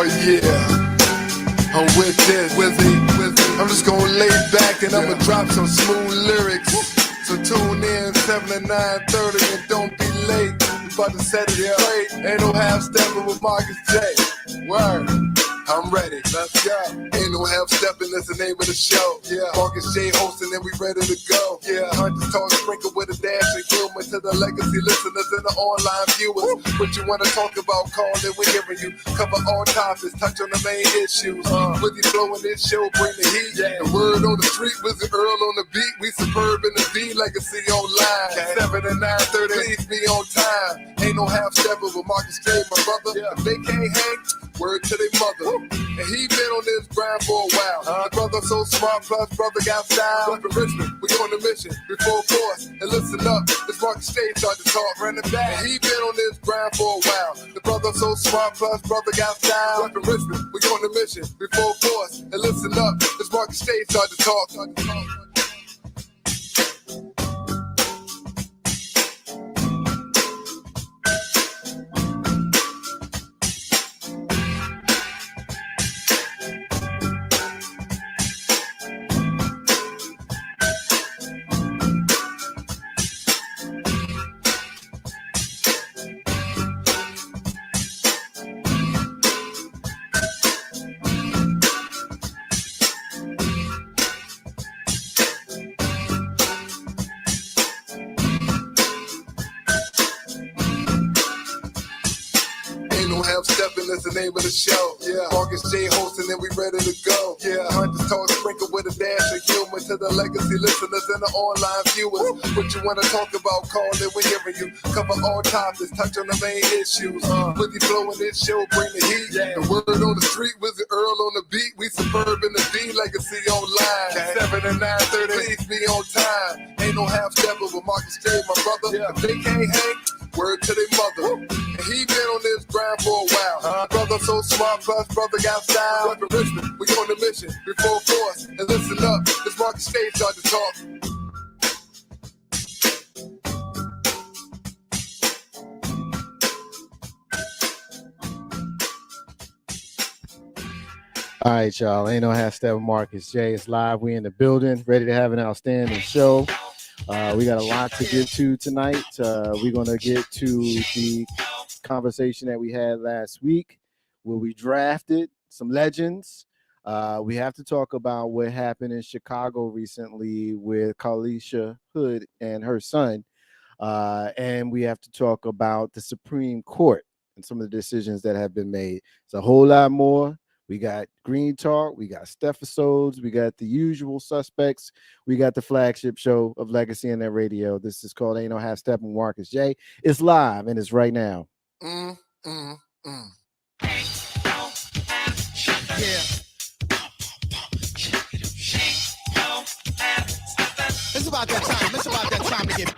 Oh yeah, I'm with this, I'm just gonna lay back and I'ma drop some smooth lyrics. So tune in 7 to 9:30 and don't be late. We about to set it straight. Ain't no half stepping with Marcus J. Word. I'm ready, let's go. Ain't no half stepping, that's the name of the show. Yeah, Marcus J hosting and we ready to go. Yeah, Hunters talk sprinkle with a dash of humor to the legacy listeners and the online viewers. What you wanna talk about, call it, we hearing you. Cover all topics, touch on the main issues. With you flowing this show, bring the heat. The word on the street, Wizard Earl on the beat. We superb in the V, legacy online. 7 to 9:30, please be on time. Ain't no half stepping with Marcus J, my brother. If they can't hang, word to their mother. And he been on this grind for a while. The brother so smart, plus brother got style. Up in Richmond, we on the mission, before force. And listen up, this Marcus Stage start to talk, running back. And he been on this grind for a while. The brother so smart, plus brother got style. Up in Richmond, we on the mission, before force. And listen up, this Marcus Stage start to talk. That's the name of the show. Yeah, Marcus J hosting and we ready to go. Yeah, Hunters talk sprinkle with a dash of humor to the legacy listeners and the online viewers. What you wanna talk about, call it, we hearing you. Cover all topics, touch on the main issues. With you flowing this show, bring the heat. The word on the street, Wizard Earl on the beat. We superb in the D, legacy online. 7 to 9:30, please be on time. Ain't no half stepping with Marcus J, my brother. If they can't hang, word to their mother. And he been on this grind for a while. Brother so smart, plus brother got style. Up in Richmond, we on the mission, before force. And listen up, this Marcus Stage start to talk. All right, y'all. Ain't no half step with Marcus J. It's live. We in the building, ready to have an outstanding show. We got a lot to get to tonight. We're going to get to the conversation that we had last week where we drafted some legends. We have to talk about what happened in Chicago recently with Kalisha Hood and her son. And we have to talk about the Supreme Court and some of the decisions that have been made. It's a whole lot more. We got Green Talk, we got Stephisodes, we got the usual suspects, we got the flagship show of Legacy and Net Radio. This is called Ain't No Half Step with Marcus J. It's live and it's right now. Yeah. It's about that time. It's about that time to get.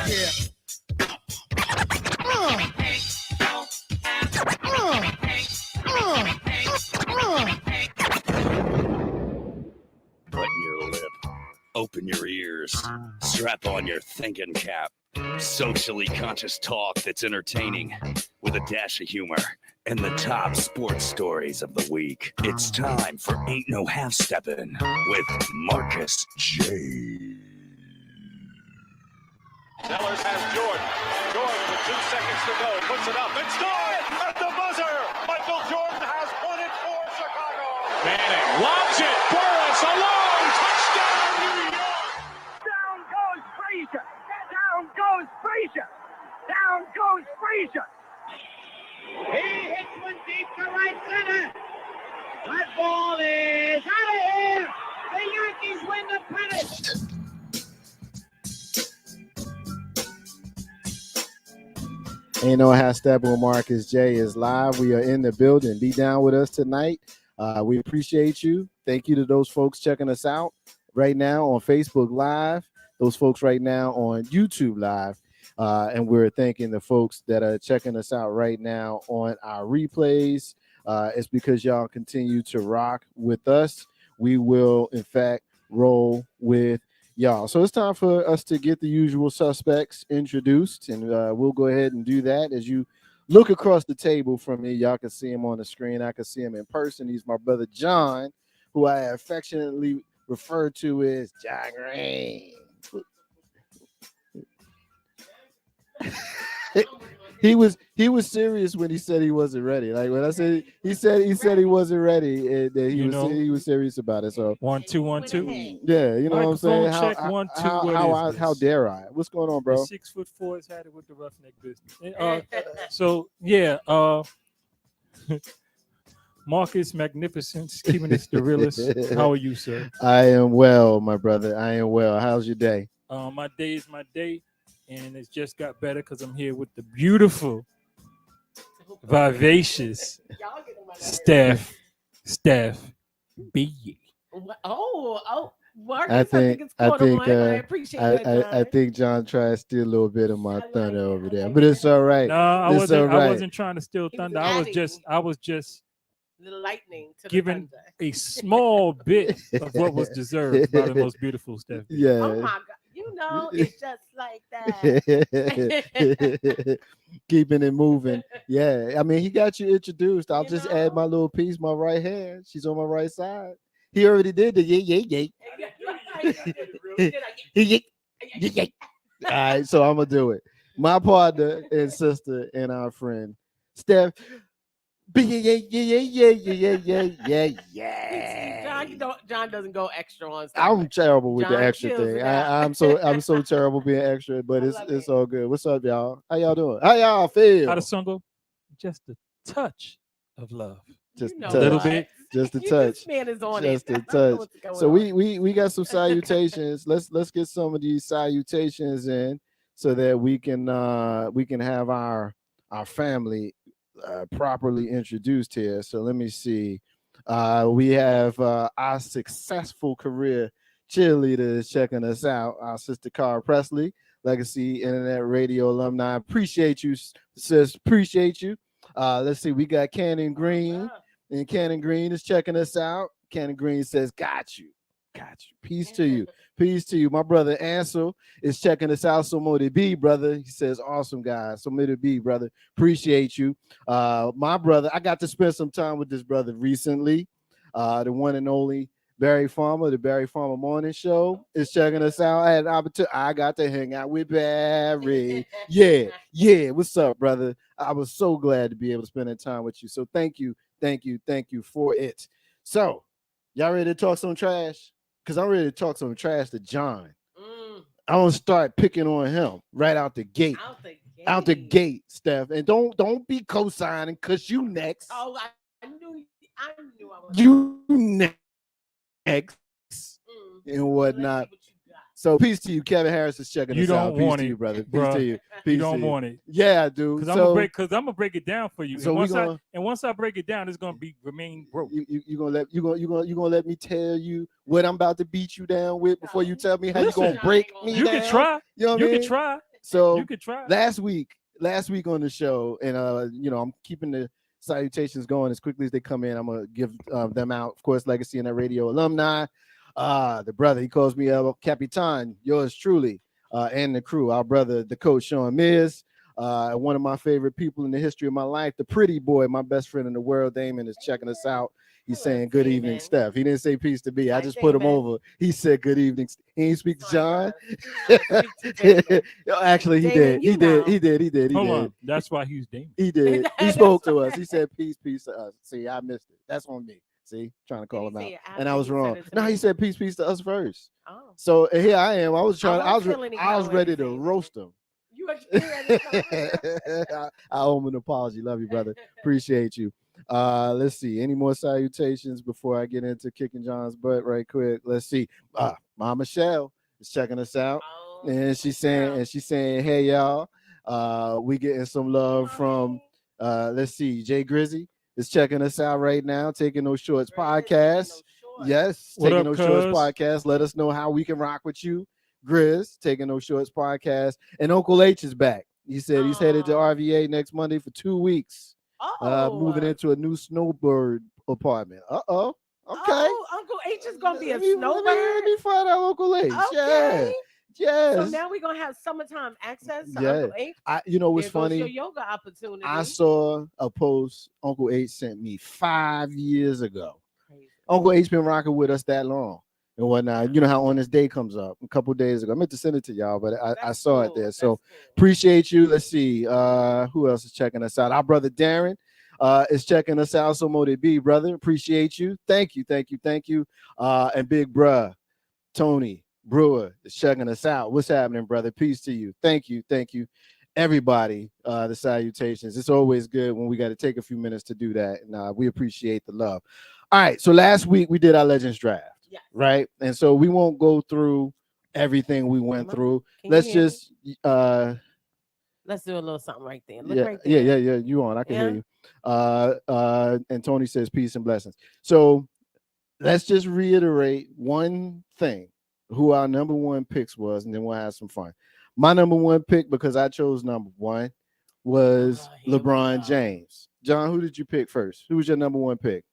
Yeah. Button your lip, open your ears, strap on your thinking cap. Socially conscious talk that's entertaining with a dash of humor and the top sports stories of the week. It's time for Ain't No Half Steppin' with Marcus J. Sellers has Jordan. Jordan with 2 seconds to go. Puts it up and scores at the buzzer. Michael Jordan has won it for Chicago. Manning lobs it. Burris alone. Touchdown, New York. Down goes Frazier. Down goes Frazier. Down goes Frazier. He hits one deep to right center. That ball is out of here. The Yankees win the pennant. Ain't No Half Step with Marcus J is live. We are in the building. Be down with us tonight. We appreciate you. Thank you to those folks checking us out right now on Facebook Live, those folks right now on YouTube Live. And we're thanking the folks that are checking us out right now on our replays. It's because y'all continue to rock with us. We will, in fact, roll with y'all. So it's time for us to get the usual suspects introduced, and we'll go ahead and do that as you look across the table from me. Y'all can see him on the screen. I can see him in person. He's my brother John, who I affectionately refer to as John Green. he was serious when he said he wasn't ready. Like when I said he said he wasn't ready, and that he was serious about it. So 1 2 1 2. yeah, you know what I'm saying. Microphone check, 1 2. How dare I? What's going on, bro? 6'4" has had it with the roughneck business. So yeah, Marcus Magnificence, keeping it the realest. How are you, sir? I am well, my brother. I am well. How's your day? My day is my day, and it's just got better because I'm here with the beautiful, vivacious Steph B. Marcus, I think John tried to steal a little bit of my thunder over there, but it's all right. No, I wasn't trying to steal thunder. I was just the lightning to giving the a small bit of what was deserved by the most beautiful Steph. Yeah. Oh my God. You know, it's just like that. Keeping it moving. Yeah. I mean, he got you introduced. I'll just add my little piece, my right hand. She's on my right side. He already did the yay. All right, so I'm gonna do it. My partner and sister and our friend Steph. John doesn't go extra on stuff. I'm terrible with John the extra thing. I'm so terrible being extra, but it's all good. What's up, y'all? How y'all doing? How y'all feel? How the song go? Just a touch of love. Just a little bit. Just a touch. This man is on just it. a touch. So we got some salutations. Let's get some of these salutations in so that we can have our family properly introduced here. So let me see. We have our successful career cheerleaders checking us out. Our sister Cara Presley, Legacy Internet Radio alumni. Appreciate you, sis. Appreciate you. Let's see. We got Cannon Green, and Cannon Green is checking us out. Cannon Green says, "Got you. Peace to you. Peace to you." My brother Ansel is checking us out. So more to be, brother. He says, "Awesome, guys. So more to be, brother. Appreciate you." My brother, I got to spend some time with this brother recently. The one and only Barry Farmer, the Barry Farmer Morning Show is checking us out. I had an opportunity. I got to hang out with Barry. Yeah. What's up, brother? I was so glad to be able to spend that time with you. So thank you for it. So y'all ready to talk some trash? Because I'm ready to talk some trash to John. I want to start picking on him right out the gate. Out the gate, Steph. And don't be co-signing because you next. Oh, I knew I was. You next. And whatnot. So peace to you. Kevin Harris is checking us out. Peace to you, brother. Peace to you. You don't want it. Yeah, I do. Because I'm gonna break it down for you. So once I break it down, it's gonna remain broke. You gonna let me tell you what I'm about to beat you down with before you tell me how you gonna break me down? You can try. You know what I mean? Can try. So you can try. Last week on the show, and I'm keeping the salutations going as quickly as they come in. I'm gonna give them out. Of course, Legacy and Radio alumni. The brother, he calls me Capitan, yours truly, and the crew. Our brother, the coach, Sean Mears, one of my favorite people in the history of my life, the pretty boy, my best friend in the world, Damon, is checking us out. He's saying good evening, Steph. He didn't say peace to me. I just put him over. He said good evening. He ain't speak to John. Actually, he did. He did. Hold on. That's why he's Damon. He did. He spoke to us. He said peace to us. See, I missed it. That's on me. See, trying to call him out, and I was wrong. No, he said peace to us first. Oh. So here I am. I was ready to roast him. You I owe him an apology. Love you, brother. Appreciate you. Let's see. Any more salutations before I get into kicking John's butt right quick? Let's see. Mama Michelle is checking us out, and she's saying, hey y'all. We getting some love from let's see, Jay Grizzy is checking us out right now. Taking Those Shorts podcast. Yes, Taking Those Shorts podcast. Let us know how we can rock with you. Grizz, Taking Those Shorts podcast. And Uncle H is back. He said he's headed to RVA next Monday for 2 weeks. Moving into a new snowbird apartment. Okay. Oh, Uncle H is gonna be a snowbird. Let me find out Uncle H. Okay. Yes. So now we're gonna have summertime access to Yeah. Uncle Aint. You know what's There goes funny? your yoga opportunity. I saw a post Uncle H sent me 5 years ago. Crazy. Uncle H been rocking with us that long and whatnot. You know how On This Day comes up a couple days ago. I meant to send it to y'all, but I That's saw it cool. there. That's So cool. appreciate you. Let's see. Who else is checking us out? Our brother Darren is checking us out. So Mote B, brother. Appreciate you. Thank you. And big bruh, Tony Brewer is checking us out. What's happening, brother? Peace to you. Thank you. Everybody, the salutations. It's always good when we got to take a few minutes to do that. And we appreciate the love. All right. So last week we did our Legends draft. Yes. Right. And so we won't go through everything we went through. Let's just let's do a little something right there. Look right yeah. there. You on. I can hear you. And Tony says peace and blessings. So let's just reiterate one thing, who our number one picks was, and then we'll have some fun. My number one pick, because I chose number one, was LeBron James. John, who did you pick first? Who was your number one pick?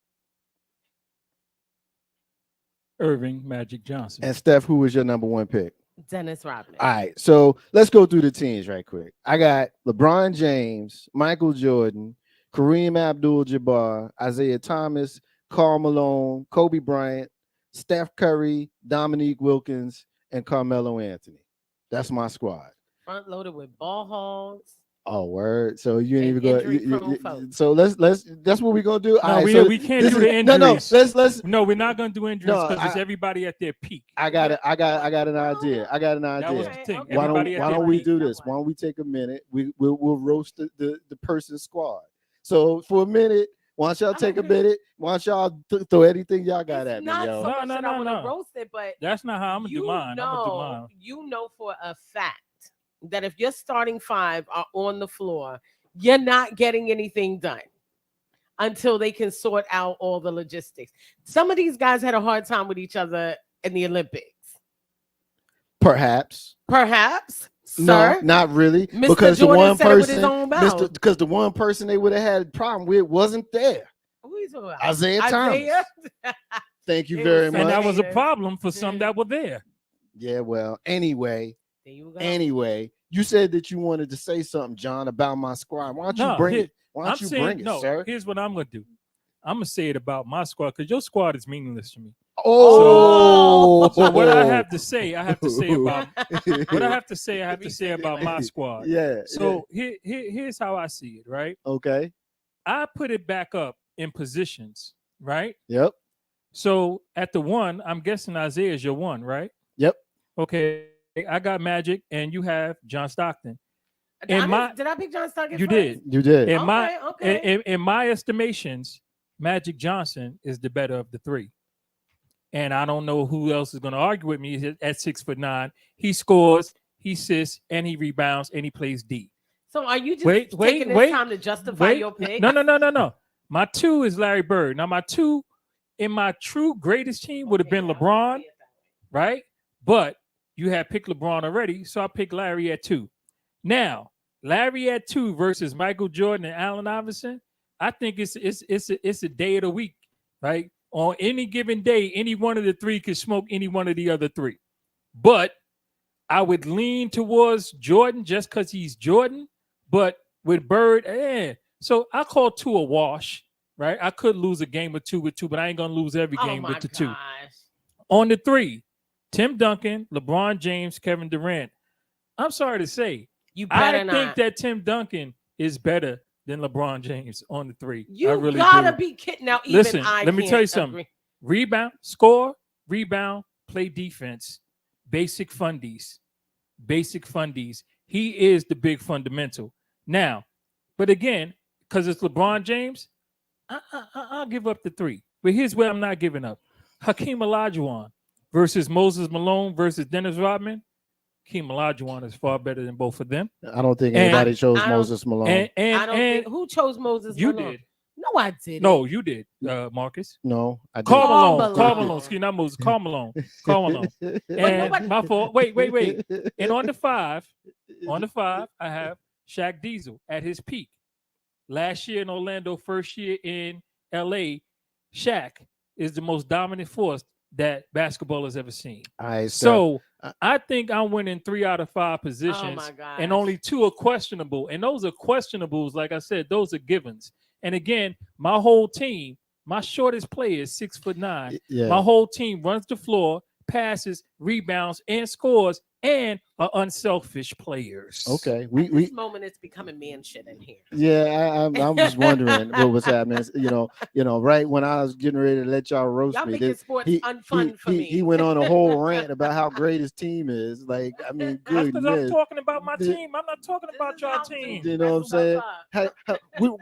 Irving Magic Johnson. And Steph, who was your number one pick? Dennis Rodman. All right, so let's go through the teams right quick. I got LeBron James, Michael Jordan, Kareem Abdul-Jabbar, Isaiah Thomas, Karl Malone, Kobe Bryant, Steph Curry, Dominique Wilkins, and Carmelo Anthony. That's my squad. Front loaded with ball hogs. Oh, word. So you ain't And even injury-prone go. folks. So let's. That's what we're gonna do. No, All right, we, so we can't do the injuries. Let's. No, we're not gonna do injuries No, because it's everybody at their peak. I got an idea. That was the thing. Okay. Why Everybody at don't their we peak. do this? Why don't we take a minute? We'll roast the person's squad. So for a minute, why don't y'all take a minute? Why don't y'all throw anything y'all got at me, Not yo? so much that I want to No. roast it, but That's not how I'm gonna do mine. I'm gonna do mine. You know for a fact that if your starting five are on the floor, you're not getting anything done until they can sort out all the logistics. Some of these guys had a hard time with each other in the Olympics. Perhaps, sir. No, not really. Mr. Because Jordan the one said it with person, his own mouth. because the one person they would have had a problem with wasn't there. Who are you talking about? Isaiah Thomas. Thank you It very was much. And that was a Haters. problem for some that were there. Yeah, well, anyway, There you go. you said that you wanted to say something, John, about my squad. Why don't you No, bring here- it? Why don't I'm you saying, bring it, no, sir? here's what I'm gonna do. I'm gonna say it about my squad because your squad is meaningless to me. Oh, So what I have to say about what I have to say about my squad. Yeah. So here's how I see it, right? Okay. I put it back up in positions, right? Yep. So at the one, I'm guessing Isaiah is your one, right? Yep. Okay. I got Magic and you have John Stockton. Did I pick John Stockton? You first? did. You did. In Okay. in my estimations, Magic Johnson is the better of the three. And I don't know who else is going to argue with me at 6'9". He scores, he assists, and he rebounds, and he plays D. So are you just taking this time to justify your pick? No. My two is Larry Bird. Now, my two in my true greatest team would have been LeBron, right? But you had picked LeBron already, so I picked Larry at 2. Now, Larry at 2 versus Michael Jordan and Allen Iverson, I think it's a day of the week, right? On any given day, any one of the three could smoke any one of the other three. But I would lean towards Jordan just because he's Jordan. But with Bird, so I call 2 a wash, right? I could lose a game or two with 2, but I ain't gonna lose every game with the 2. On the 3, Tim Duncan, LeBron James, Kevin Durant. I'm sorry to say, I think that Tim Duncan is better than LeBron James on the 3. You really gotta do. be kidding now. Listen, let me tell you something. Rebound, score, rebound, play defense, basic fundies. He is the big fundamental. Now, but again, because it's LeBron James, I'll give up the 3. But here's where I'm not giving up. Hakeem Olajuwon versus Moses Malone versus Dennis Rodman. Hakeem Olajuwon is far better than both of them. I don't think anybody chose Moses Malone. I don't think who chose Moses you Malone? did. No, I didn't. No, you did, Marcus. No, I didn't. Carl Malone. Excuse me, not Moses. Carl Malone. And my fault. Wait. And on the 5, I have Shaq Diesel at his peak. Last year in Orlando, first year in LA, Shaq is the most dominant force that basketball has ever seen. All right, so I think I'm winning 3 out of 5 positions, Oh my gosh. and only 2 are questionable. And those are questionables, like I said, those are givens. And again, my whole team, my shortest player is 6'9". Yeah. My whole team runs the floor, passes, rebounds, and scores, and are unselfish players. Okay. At this moment, it's becoming man shit in here. Yeah, I'm just wondering what was happening. Right when I was getting ready to let y'all roast Y'all me, making sports unfun for me. he went on a whole rant about how great his team is. Like, I mean, That's because I'm goodness. talking about my team. I'm not talking about y'all team. You know what I'm saying?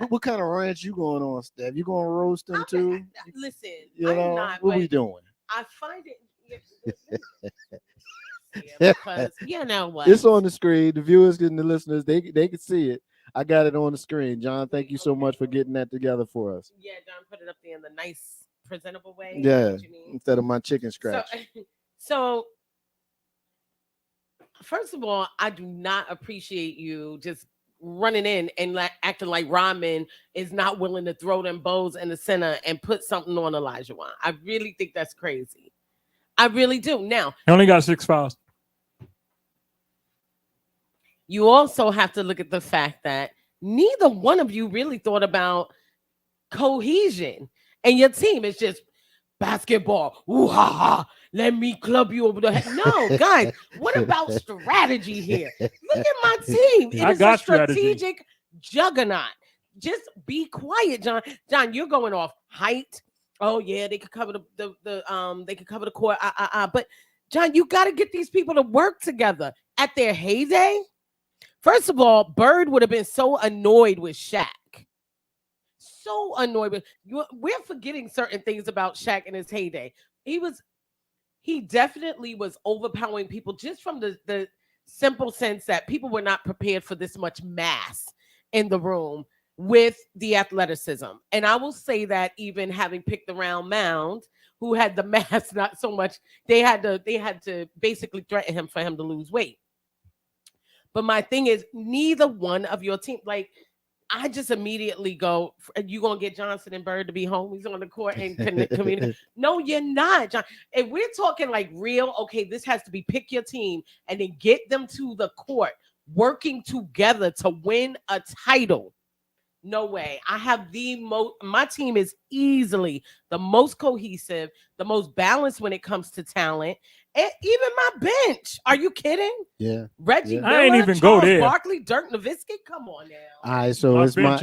What kind of rant you going on, Steph? You going to roast them too? Listen, You I'm know not. what but we doing? I find it. Because you know what? It's on the screen. The viewers and the listeners, they can see it. I got it on the screen. John, thank you so much for getting that together for us. Yeah, John put it up there in the nice, presentable way. Yeah, instead of my chicken scratch. So, first of all, I do not appreciate you just running in and acting like Rodman is not willing to throw them bows in the center and put something on Elijah Wan. I really think that's crazy. I really do. Now, he only got 6 fouls. You also have to look at the fact that neither one of you really thought about cohesion, and your team is just basketball. Ooh ha ha! Let me club you over the head. No, guys, what about strategy here? Look at my team. It is a strategic juggernaut. Just be quiet, John. John, you're going off height. Oh yeah, they could cover they could cover the court. But John, you got to get these people to work together. At their heyday, first of all, Bird would have been so annoyed with Shaq. So annoyed with you. We're forgetting certain things about Shaq in his heyday. He definitely was overpowering people just from the simple sense that people were not prepared for this much mass in the room with the athleticism. And I will say that even having picked the round mound, who had the mass, not so much, they had to basically threaten him for him to lose weight. But my thing is, neither one of your team, like, I just immediately go, you going to get Johnson and Bird to be homies on the court and communicate? No, you're not, John. If we're talking like real, okay, this has to be pick your team and then get them to the court, working together to win a title. No way. I have my team is easily the most cohesive, the most balanced when it comes to talent. And even my bench. Are you kidding? Yeah. Reggie Miller, I ain't even Charles go there. Barkley, Dirk Nowitzki. Come on now. All right, so My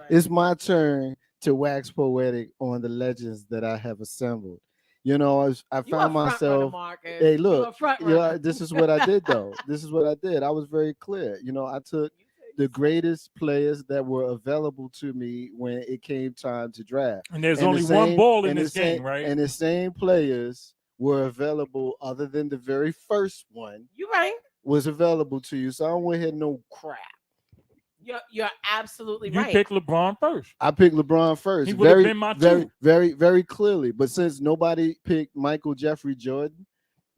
it's my turn to wax poetic on the legends that I have assembled. You know, I found myself. Hey, look, this is what I did though. This is what I did. I was very clear. You know, I took the greatest players that were available to me when it came time to draft. And there's only one ball in this game, right? And the same players were available, other than the very first one. You're right. Was available to you. So I don't want to hear no crap. You're absolutely right. You picked LeBron first. I picked LeBron first. He would have been my two. Very clearly. But since nobody picked Michael Jeffrey Jordan,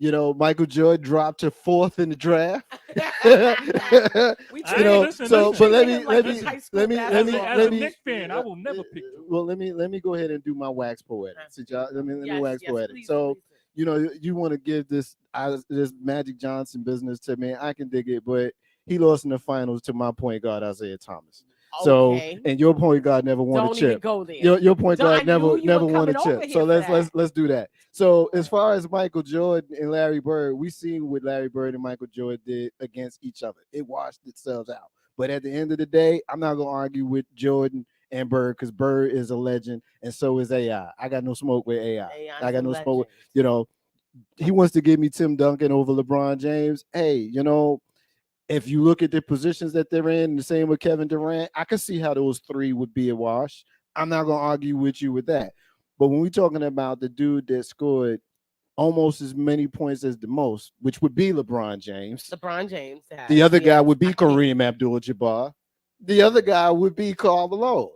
you know, Michael Jordan dropped to 4th in the draft. But let me. As a Knicks fan, I will never pick you. Well, let me go ahead and do my wax poetic. Let me wax poetic. Please, so, please. you know, you want to give this Magic Johnson business to me. I can dig it, but he lost in the finals to my point guard Isaiah Thomas. So, and your point guard never won a chip. Even go there. Your point guard never won a chip. So let's do that. So as far as Michael Jordan and Larry Bird, we seen what Larry Bird and Michael Jordan did against each other. It washed itself out. But at the end of the day, I'm not gonna argue with Jordan and Bird because Bird is a legend, and so is AI. I got no smoke with AI. I got no smoke with, you know, he wants to give me Tim Duncan over LeBron James. Hey, you know, if you look at the positions that they're in, the same with Kevin Durant, I can see how those three would be a wash. I'm not going to argue with you with that. But when we're talking about the dude that scored almost as many points as the most, which would be LeBron James. The other guy would be Kareem Abdul-Jabbar. The other guy would be Karl Malone.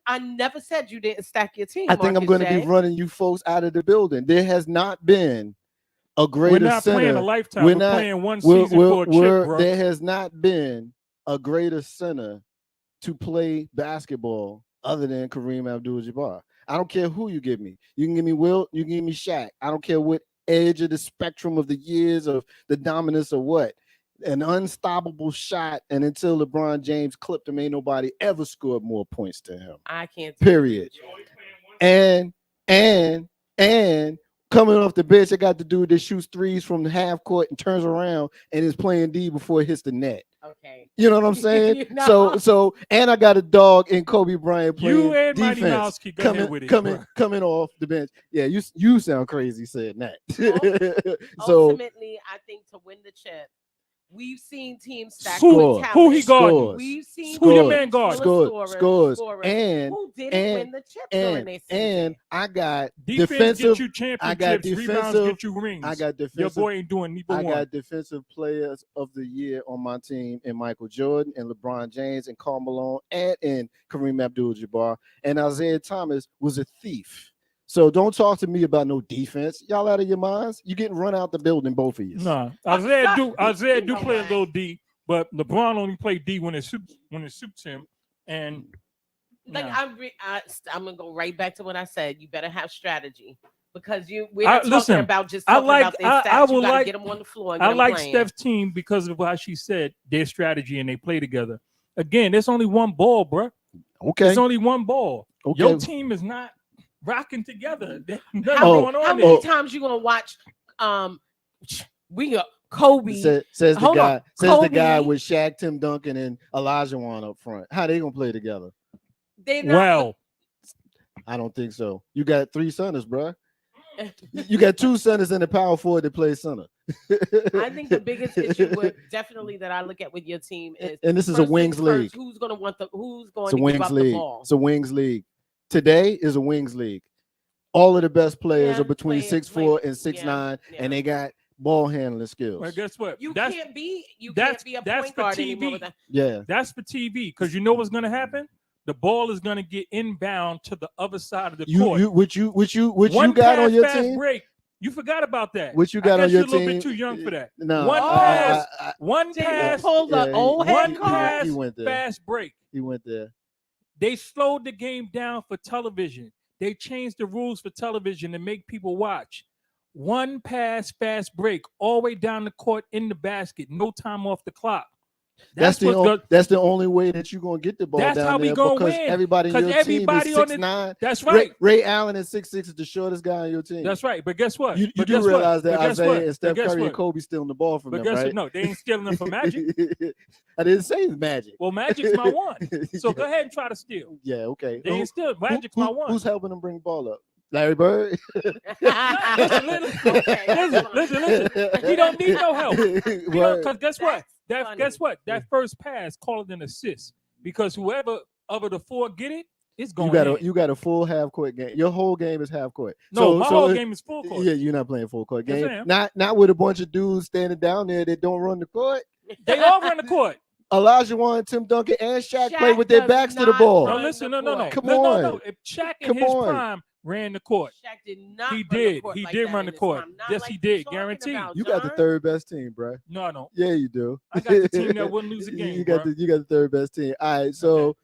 I never said you didn't stack your team. I think I'm going to be running you folks out of the building. There has not been a greater center. We're not playing a lifetime. We're playing one season for a chip, bro. There has not been a greater center to play basketball other than Kareem Abdul-Jabbar. I don't care who you give me. You can give me Wilt. You can give me Shaq. I don't care what edge of the spectrum of the years of the dominance of what? An unstoppable shot, and until LeBron James clipped him, ain't nobody ever scored more points to him. I can't. Period. And coming off the bench, I got the dude that shoots threes from the half court and turns around and is playing D before it hits the net. Okay. You know what I'm saying? You know. So, and I got a dog in Kobe Bryant playing You and Mighty defense, Mouse keep going with it, coming off the bench. Yeah, you sound crazy saying that. Ultimately, I think to win the chip, we've seen teams stack Score. with talent. Who he guarding? We've seen Who your man guard? Scores. And who didn't win the chip during their season. And I got Defense defensive. get you championships. I got Rebounds defensive. get you rings. I got defensive. Your boy ain't doing neither I one. got defensive players of the year on my team in Michael Jordan and LeBron James and Karl Malone and in Kareem Abdul-Jabbar. And Isaiah Thomas was a thief. So don't talk to me about no defense. Y'all out of your minds? You getting run out the building, both of you. Nah, Isaiah do play a little D, but LeBron only play D when it suits him. And like nah. I'm gonna go right back to what I said. You better have strategy because we're not talking listen, about just talking about their stats. I You would gotta like get them on the floor. And I get them like playing. Steph's team because of how she said their strategy and they play together. Again, there's only one ball, bro. Okay. There's only one ball. Okay. Your team is not rocking together. How many times you gonna watch? We got Kobe. Says the guy Kobe. with Shaq, Tim Duncan, and Elijah Wan up front. How they gonna play together? Well, I don't think so. You got three centers, bro. You got two centers and a power forward that plays center. I think the biggest issue would definitely that I look at with your team is, and this is a wings league. Who's going to It's a give wings up league. the ball? It's a wings league. Today is a wings league. All of the best players are between 6'4" and 6'9", and they got ball handling skills. Well, guess what? You can't be a point guard anymore with that. Yeah, that's for TV because you know what's going to happen. The ball is going to get inbound to the other side of the court. Which you got on your team? Break. You forgot about that. What you got on your team? You're a little bit too young for that. No, one pass, fast break. He went there. They slowed the game down for television. They changed the rules for television to make people watch. One pass, fast break, all the way down the court in the basket. No time off the clock. That's the only way that you're gonna get the ball down how we there gonna because win. everybody in your team is 6'9". That's right. Ray Allen is 6'6", is the shortest guy on your team. That's right. But guess what? You do realize that Isaiah and Steph Curry and Kobe stealing the ball from them, right? No, they ain't stealing them from Magic. I didn't say Magic. Well, Magic's my one. So go ahead and try to steal. Yeah, okay. They ain't steal. Magic's my one. Who's helping them bring the ball up? Larry Bird. Listen. He don't need no help. Because guess what? That first pass, call it an assist. Because whoever of the four get it, it's going. You got a full half court game. Your whole game is half court. No, my whole game is full court. Yeah, you're not playing full court game. Yes, not with a bunch of dudes standing down there that don't run the court. They all run the court. Elijah Wan, Tim Duncan, and Shaq play with their backs to the ball. No, listen, no. Come on. No. If Shaq in his prime ran the court. Shaq did not. He did run the court. Yes, he did. Guaranteed. You got the third best team, bro. No, I don't. Yeah, you do. I got the team that wouldn't lose a game. You got the third best team. All right, so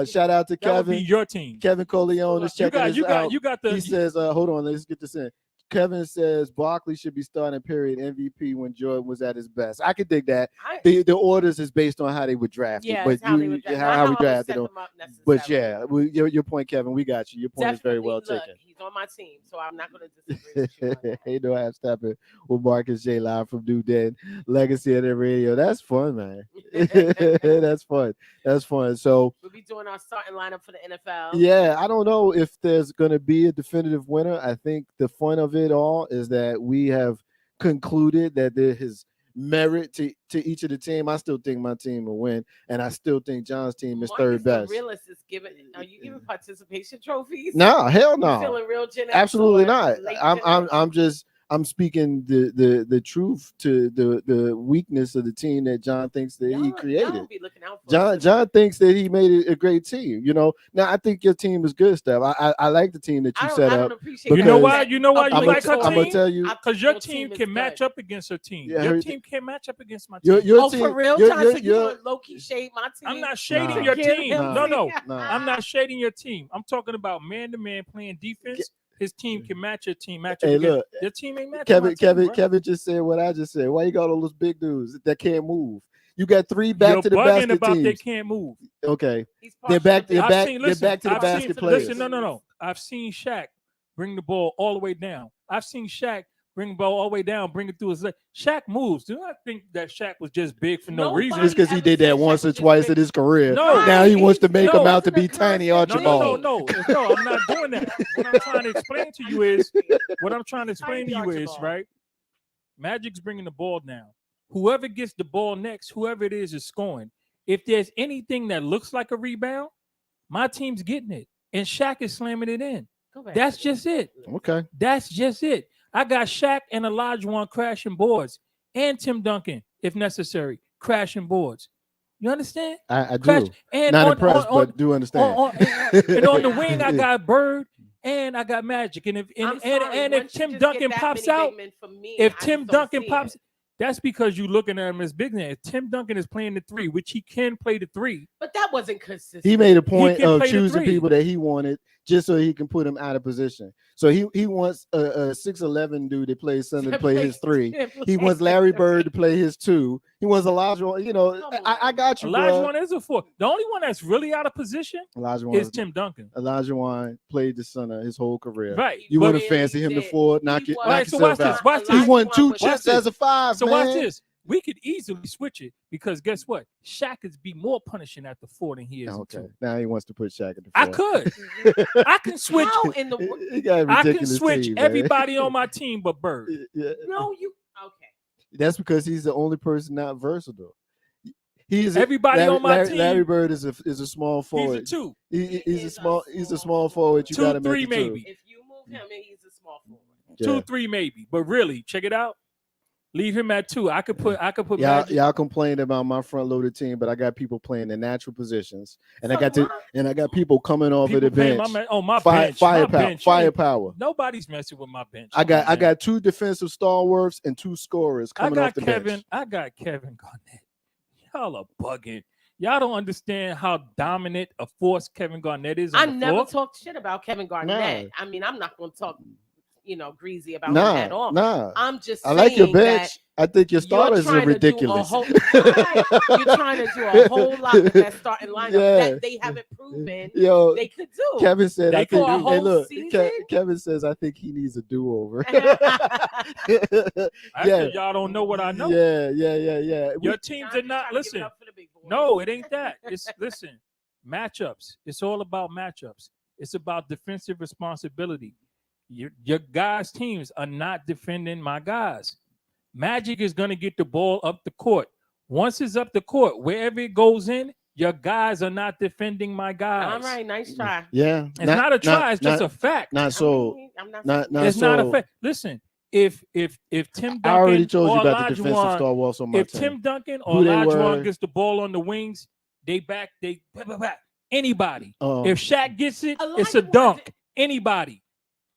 shout out to Kevin. That would be your team. Kevin Coleon is checking us out. You got the. He says, hold on, let's get this in. Kevin says Barkley should be starting period MVP when Jordan was at his best. I could dig that. The orders is based on how they would draft it, but how we drafted them. But yeah, your point, Kevin, we got you. Your point is very well taken. He's on my team, so I'm not going to disagree with you. Hey, no, I'm Steppin with Marcus J live from NewDen Legacy of the Radio. That's fun, man. That's fun. So we'll be doing our starting lineup for the NFL. Yeah, I don't know if there's going to be a definitive winner. I think the fun of it all is that we have concluded that there is merit to each of the team. I still think my team will win, and I still think John's team is third best. Realist is giving. Are you giving participation trophies? No, hell no. You feeling real Gen X? Absolutely not. I'm speaking the truth to the weakness of the team that John thinks that he created. Be looking out for John thinks that he made it a great team. Now I think your team is good, Steph. I like the team that you set up. You know why? You like her team? I'm gonna tell you because your team can match up against her team. Yeah, your team can match up against my team. Your team, for real, John? So you want low key shade my team? I'm not shading your team. No. I'm not shading your team. I'm talking about man to man playing defense. his team can match your team. Match Hey, up against- look, your team ain't matching my team, bro. Kevin just said what I just said. Why you got all those big dudes that can't move? You got 3 You're back to the bugging basket about they teams. can't move. Okay, He's they're back. They're partial back. to- They're back to the I've basket seen, players. listen, no. I've seen Shaq bring the ball all the way down. I've seen Shaq bring the ball all the way down, bring it through his leg. Shaq moves. Do not think that Shaq was just big for no Nobody reason. Just because he ever did said that Shaq once or was just twice big. in his career. No. Now he wants to make No. him out to Wasn't be a tiny constant Archibald. No, I'm not doing that. What I'm trying to explain to you is, right? Magic's bringing the ball down. Whoever gets the ball next, whoever it is scoring. If there's anything that looks like a rebound, my team's getting it, and Shaq is slamming it in. Go back. That's just it. Okay. That's just it. I got Shaq and Olajuwon crashing boards, and Tim Duncan, if necessary, crashing boards. You understand? I Crash. do. And Not on, impressed, on, but do understand. and on the wing, I got Bird and I got Magic. And if if Tim Duncan pops out, if Tim Duncan pops, that's because you're looking at him as big man. If Tim Duncan is playing the 3, which he can play the 3, but that wasn't consistent. He made a point can of play the choosing 3. people that he wanted just so he can put him out of position. So he wants a 6'11" dude that plays center to play his 3. He wants Larry Bird to play his 2. He wants Elijah. You know, I got you, bro. Olajuwon is a 4. The only one that's really out of position Olajuwon is Tim Duncan. Olajuwon played the center his whole career. Right. You But- wouldn't fancy him to 4, knock He it. was- Knock All right, so yourself watch out. this. Watch He this. won 2 Watch chips this. as a 5. So man. watch this. We could easily switch it because guess what? Shaq is be more punishing at the 4 than he is Okay. at 2. Now he wants to put Shaq at the 4. I could. I can switch. How in the wo- He got a I can ridiculous switch team, man. everybody on my team but Bird. Yeah. No, you okay? That's because he's the only person not versatile. He's Everybody on my team. Larry Bird is a small He's forward. a 2. He's a small forward. You 2, got to 3 make it 2. maybe. If you move him, and he's a small forward. Yeah. 2, 3 maybe. But really, check it out. Leave him at 2. I could put Magic. Y'all complained about my front loaded team, but I got people playing in natural positions, and I got people coming off of the People playing bench. my bench. Firepower. My bench. Firepower. Nobody's messing with my bench. I Come on, man. got 2 defensive stalwarts and 2 scorers coming off the bench. I got Kevin Garnett. Y'all are bugging. Y'all don't understand how dominant a force Kevin Garnett is. I on the never floor. talked shit about Kevin Garnett. Nah. I mean, I'm not going to talk, greasy about him at all. Nah. I'm just I saying like your that bench. I think your starters are trying to do a ridiculous. whole- Right. You're trying to do a whole lot with that starting lineup Yeah. that they haven't proven Yo, they could do. Kevin said, They I think, for a hey, whole look, season? Kevin says, I think he needs a do-over. Actually, y'all don't know what I know. Yeah. Your teams are not listen. No, it ain't that. It's listen, matchups. It's all about matchups. It's about defensive responsibility. Your guys' teams are not defending my guys. Magic is going to get the ball up the court. Once it's up the court, wherever it goes in, your guys are not defending my guys. All right, nice try. Yeah. It's not a try. It's just a fact. Not so. I'm not. Not It's so. not a fact. Listen, if Tim Duncan I already told you or about the defensive Olajuwon, stalwarts on my if team. Tim Duncan or Who they Olajuwon were. gets the ball on the wings, they anybody. Um, If Shaq gets it, it's a Olajuwon- dunk. Anybody.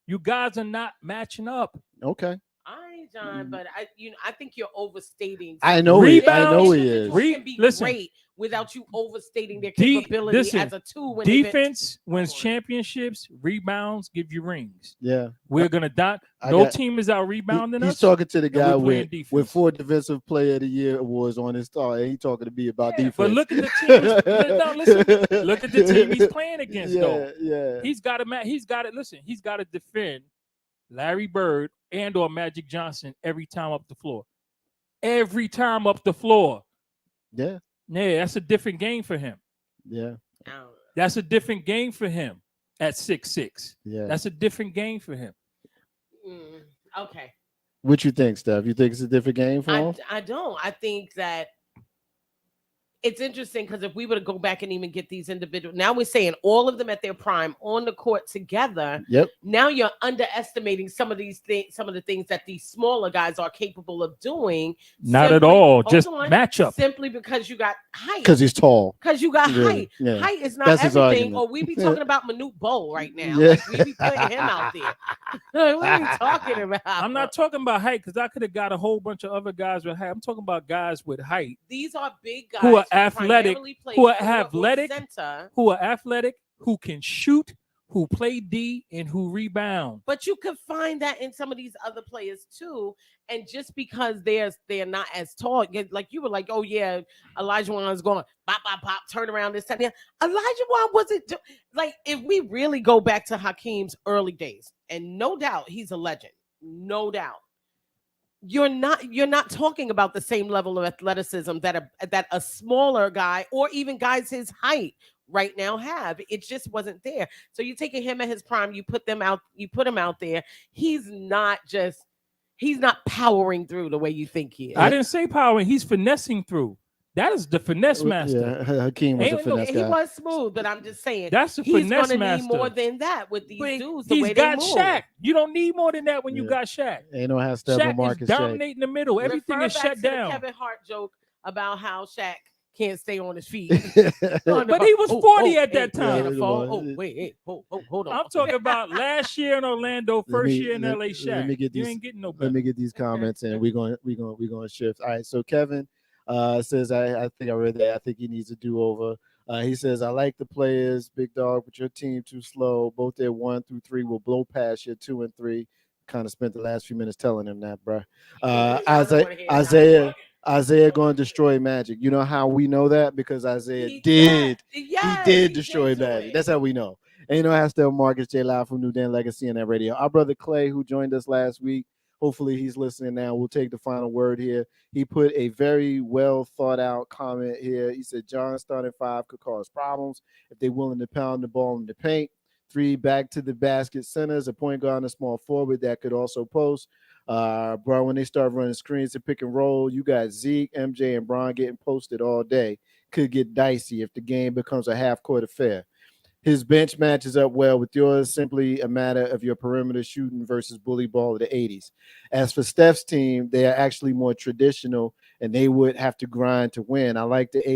You guys are not matching up. Okay. I ain't John, but I think you're overstating. I know Rebounds, he is. Individuals can be listen. great without you overstating their De- capability listen, as a 2. When they've been- Defense wins championships. Rebounds give you rings. Yeah. We're gonna dot. I No got- team is out rebounding He's us. talking to the guy we're playing with defense. 4 Defensive Player of the Year awards on his star. And he talking to me about defense. But look at the team. No, listen. Look at the team he's playing against, though. Yeah. He's got to listen. He's got to defend Larry Bird and or Magic Johnson every time up the floor. Every time up the floor. Yeah. Yeah, that's a different game for him. Yeah. I don't know. That's a different game for him at 6'6". Yeah. That's a different game for him. Okay. What you think, Steph? You think it's a different game for him? I don't. I think that it's interesting because if we were to go back and even get these individuals, now we're saying all of them at their prime on the court together. Yep. Now you're underestimating some of these things, some of the things that these smaller guys are capable of doing. Not at simply- all. hold Just on, matchup. Simply because you got height. Because he's tall. Because you got Yeah, height. yeah. Height is not That's his everything. argument. Or we be talking about Manute Bol right now. Yeah. Like, we be putting him out there. Like, what are you talking about? I'm not talking about height because I could have got a whole bunch of other guys with height. I'm talking about guys with height These are big guys who are athletic, primarily play who are forward or athletic, center. who are athletic, who can shoot, who play D and who rebound. But you could find that in some of these other players too. And just because they're not as tall, like you were like, oh yeah, Elijah Wan is going bop bop bop, turn around this time. Elijah Wan wasn't like, if we really go back to Hakeem's early days, and no doubt he's a legend, no doubt. You're not talking about the same level of athleticism that a smaller guy or even guys his height right now have. It just wasn't there. So you're taking him at his prime, you put him out there. He's not powering through the way you think he is. I didn't say powering, he's finessing through. That is the finesse master. Yeah, Hakeem was a finesse guy. He was smooth, but I'm just saying that's the he's finesse gonna master. need more than that with these dudes. The He's way they got move. Shaq. You don't need more than that when you got Shaq. Ain't no have Steppin Shaq Marcus is dominating the middle. Everything Refer is back shut to the down. Kevin Hart joke about how Shaq can't stay on his feet. But he was 40 at that time. Hold on. I'm talking about last year in Orlando, first year in LA Shaq. Let me get these, you ain't getting no better. Let me get these comments and we're going to shift. All right, so Kevin says, I think I read that. I think he needs a do-over. He says, I like the players, big dog, but your team too slow. Both their 1 through 3 will blow past your 2 and 3. Kind of spent the last few minutes telling him that, bro. Isaiah going to destroy Magic. You know how we know that? Because Isaiah He did did destroy do Magic. it. That's how we know. And you know, Hastel Marcus J Live from NewDen Legacy and that radio. Our brother Clay, who joined us last week, hopefully he's listening now. We'll take the final word here. He put a very well thought out comment here. He said John starting 5 could cause problems if they're willing to pound the ball in the paint. 3 back to the basket centers, a point guard and a small forward that could also post. Bro, when they start running screens to pick and roll, you got Zeke, MJ, and Bron getting posted all day. Could get dicey if the game becomes a half-court affair. His bench matches up well with yours, simply a matter of your perimeter shooting versus bully ball of the 80s. As for Steph's team, they are actually more traditional, and they would have to grind to win. I like the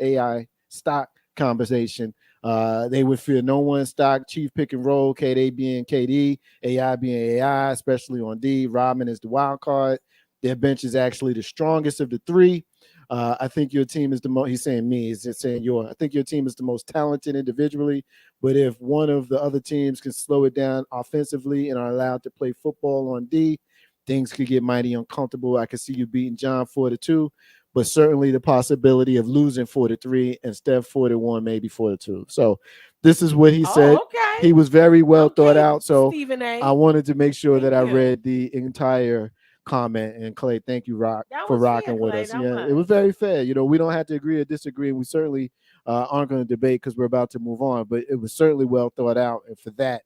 AI stock conversation. They would fear no one stock, chief pick and roll, KD being KD, AI being AI, especially on D. Rodman is the wild card. Their bench is actually the strongest of the 3. I think your team is the most, he's saying me, he's just saying I think your team is the most talented individually, but if one of the other teams can slow it down offensively and are allowed to play football on D, things could get mighty uncomfortable. I could see you beating John 4-2, but certainly the possibility of losing 4-3 and Steph 4-1, maybe 4-2. So this is what he said. Okay. He was very well thought out. So Stephen A. I wanted to make sure that I Thank you. read the entire comment. And Clay, thank you, Rock, That for was rocking fair, with Clay. us. That Yeah, was. it was very fair. You know, we don't have to agree or disagree. We certainly aren't going to debate because we're about to move on, but it was certainly well thought out. And for that,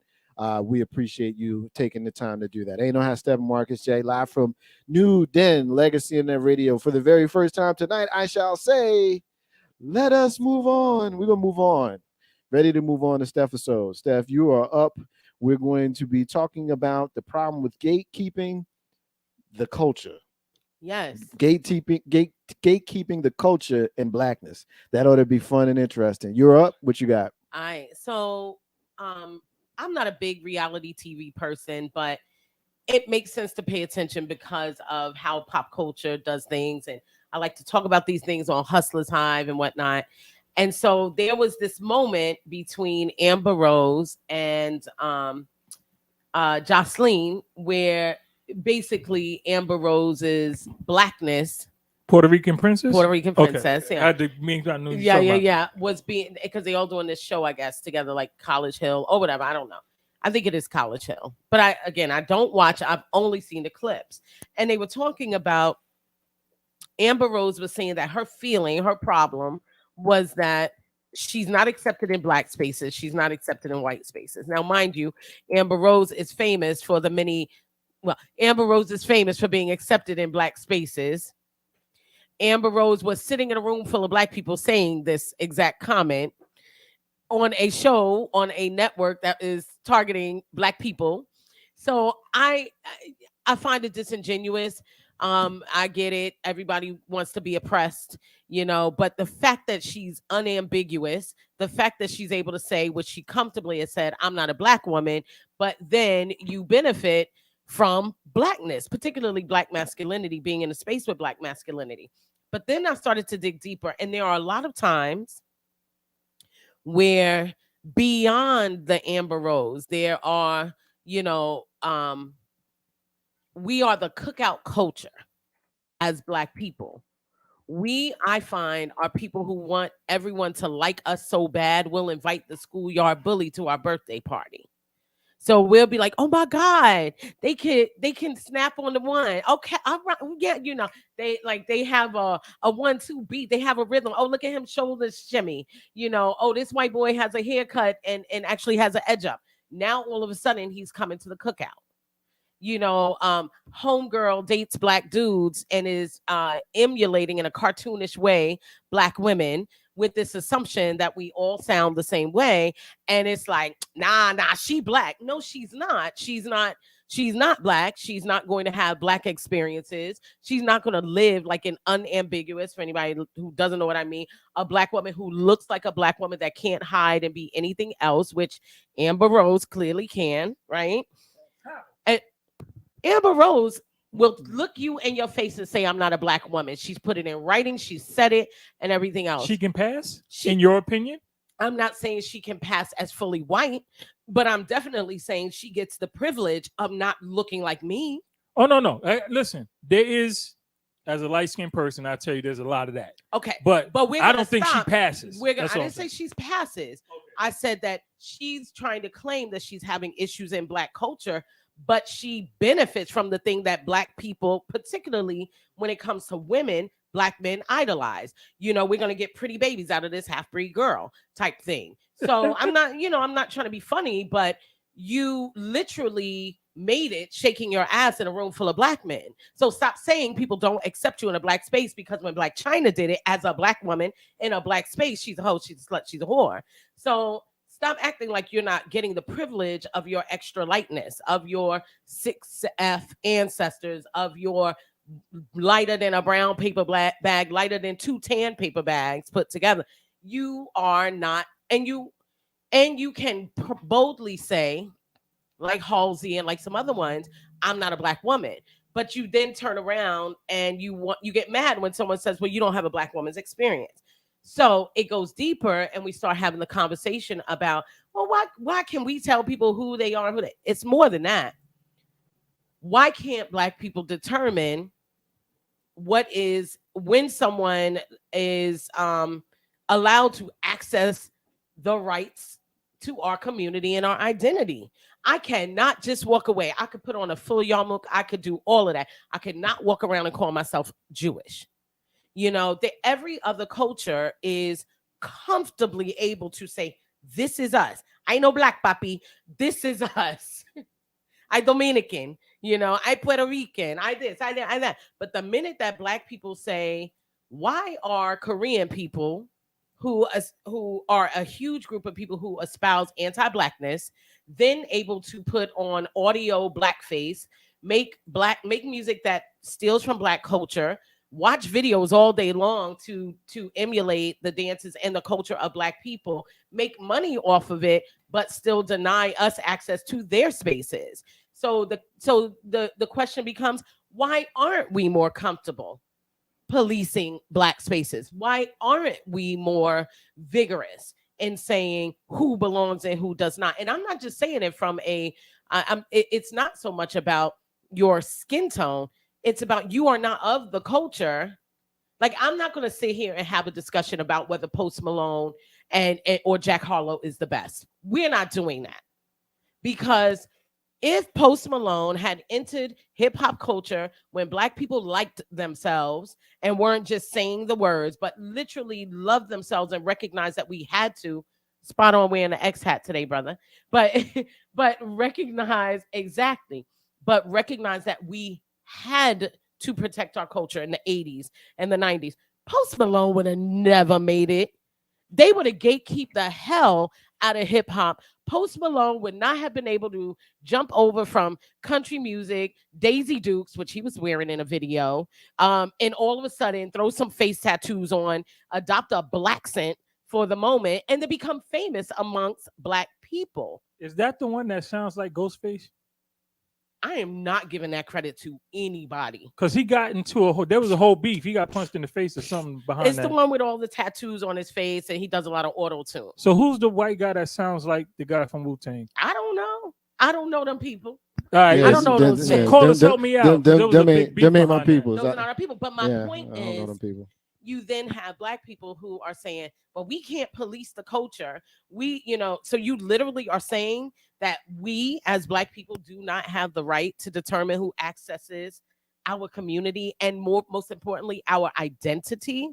we appreciate you taking the time to do that. Ain't no how Steppin Marcus J live from NewDen Legacy and that radio. For the very first time tonight, I shall say, let us move on. We're going to move on. Ready to move on to Steph episode. Steph, you are up. We're going to be talking about the problem with gatekeeping the culture. Yes. Gatekeeping the culture and blackness. That ought to be fun and interesting. You're up. What you got? All right. So I'm not a big reality TV person, but it makes sense to pay attention because of how pop culture does things. And I like to talk about these things on Hustler's Hive and whatnot. And so there was this moment between Amber Rose and Jocelyn where basically Amber Rose's blackness, Puerto Rican princess. yeah. I had to mean I knew. Yeah, was being, because they all doing this show, I guess, together, like College Hill or whatever. I don't know. I think it is College Hill, but I don't watch. I've only seen the clips, and they were talking about Amber Rose was saying that her problem was that she's not accepted in black spaces. She's not accepted in white spaces. Now, mind you, Amber Rose is famous for Amber Rose is famous for being accepted in black spaces. Amber Rose was sitting in a room full of black people saying this exact comment on a show on a network that is targeting black people. So I find it disingenuous. I get it. Everybody wants to be oppressed, but the fact that she's unambiguous, the fact that she's able to say what she comfortably has said, I'm not a black woman, but then you benefit from blackness, particularly black masculinity, being in a space with black masculinity. But then I started to dig deeper, and there are a lot of times where beyond the Amber Rose, there are, we are the cookout culture as Black people. I find, are people who want everyone to like us so bad, we'll invite the schoolyard bully to our birthday party. So we'll be like, oh my God, they can snap on the one. Okay, all right, yeah, they have a 1-2 beat. They have a rhythm. Oh, look at him shoulders shimmy. Oh, this white boy has a haircut and actually has an edge up. Now all of a sudden he's coming to the cookout. Homegirl dates Black dudes and is emulating in a cartoonish way Black women with this assumption that we all sound the same way. And it's like, nah, she Black. No, she's not. She's not Black. She's not going to have Black experiences. She's not going to live like an unambiguous, for anybody who doesn't know what I mean, a Black woman who looks like a Black woman that can't hide and be anything else, which Amber Rose clearly can, right? And Amber Rose will look you in your face and say, I'm not a Black woman. She's put it in writing. She said it and everything else. She can pass, in your opinion? I'm not saying she can pass as fully white, but I'm definitely saying she gets the privilege of not looking like me. Oh, no. Listen, there is, as a light-skinned person, I tell you, there's a lot of that. Okay. But we're I don't think she passes. I didn't say she's passes. Okay. I said that she's trying to claim that she's having issues in Black culture, but she benefits from the thing that Black people, particularly when it comes to women, Black men idolize. We're going to get pretty babies out of this half-breed girl type thing. So I'm not trying to be funny, but you literally made it shaking your ass in a room full of Black men. So stop saying people don't accept you in a Black space, because when Black China did it as a Black woman in a Black space, she's a hoe, she's a slut, she's a whore. So stop acting like you're not getting the privilege of your extra lightness, of your 6F ancestors, of your lighter than a brown paper bag, lighter than 2 tan paper bags put together. You are not, and you can boldly say, like Halsey and like some other ones, I'm not a Black woman. But you then turn around and you get mad when someone says, well, you don't have a Black woman's experience. So it goes deeper, and we start having the conversation about, well, why can we tell people who they are? It's more than that. Why can't Black people determine when someone is allowed to access the rights to our community and our identity? I cannot just walk away. I could put on a full yarmulke. I could do all of that. I could not walk around and call myself Jewish. Every other culture is comfortably able to say, this is us. I know Black papi. This is us. I Dominican, I Puerto Rican, I this, I that, I that. But the minute that Black people say, why are Korean people who are a huge group of people who espouse anti-Blackness, then able to put on audio blackface, make music that steals from Black culture, watch videos all day long to emulate the dances and the culture of Black people, make money off of it, but still deny us access to their spaces. So the question becomes, why aren't we more comfortable policing Black spaces? Why aren't we more vigorous in saying who belongs and who does not? And I'm not just saying it from it's not so much about your skin tone. It's about, you are not of the culture. Like, I'm not going to sit here and have a discussion about whether Post Malone or Jack Harlow is the best. We're not doing that. Because if Post Malone had entered hip hop culture when Black people liked themselves and weren't just saying the words, but literally loved themselves and recognized that we had to, spot on wearing the X hat today, brother, but recognize that we had to protect our culture in the 80s and the 90s. Post Malone would have never made it. They would have gatekeeped the hell out of hip hop. Post Malone would not have been able to jump over from country music, Daisy Dukes, which he was wearing in a video, and all of a sudden throw some face tattoos on, adopt a Black scent for the moment, and to become famous amongst Black people. Is that the one that sounds like Ghostface? I am not giving that credit to anybody. Because he got into there was a whole beef. He got punched in the face or something behind It's that. the one with all the tattoos on his face, and he does a lot of auto tune. So who's the white guy that sounds like the guy from Wu-Tang? I don't know. I don't know them people. All right, I don't know those so things. callers, help me out. Them ain't my people. Those are not our people. But my Yeah, point I don't know them is, people. you then have black people who are saying, but we can't police the culture. So you literally are saying that we as black people do not have the right to determine who accesses our community and most importantly, our identity.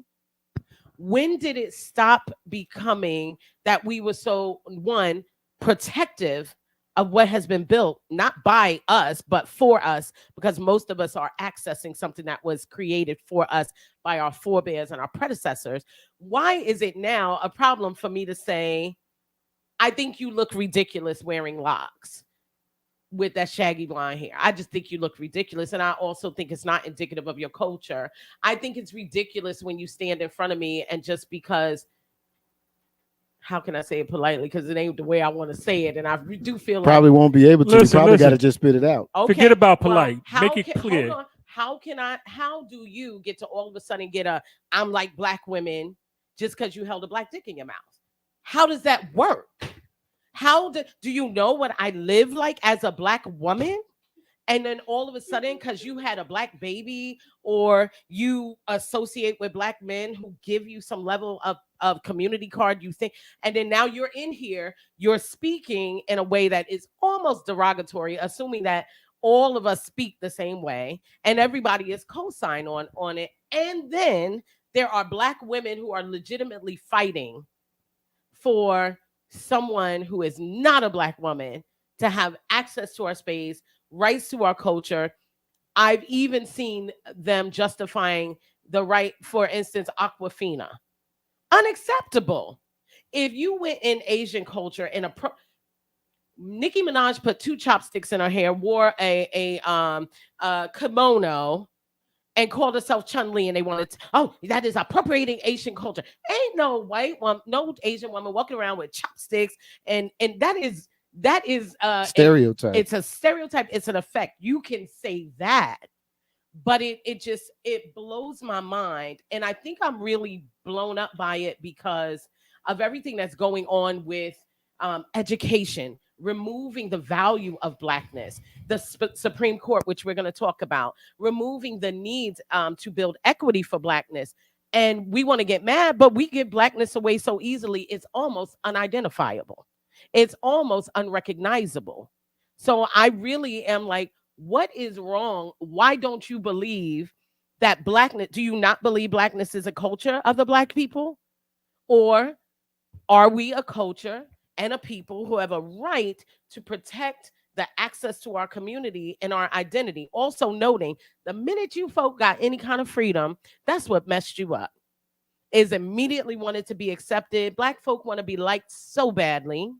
When did it stop becoming that we were so, one, protective of what has been built, not by us, but for us, because most of us are accessing something that was created for us by our forebears and our predecessors? Why is it now a problem for me to say, I think you look ridiculous wearing locks with that shaggy blonde hair? I just think you look ridiculous. And I also think it's not indicative of your culture. I think it's ridiculous when you stand in front of me and just because, how can I say it politely? Because it ain't the way I want to say it. And I do feel probably won't be able to. Listen, you probably got to listen. just spit it out. Okay, Forget about well, polite. how Make it can- clear. hold on. How do you get to all of a sudden get I'm like black women just because you held a black dick in your mouth? How does that work? Do you know what I live like as a black woman? And then all of a sudden, because you had a black baby or you associate with black men who give you some level of community card, you think, and then now you're in here, you're speaking in a way that is almost derogatory, assuming that all of us speak the same way and everybody is co-signed on it. And then there are black women who are legitimately fighting for someone who is not a black woman to have access to our space, rights to our culture. I've even seen them justifying the right, for instance, Aquafina. Unacceptable. If you went in Asian culture in Nicki Minaj put 2 chopsticks in her hair, wore a kimono, and called herself Chun-Li, and they wanted that is appropriating Asian culture. Ain't no white woman, no Asian woman walking around with chopsticks, and that is Stereotype. It's a stereotype. It's an effect. You can say that, but it blows my mind, and I think I'm really blown up by it because of everything that's going on with education, removing the value of blackness, the Supreme Court, which we're going to talk about, removing the needs to build equity for blackness. And we want to get mad, but we give blackness away so easily, it's almost unidentifiable. It's almost unrecognizable. So I really am like, what is wrong? Why don't you believe that blackness? Do you not believe blackness is a culture of the black people? Or are we a culture and a people who have a right to protect the access to our community and our identity? Also noting, the minute you folk got any kind of freedom, that's what messed you up. Is immediately wanted to be accepted. Black folk want to be liked so badly.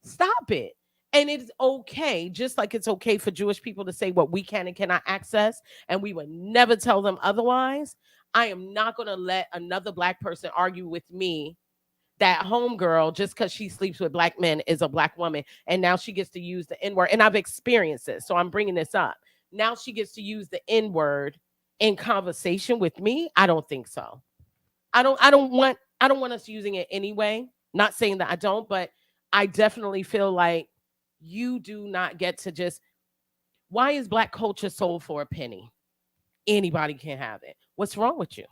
Stop it. And it's okay, just like it's okay for Jewish people to say what we can and cannot access, and we would never tell them otherwise. I am not going to let another black person argue with me that homegirl, just because she sleeps with black men, is a black woman, and now she gets to use the N-word. And I've experienced this, so I'm bringing this up. Now she gets to use the N-word in conversation with me. I don't think so. I don't want us using it anyway. Not saying that I don't, but I definitely feel like you do not get to just. Why is black culture sold for a penny? Anybody can have it. What's wrong with you?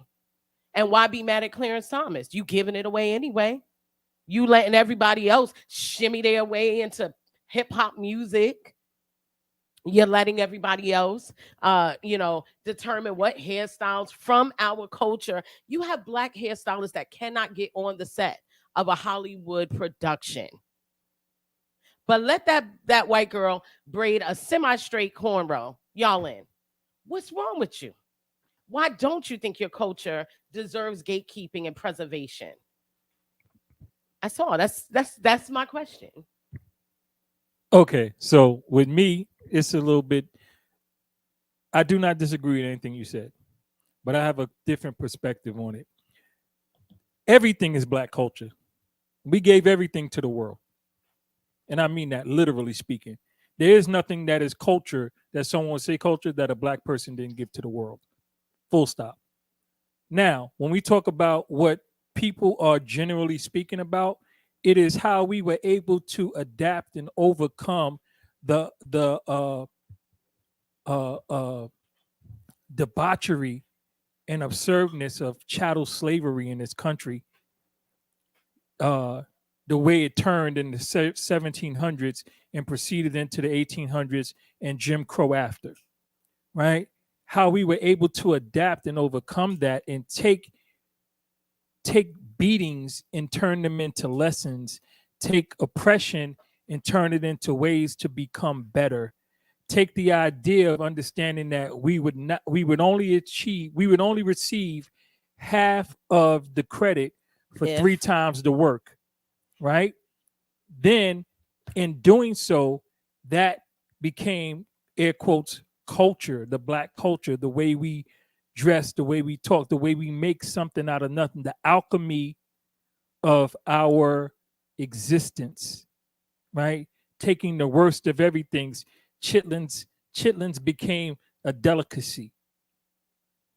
And why be mad at Clarence Thomas? You giving it away anyway. You letting everybody else shimmy their way into hip hop music. You're letting everybody else, determine what hairstyles from our culture. You have black hairstylists that cannot get on the set of a Hollywood production. But let that white girl braid a semi-straight cornrow. Y'all in. What's wrong with you? Why don't you think your culture deserves gatekeeping and preservation? That's all. That's my question. Okay, so with me, it's a little bit. I do not disagree with anything you said, but I have a different perspective on it. Everything is black culture. We gave everything to the world. And I mean that literally speaking. There is nothing that is culture that someone would say culture that a black person didn't give to the world. Full stop. Now, when we talk about what people are generally speaking about, it is how we were able to adapt and overcome the debauchery and absurdness of chattel slavery in this country. The way it turned in the 1700s and proceeded into the 1800s and Jim Crow after, right? How we were able to adapt and overcome that and take beatings and turn them into lessons, take oppression and turn it into ways to become better. Take the idea of understanding that we would only receive half of the credit for 3 times the work, right? Then in doing so, that became air quotes culture, the black culture, the way we dress, the way we talk, the way we make something out of nothing, the alchemy of our existence, right? Taking the worst of everything. Chitlins became a delicacy,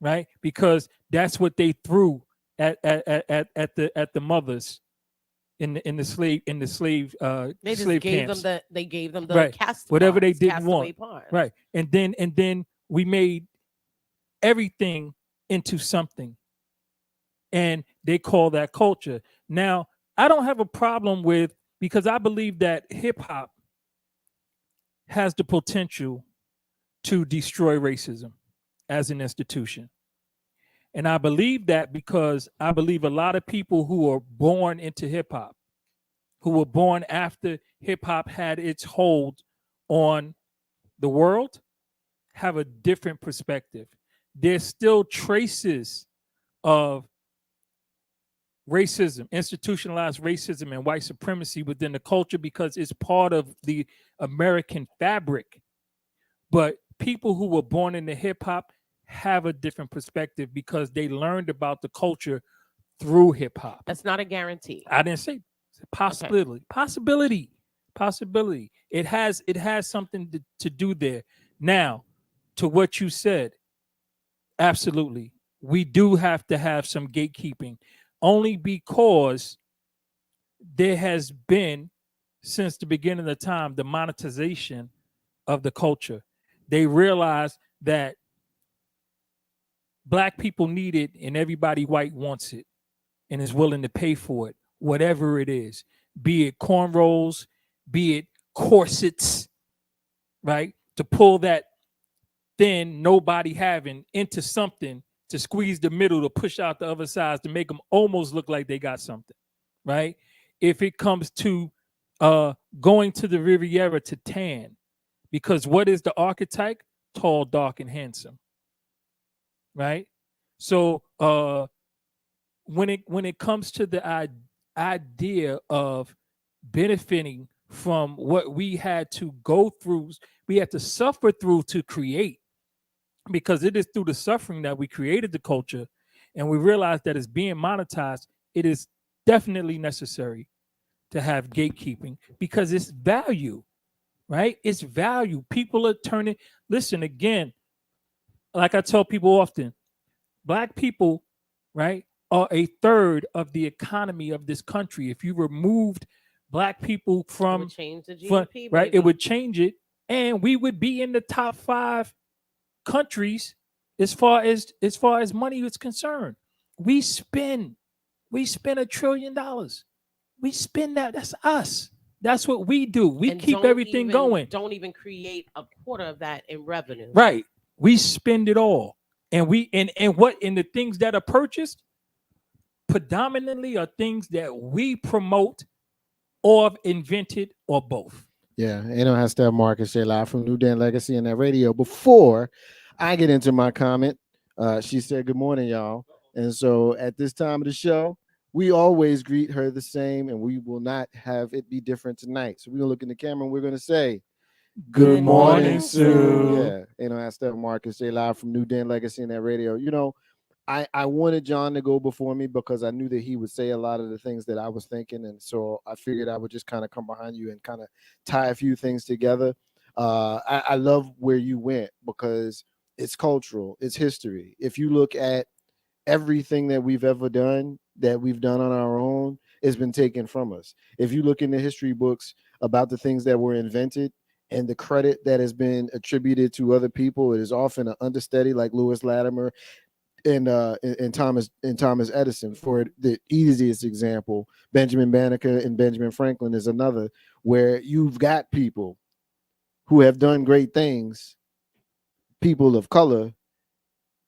right? Because that's what they threw at the mothers in the slave They just slave gave camps. them they gave them the Right. cast Whatever they parts, didn't castaway want. parts. Right. And then we made everything into something. And they call that culture. Now, I don't have a problem with, because I believe that hip hop has the potential to destroy racism as an institution. And I believe that because I believe a lot of people who are born into hip hop, who were born after hip hop had its hold on the world, have a different perspective. There's still traces of racism, institutionalized racism and white supremacy within the culture because it's part of the American fabric. But people who were born into hip hop have a different perspective because they learned about the culture through hip hop. That's not a guarantee. I didn't say possibility. Okay. Possibility. It has something to do there. Now, to what you said, absolutely. We do have to have some gatekeeping, only because there has been, since the beginning of time, the monetization of the culture. They realized that black people need it and everybody white wants it and is willing to pay for it, whatever it is, be it cornrows, be it corsets, right? To pull that thin, nobody having into something, to squeeze the middle, to push out the other sides, to make them almost look like they got something, right? If it comes to going to the Riviera to tan, because what is the archetype? Tall, dark, and handsome, right? So when it comes to the idea of benefiting from what we had to go through, we had to suffer through to create, because it is through the suffering that we created the culture, and we realized that it's being monetized. It is definitely necessary to have gatekeeping because it's value, right? It's value. People are turning. Listen, again, like I tell people often, black people, right, are a third of the economy of this country. If you removed black people from, it would change the GDP, right, baby. it would change it, and we would be in the top 5 countries as far as money is concerned. We spend $1 trillion. We spend that. That's us. That's what we do. We And keep everything going. Don't even create a quarter of that in revenue. Right. We spend it all. And the things that are purchased predominantly are things that we promote or invented or both. Yeah, ain't no have Steph Marcus say live from NewDen Legacy and that radio. Before I get into my comment, she said, "Good morning, y'all." And so at this time of the show, we always greet her the same, and we will not have it be different tonight. So we're gonna look in the camera and we're gonna say, "Good morning, Sue." Yeah, ain't no have Steph Marcus say live from NewDen Legacy and that radio. You know, I wanted John to go before me because I knew that he would say a lot of the things that I was thinking. And so I figured I would just kind of come behind you and kind of tie a few things together. I love where you went because it's cultural, it's history. If you look at everything that we've ever done, that we've done on our own, has been taken from us. If you look in the history books about the things that were invented and the credit that has been attributed to other people, it is often an understudy like Lewis Latimer and Thomas Edison. For the easiest example, Benjamin Banneker and Benjamin Franklin is another, where you've got people who have done great things, people of color,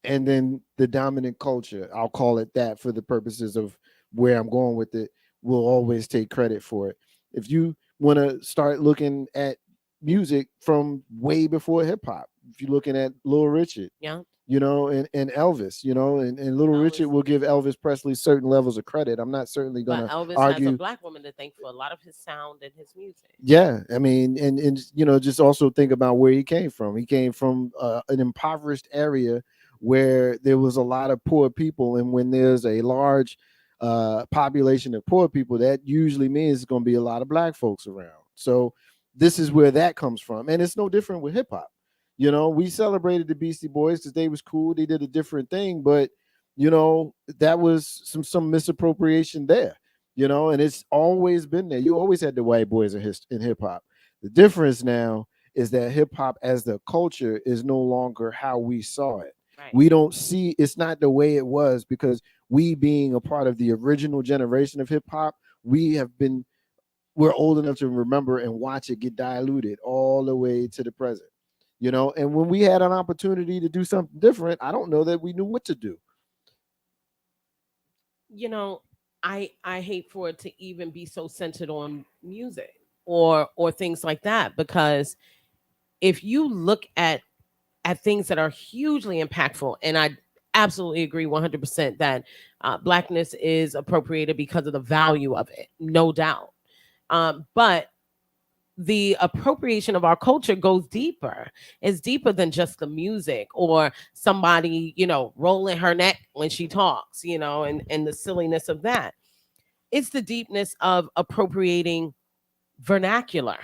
and then the dominant culture, I'll call it that for the purposes of where I'm going with it, will always take credit for it. If you want to start looking at music from way before hip hop, if you're looking at Little Richard, Yeah. you know, and Elvis, you know, and Little Elvis. Richard will give Elvis Presley certain levels of credit. I'm not certainly going But to Elvis has argue. a black woman to thank for a lot of his sound and his music. Yeah, I mean, and you know, just also think about where he came from. He came from an impoverished area where there was a lot of poor people, and when there's a large population of poor people, that usually means it's going to be a lot of black folks around. So this is where that comes from, and it's no different with hip hop. You know, we celebrated the Beastie Boys because they was cool. They did a different thing, but you know, that was some misappropriation there. You know, and it's always been there. You always had the white boys in hip hop. The difference now is that hip hop as the culture is no longer how we saw it. Right. We don't see, it's not the way it was, because we, being a part of the original generation of hip hop, we're old enough to remember and watch it get diluted all the way to the present. You know, and when we had an opportunity to do something different, I don't know that we knew what to do. You know, I hate for it to even be so centered on music or things like that, because if you look at things that are hugely impactful, and I absolutely agree 100% that blackness is appropriated because of the value of it, no doubt. But the appropriation of our culture goes deeper. It's deeper than just the music or somebody, you know, rolling her neck when she talks, you know, and the silliness of that. It's the deepness of appropriating vernacular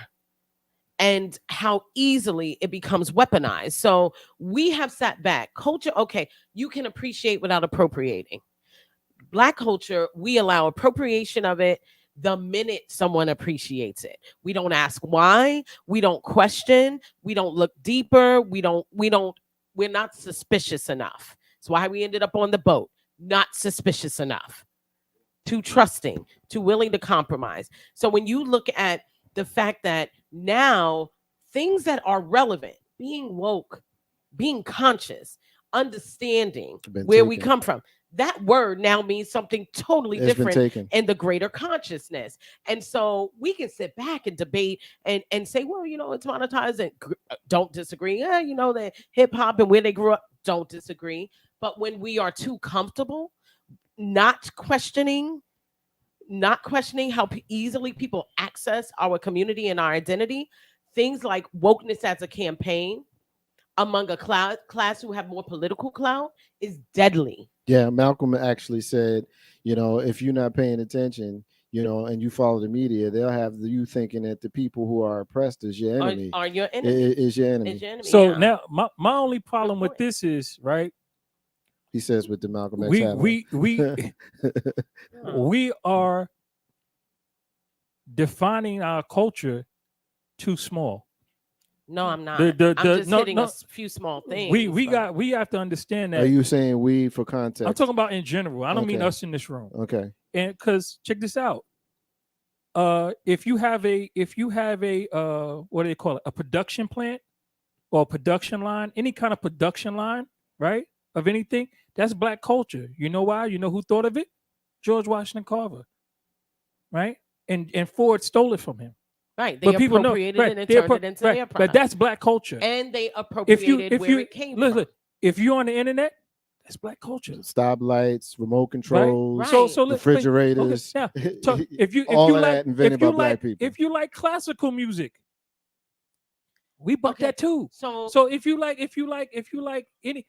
and how easily it becomes weaponized. So we have sat back. Culture, okay, you can appreciate without appropriating. Black culture, we allow appropriation of it the minute someone appreciates it. We don't ask why, we don't question, we don't look deeper, we're not suspicious enough. That's why we ended up on the boat. Not suspicious enough. Too trusting, too willing to compromise. So when you look at the fact that now things that are relevant, being woke, being conscious, understanding where we come from, that word now means something totally different in the greater consciousness. And so we can sit back and debate and say, well, you know, it's monetized, and don't disagree. Yeah, you know, the hip hop and where they grew up, don't disagree. But when we are too comfortable, not questioning how easily people access our community and our identity, things like wokeness as a campaign among a class who have more political clout is deadly. Yeah, Malcolm actually said, you know, if you're not paying attention, you know, and you follow the media, they'll have you thinking that the people who are oppressed is your enemy. Are your enemy. Is your enemy. So now my only problem with this is, right? He says with the Malcolm X. We are defining our culture too small. No, I'm not. I'm just hitting a few small things. We have to understand that. Are you saying we for context? I'm talking about in general. I don't mean us in this room. Okay. And because check this out. If you have a what do they call it? A production plant or a production line, any kind of production line, right? Of anything, that's black culture. You know why? You know who thought of it? George Washington Carver. Right? And Ford stole it from him. Right, they appropriated it and turned it into their product. But that's black culture. And they appropriated where it came from. If you're on the internet, that's black culture. Stoplights, remote controls, right. So refrigerators. Okay, yeah. So if you like classical music, we buck that too. So if you like any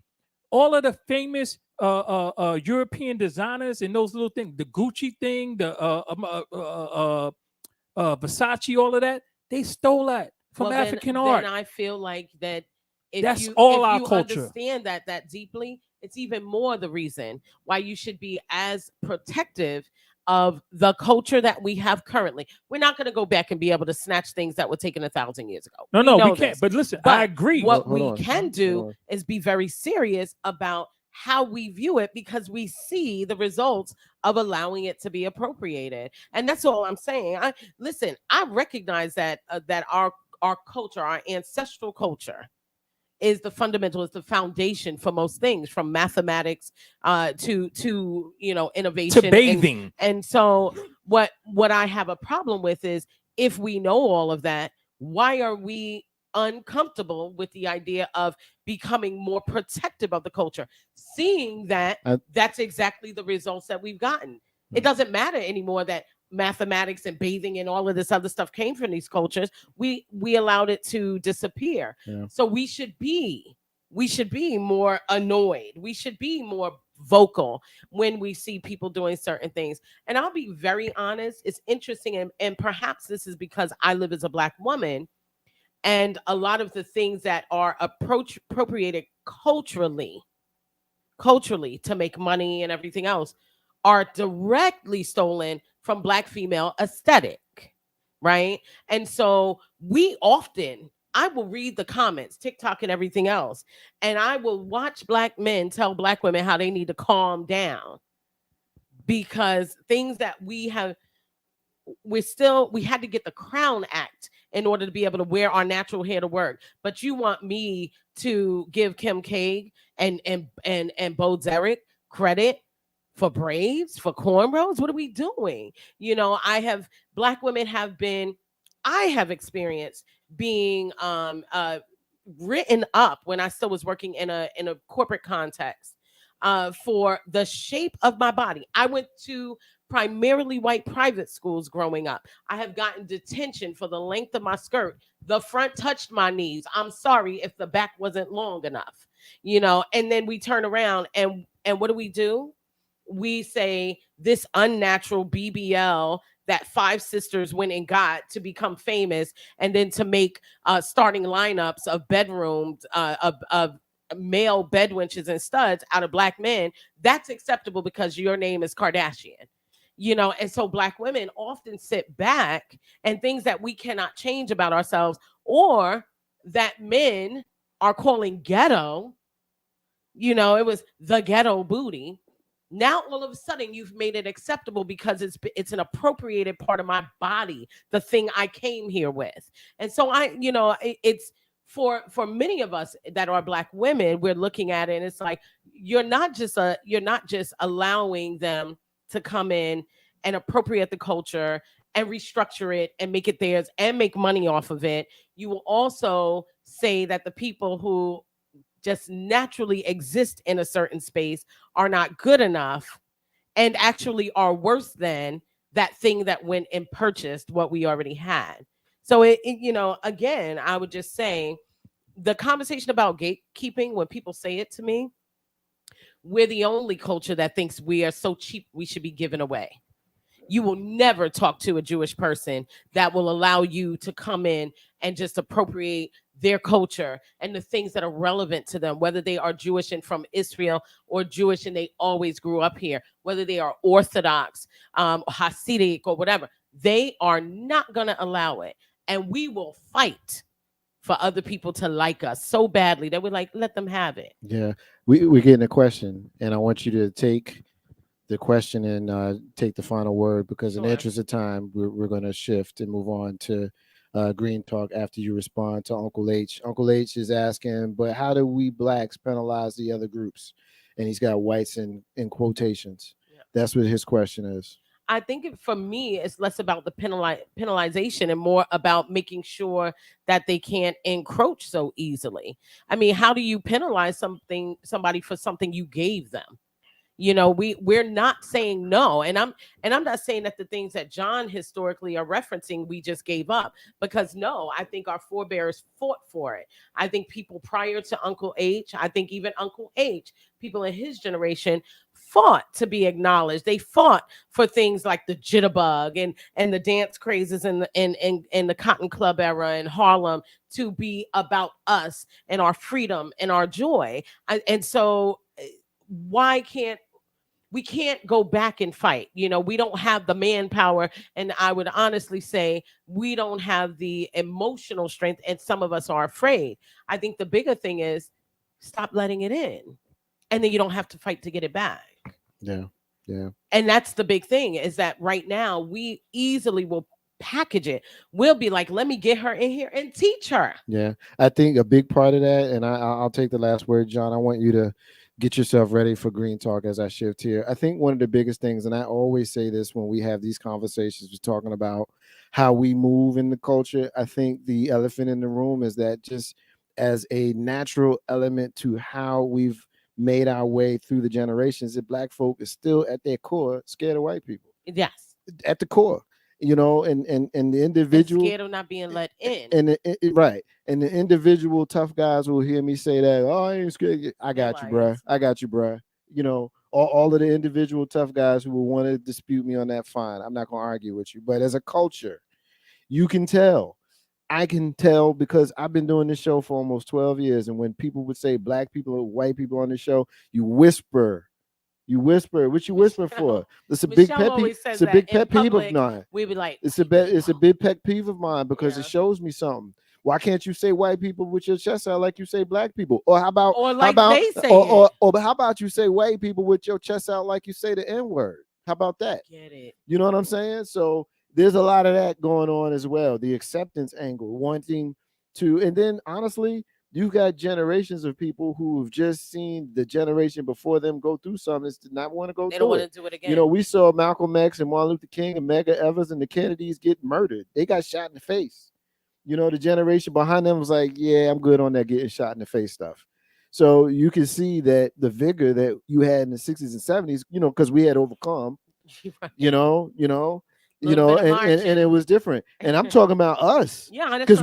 all of the famous European designers and those little things, the Gucci thing, the Versace, all of that, they stole that from Well, African then art. I feel like that if That's you all if our you culture. understand that deeply, it's even more the reason why you should be as protective of the culture that we have currently. We're not going to go back and be able to snatch things that were taken 1,000 years ago. No, We no, know we can't. this. But listen, But I agree. what Hold we on. can Hold do on. is be very serious about how we view it, because we see the results of allowing it to be appropriated. And that's all I'm saying. I recognize that that our culture, our ancestral culture, is the fundamental, is the foundation for most things, from mathematics to innovation To bathing. And so what I have a problem with is, if we know all of that, why are we uncomfortable with the idea of becoming more protective of the culture, seeing that that's exactly the results that we've gotten? It doesn't matter anymore that mathematics and bathing and all of this other stuff came from these cultures. We allowed it to disappear. Yeah. So we should be more annoyed. We should be more vocal when we see people doing certain things. And I'll be very honest, it's interesting, and perhaps this is because I live as a Black woman, and a lot of the things that are appropriated culturally to make money and everything else are directly stolen from Black female aesthetic, right? And so I will read the comments, TikTok and everything else, and I will watch Black men tell Black women how they need to calm down, because things that we had to get the Crown Act in order to be able to wear our natural hair to work. But you want me to give Kim K and Bo Derek credit for braids, for cornrows? What are we doing? Black women I have experienced being written up when I still was working in a corporate context for the shape of my body. I went to primarily white private schools growing up. I have gotten detention for the length of my skirt. The front touched my knees. I'm sorry if the back wasn't long enough, and then we turn around and what do? We say this unnatural BBL that Five Sisters went and got to become famous, and then to make starting lineups of bedrooms of male bedwenches and studs out of Black men. That's acceptable because your name is Kardashian. And so Black women often sit back, and things that we cannot change about ourselves, or that men are calling ghetto, it was the ghetto booty. Now all of a sudden you've made it acceptable because it's an appropriated part of my body, the thing I came here with. And so it's for many of us that are Black women, we're looking at it and it's like, you're not just allowing them to come in and appropriate the culture and restructure it and make it theirs and make money off of it. You will also say that the people who just naturally exist in a certain space are not good enough, and actually are worse than that thing that went and purchased what we already had. So again, I would just say the conversation about gatekeeping, when people say it to me, we're the only culture that thinks we are so cheap we should be given away. You will never talk to a Jewish person that will allow you to come in and just appropriate their culture and the things that are relevant to them, whether they are Jewish and from Israel, or Jewish and they always grew up here, whether they are Orthodox, Hasidic, or whatever. They are not going to allow it. And we will fight for other people to like us so badly that we're like, let them have it. Yeah, we're getting a question, and I want you to take the question and take the final word, because in the interest of time, we're going to shift and move on to Green Talk after you respond to Uncle H. Uncle H is asking, but how do we Blacks penalize the other groups? And he's got whites in quotations. Yeah. That's what his question is. I think for me, it's less about the penalization and more about making sure that they can't encroach so easily. I mean, how do you penalize somebody for something you gave them? You know, we're not saying no, and I'm not saying that the things that John historically are referencing we just gave up, because no, I think our forebears fought for it. I think people prior to Uncle H, I think even Uncle H, people in his generation fought to be acknowledged. They fought for things like the jitterbug and the dance crazes and the Cotton Club era in Harlem to be about us and our freedom and our joy. And so why can't we can't go back and fight? You know, we don't have the manpower, and I would honestly say we don't have the emotional strength, and some of us are afraid. I think the bigger thing is stop letting it in, and then you don't have to fight to get it back. Yeah. And that's the big thing, is that right now we easily will package it. We'll be like, let me get her in here and teach her. Yeah, I think a big part of that, and I'll take the last word, John. I want you to get yourself ready for Green Talk as I shift here. I think one of the biggest things, and I always say this when we have these conversations, we're talking about how we move in the culture. I think the elephant in the room is that just as a natural element to how we've made our way through the generations, that Black folk is still at their core scared of white people. Yes. At the core. You know, and the individual scared of not being let in, and right, and the individual tough guys will hear me say that, oh, I ain't scared. I got you, bruh. I got you, bruh. You know, all of the individual tough guys who will want to dispute me on that, fine. I'm not going to argue with you. But as a culture, you can tell. I can tell because I've been doing this show for almost 12 years. And when people would say Black people or white people on the show, you whisper. You whisper. What you whisper for? It's a big pet peeve. It's a big pet peeve of mine. We be like, it's a big pet peeve of mine because it shows me something. Why can't you say white people with your chest out like you say Black people? Or how about they say or how about you say white people with your chest out like you say the N-word? How about that? Get it? You know what I'm saying? So there's a lot of that going on as well. The acceptance angle, wanting to, and then honestly, you've got generations of people who have just seen the generation before them go through something to not want to go through it. They don't want to do it again. You know, we saw Malcolm X and Martin Luther King and Medgar Evers and the Kennedys get murdered. They got shot in the face. You know, the generation behind them was like, yeah, I'm good on that getting shot in the face stuff. So you can see that the vigor that you had in the 60s and 70s, you know, because we had overcome, right. you know, and it was different. And I'm talking about us. Yeah, because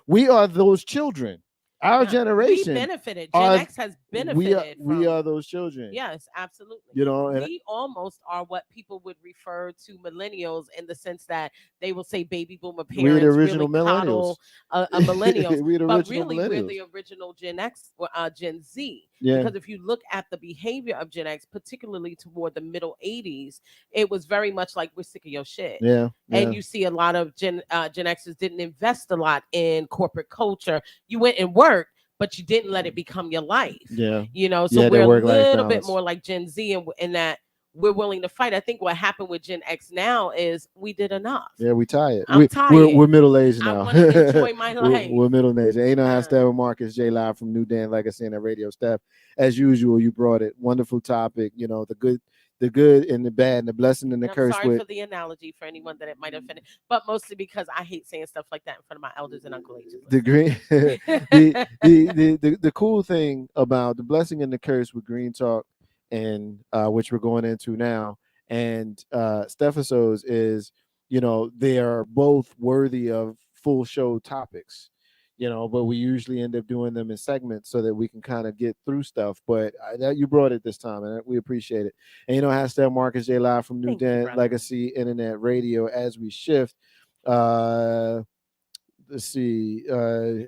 we are those children. Our generation, we benefited. Gen X has benefited. We are those children. Yes, absolutely. You know, and we almost are what people would refer to millennials, in the sense that they will say baby boomer parents. We're the original really millennials. Millennials. But really, millennials. we're the original Gen X, Gen Z. Yeah. Because if you look at the behavior of Gen X, particularly toward the middle 80s, it was very much like, we're sick of your shit. Yeah. And you see a lot of Gen Xers didn't invest a lot in corporate culture. You went and worked, but you didn't let it become your life. Yeah. You know, so we're a little bit more like Gen Z in that we're willing to fight. I think what happened with Gen X now is we did enough. Yeah, we tired. I'm tired. We're middle-aged now. I want to enjoy my life. We're middle-aged. Ain't no how Steppin Marcus, J Live from NewDen Legacy and Radio Steph. As usual, you brought it. Wonderful topic. You know, the good and the bad, and the blessing and the curse. Sorry for the analogy for anyone that it might offend, but mostly because I hate saying stuff like that in front of my elders and Uncle Ages. The cool thing about the blessing and the curse with Green Talk, and which we're going into now, and Stephisodes is, you know, they are both worthy of full show topics. You know, but we usually end up doing them in segments so that we can kind of get through stuff. But you brought it this time, and we appreciate it. And you know, hashtag Marcus J Live from NewDen Legacy Internet Radio. As we shift, let's see.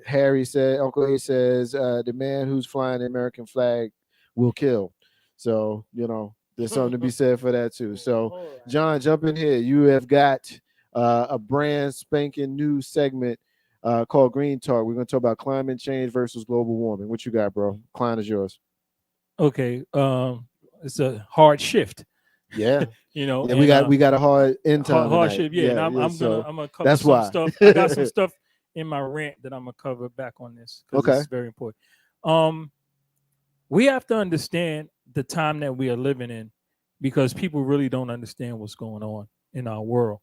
Harry said, Uncle A says, the man who's flying the American flag will kill. So you know, there's something to be said for that too. So John, jump in here. You have got a brand spanking new segment called Green Talk. We're going to talk about climate change versus global warming. What you got, bro? Client is yours. Okay. It's a hard shift. Yeah. You know, and we got a hard end time. Hard shift. Yeah. And I'm gonna cover that's some why. stuff. I got some stuff in my rant that I'm gonna cover back on this. Okay. It's very important. We have to understand the time that we are living in, because people really don't understand what's going on in our world.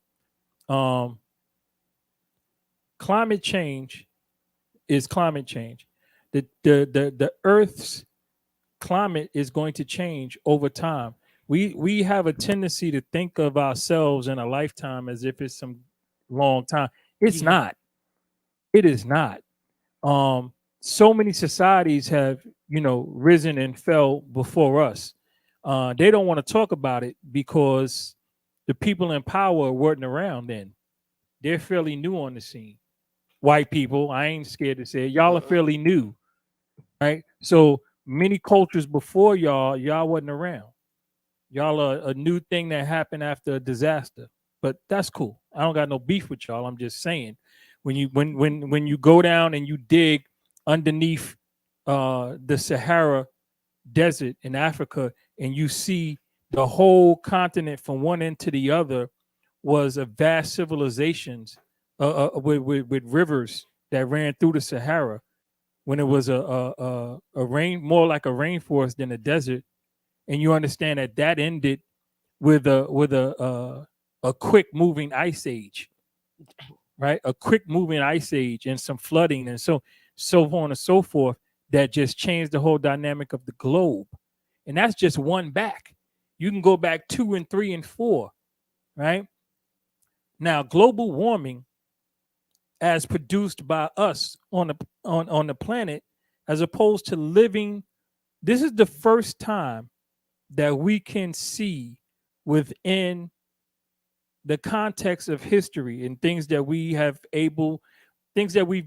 Climate change is climate change. The Earth's climate is going to change over time. we have a tendency to think of ourselves in a lifetime as if it's some long time. It's Yeah. not. It is not. So many societies have, risen and fell before us. They don't want to talk about it because the people in power weren't around then. They're fairly new on the scene. White people, I ain't scared to say it, y'all are fairly new, right? So many cultures before y'all wasn't around. Y'all are a new thing that happened after a disaster. But that's cool. I don't got no beef with y'all. I'm just saying, when you go down and you dig underneath the Sahara Desert in Africa, and you see the whole continent from one end to the other was a vast civilizations with rivers that ran through the Sahara, when it was a rain, more like a rainforest than a desert. And you understand that ended with a quick moving ice age, right? A quick moving ice age and some flooding and so on and so forth, that just changed the whole dynamic of the globe. And that's just one back. You can go back 2 and 3 and 4, right? Now, global warming, as produced by us on the planet, as opposed to living, this is the first time that we can see within the context of history and things that we've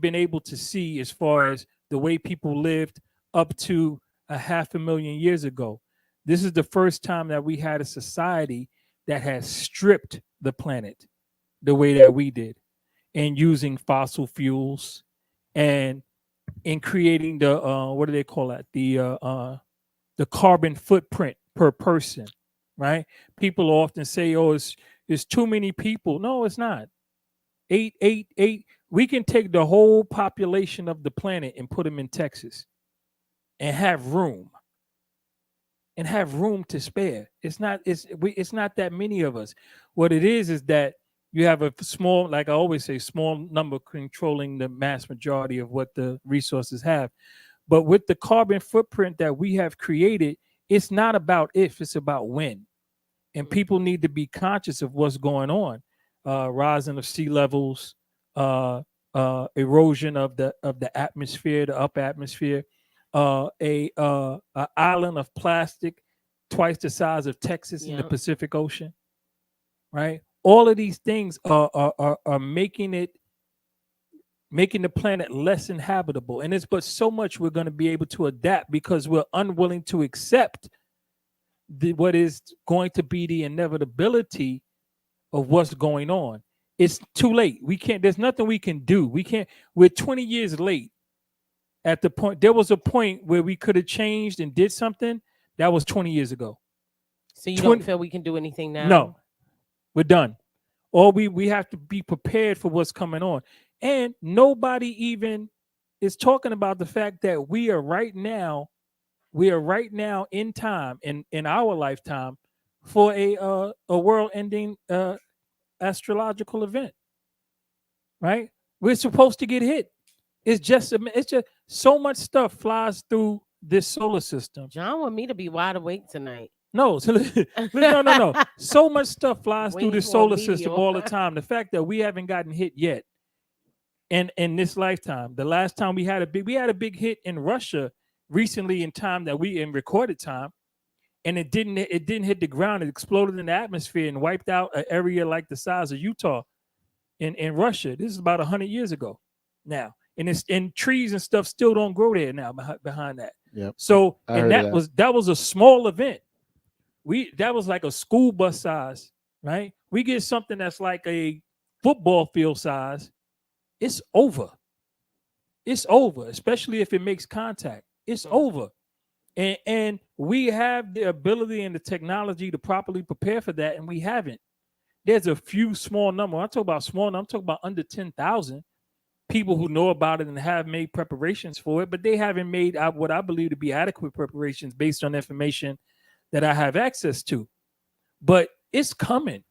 been able to see, as far as the way people lived up to 500,000 years ago. This is the first time that we had a society that has stripped the planet the way that we did, and using fossil fuels and in creating the what do they call that, the carbon footprint per person, right? People often say, oh, it's too many people. No, it's not. Eight. We can take the whole population of the planet and put them in Texas and have room to spare. It's not that many of us. What it is that you have a small, like I always say, small number controlling the mass majority of what the resources have. But with the carbon footprint that we have created, it's not about if, it's about when. And people need to be conscious of what's going on. Rising of sea levels, erosion of the atmosphere, the upper atmosphere, a island of plastic twice the size of Texas in the Pacific Ocean, right? All of these things are making the planet less inhabitable. And it's but so much we're going to be able to adapt, because we're unwilling to accept what is going to be the inevitability of what's going on. It's too late. We can't, there's nothing we can do. We're 20 years late at the point. There was a point where we could have changed and did something. That was 20 years ago. So you don't feel we can do anything now? No, we're done. Or we have to be prepared for what's coming on. And nobody even is talking about the fact that we are right now in time, in our lifetime, for a world-ending astrological event, right? We're supposed to get hit. It's just so much stuff flies through this solar system. John want me to be wide awake tonight. No, no. So much stuff flies through the solar system all the time. The fact that we haven't gotten hit yet, and in this lifetime, the last time we had a big hit in Russia recently, in time that we in recorded time, and it didn't hit the ground. It exploded in the atmosphere and wiped out an area like the size of Utah in Russia. This is about 100 years ago now, and trees and stuff still don't grow there now behind that. Yep. So that was a small event. That was like a school bus size, right? We get something that's like a football field size. It's over. It's over, especially if it makes contact. It's over. And we have the ability and the technology to properly prepare for that, and we haven't. There's a few small number. I talk about small number. I'm talking about under 10,000 people who know about it and have made preparations for it, but they haven't made what I believe to be adequate preparations based on information that I have access to. But it's coming.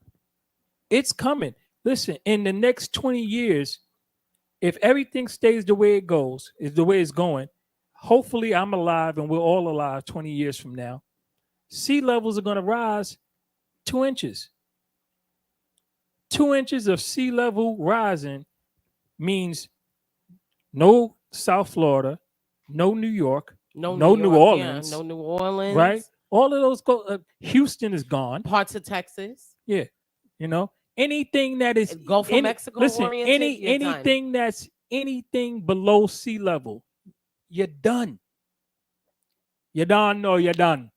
It's coming. Listen, in the next 20 years, if everything stays the way it goes, is the way it's going, hopefully I'm alive and we're all alive 20 years from now. sea levels are going to rise 2 inches. 2 inches of sea level rising means no South Florida, no New York, no New York, Orleans, no New Orleans, right? All of those go. Houston is gone. Parts of Texas, Yeah, you know, anything that is Gulf of Mexico listen, oriented, anything that's anything below sea level, you're done. You're done or you're done.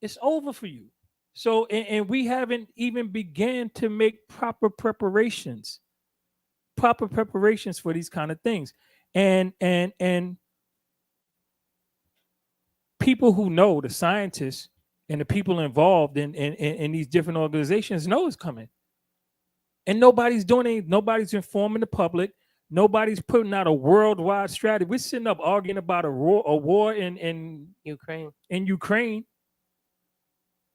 It's over for you. So, and we haven't even began to make proper preparations for these kind of things. And people who know, the scientists and the people involved in these different organizations know it's coming. And nobody's doing anything. Nobody's informing the public. Nobody's putting out a worldwide strategy. We're sitting up arguing about a war in Ukraine.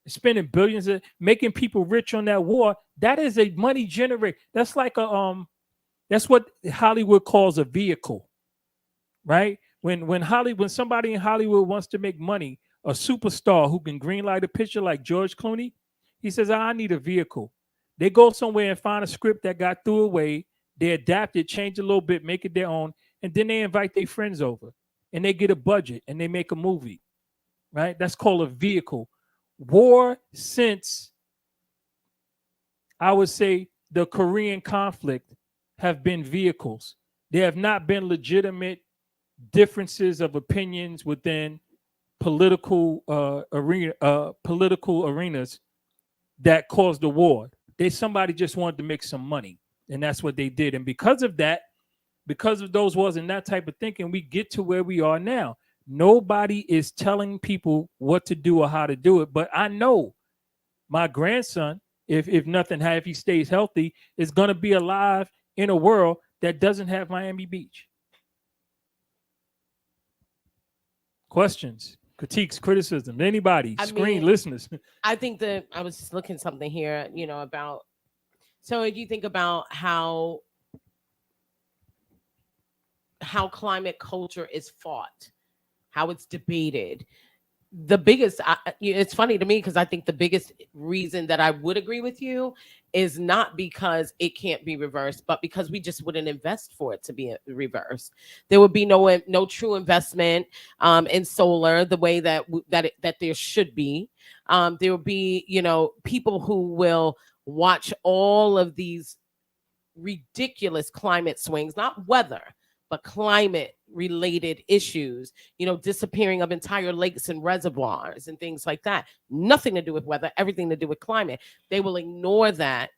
Spending billions of making people rich on that war. That is a money generator. That's like that's what Hollywood calls a vehicle, right? When somebody in Hollywood wants to make money, a superstar who can greenlight a picture like George Clooney, he says, I need a vehicle. They go somewhere and find a script that got threw away. They adapt it, change a little bit, make it their own, and then they invite their friends over and they get a budget and they make a movie, right? That's called a vehicle. War since, I would say, the Korean conflict have been vehicles. There have not been legitimate differences of opinions within political arenas that caused the war. Somebody just wanted to make some money, and that's what they did. And because of that, because of those wars and that type of thinking, we get to where we are now. Nobody is telling people what to do or how to do it. But I know my grandson, if he stays healthy, is going to be alive in a world that doesn't have Miami Beach. Questions, critiques, criticism, anybody, listeners. I think that I was just looking something here, about. So if you think about how climate culture is fought, how it's debated. The biggest, it's funny to me because I think the biggest reason that I would agree with you is not because it can't be reversed, but because we just wouldn't invest for it to be reversed. There would be no true investment in solar the way that there should be. There will be, people who will watch all of these ridiculous climate swings, not weather, but climate related issues, disappearing of entire lakes and reservoirs and things like that. Nothing to do with weather, everything to do with climate. They will ignore that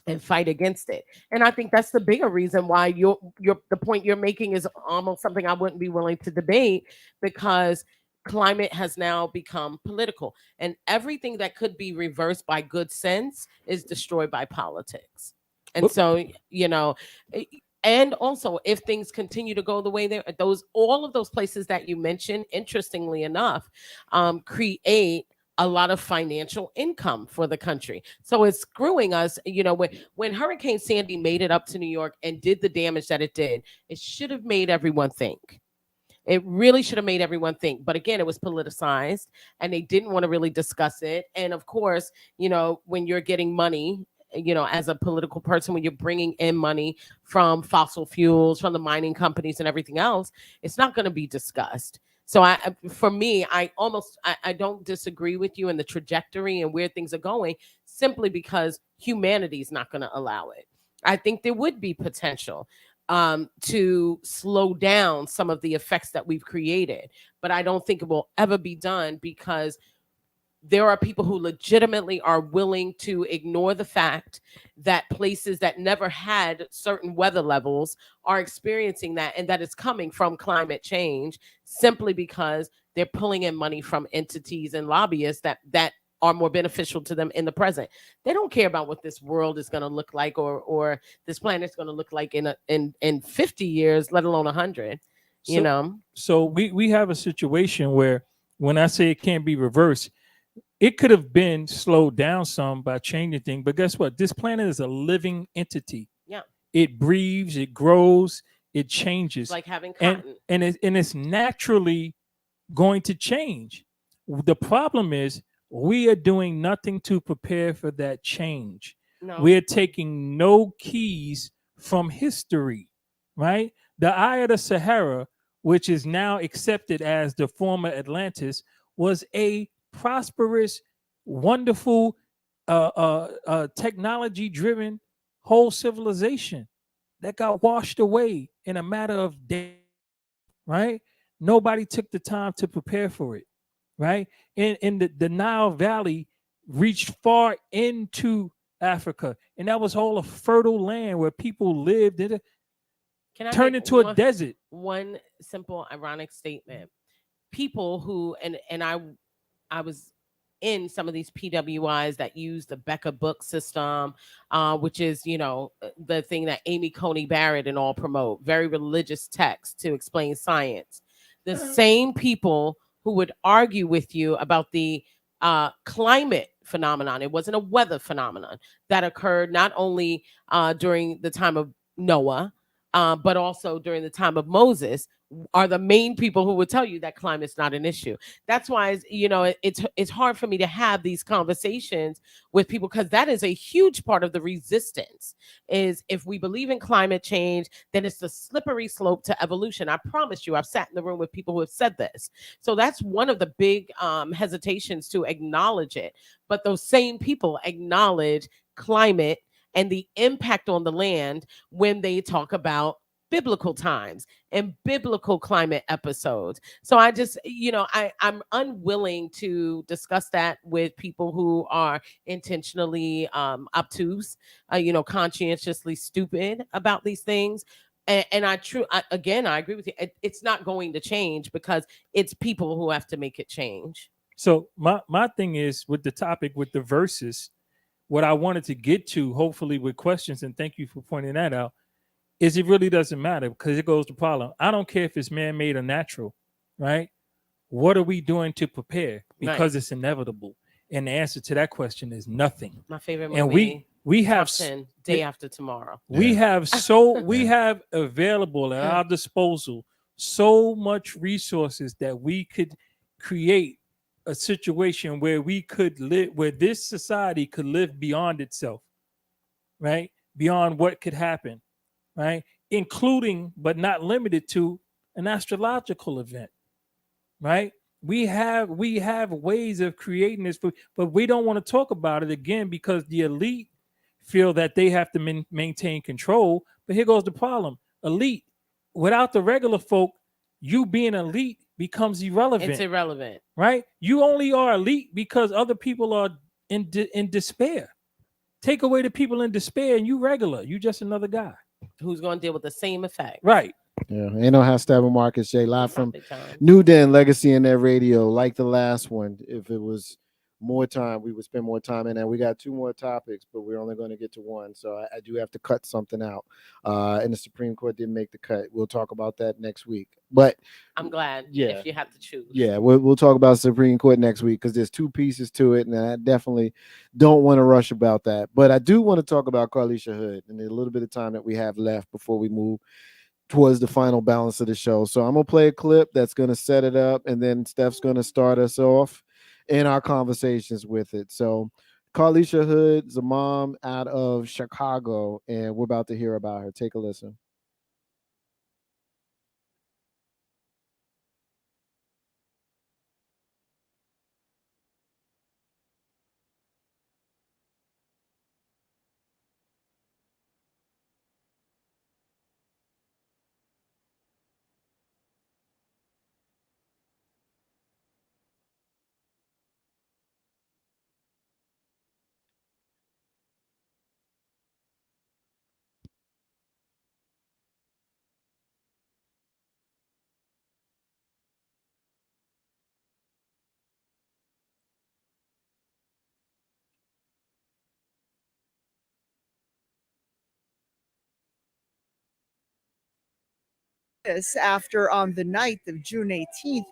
and fight against it. And I think that's the bigger reason why the point you're making is almost something I wouldn't be willing to debate, because climate has now become political, and everything that could be reversed by good sense is destroyed by politics. And so, and also, if things continue to go the way all of those places that you mentioned, interestingly enough, create a lot of financial income for the country. So it's screwing us. When Hurricane Sandy made it up to New York and did the damage that it did, it should have made everyone think. It really should have made everyone think. But again, it was politicized and they didn't want to really discuss it. And of course, when you're getting money, as a political person, when you're bringing in money from fossil fuels, from the mining companies and everything else, it's not going to be discussed. So for me, I don't disagree with you in the trajectory and where things are going, simply because humanity is not going to allow it. I think there would be potential to slow down some of the effects that we've created, but I don't think it will ever be done, because there are people who legitimately are willing to ignore the fact that places that never had certain weather levels are experiencing that, and that is coming from climate change, simply because they're pulling in money from entities and lobbyists that are more beneficial to them in the present. They don't care about what this world is going to look like or this planet is going to look like in 50 years, let alone 100. So we have a situation where, when I say it can't be reversed, it could have been slowed down some by changing things, but guess what? This planet is a living entity. Yeah. It breathes, it grows, it changes. It's like having cotton. And it's naturally going to change. The problem is we are doing nothing to prepare for that change. No. We're taking no keys from history, right? The Eye of the Sahara, which is now accepted as the former Atlantis, was a prosperous, wonderful, technology-driven whole civilization that got washed away in a matter of days, right? Nobody took the time to prepare for it, right? And the Nile Valley reached far into Africa, and that was all a fertile land where people lived. It Can I turned make into a desert. one simple ironic statement? People who and I was in some of these PWIs that use the Becker book system, which is, the thing that Amy Coney Barrett and all promote, very religious text to explain science. The same people who would argue with you about the climate phenomenon, it wasn't a weather phenomenon that occurred not only during the time of Noah, but also during the time of Moses, are the main people who would tell you that climate's not an issue. That's why, it's hard for me to have these conversations with people, because that is a huge part of the resistance. Is if we believe in climate change, then it's the slippery slope to evolution. I promise you, I've sat in the room with people who have said this. So that's one of the big hesitations to acknowledge it. But those same people acknowledge climate and the impact on the land when they talk about biblical times and biblical climate episodes. So I just, I'm unwilling to discuss that with people who are intentionally obtuse, conscientiously stupid about these things. And I agree with you. It's not going to change because it's people who have to make it change. So my thing is with the topic, with the verses, what I wanted to get to, hopefully with questions, and thank you for pointing that out, is it really doesn't matter, because it goes to problem. I don't care if it's man-made or natural, right? What are we doing to prepare? Because it's inevitable. And the answer to that question is nothing. My favorite movie. And we have 10, Day After Tomorrow. We have we have available at our disposal so much resources that we could create a situation where we could live, where this society could live beyond itself, right? Beyond what could happen, right? Including, but not limited to, an astrological event, right? We have ways of creating this, but we don't want to talk about it again because the elite feel that they have to maintain control. But here goes the problem: elite, without the regular folk, you being elite becomes irrelevant. It's irrelevant, right? You only are elite because other people are in despair. Take away the people in despair, and you regular. You just another guy who's going to deal with the same effect, right? Yeah, ain't no half Steppin Marcus J live from NewDen Legacy in that radio. Like the last one, if it was more time, we would spend more time in that. We got two more topics, but we're only going to get to one, so I do have to cut something out. And the Supreme Court didn't make the cut. We'll talk about that next week. But I'm glad. If you have to choose. Yeah, we'll talk about Supreme Court next week because there's two pieces to it, and I definitely don't want to rush about that. But I do want to talk about Carlisha Hood and the little bit of time that we have left before we move towards the final balance of the show. So I'm gonna play a clip that's gonna set it up, and then Steph's gonna start us off in our conversations with it. So Carlisha Hood is a mom out of Chicago, and we're about to hear about her. Take a listen. After on the night of June 18th,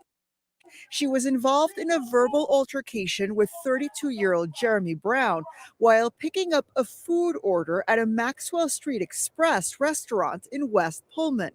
she was involved in a verbal altercation with 32-year-old Jeremy Brown while picking up a food order at a Maxwell Street Express restaurant in West Pullman.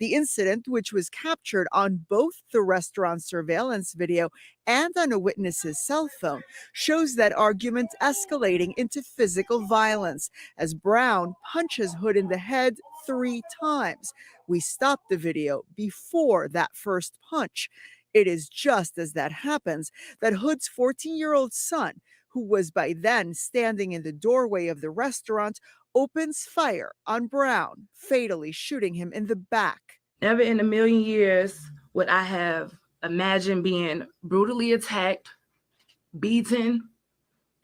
The incident, which was captured on both the restaurant surveillance video and on a witness's cell phone, shows that argument escalating into physical violence as Brown punches Hood in the head 3 times. We stopped the video before that first punch. It is just as that happens that Hood's 14-year-old son, who was by then standing in the doorway of the restaurant, opens fire on Brown, fatally shooting him in the back. Never in a million years would I have imagined being brutally attacked, beaten,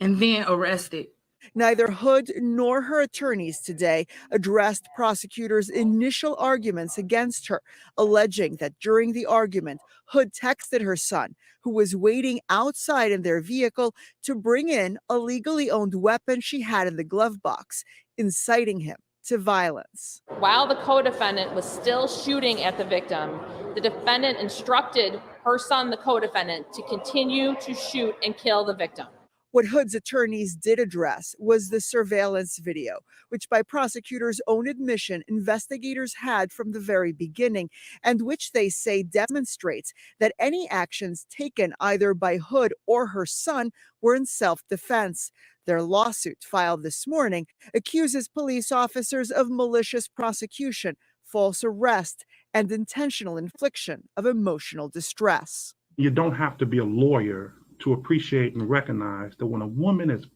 and then arrested. Neither Hood nor her attorneys today addressed prosecutors' initial arguments against her, alleging that during the argument, Hood texted her son, who was waiting outside in their vehicle, to bring in a legally owned weapon she had in the glove box, inciting him to violence. While the co-defendant was still shooting at the victim, the defendant instructed her son, the co-defendant, to continue to shoot and kill the victim. What Hood's attorneys did address was the surveillance video, which by prosecutors' own admission, investigators had from the very beginning, and which they say demonstrates that any actions taken either by Hood or her son were in self-defense. Their lawsuit, filed this morning, accuses police officers of malicious prosecution, false arrest, and intentional infliction of emotional distress. You don't have to be a lawyer to appreciate and recognize that when a woman is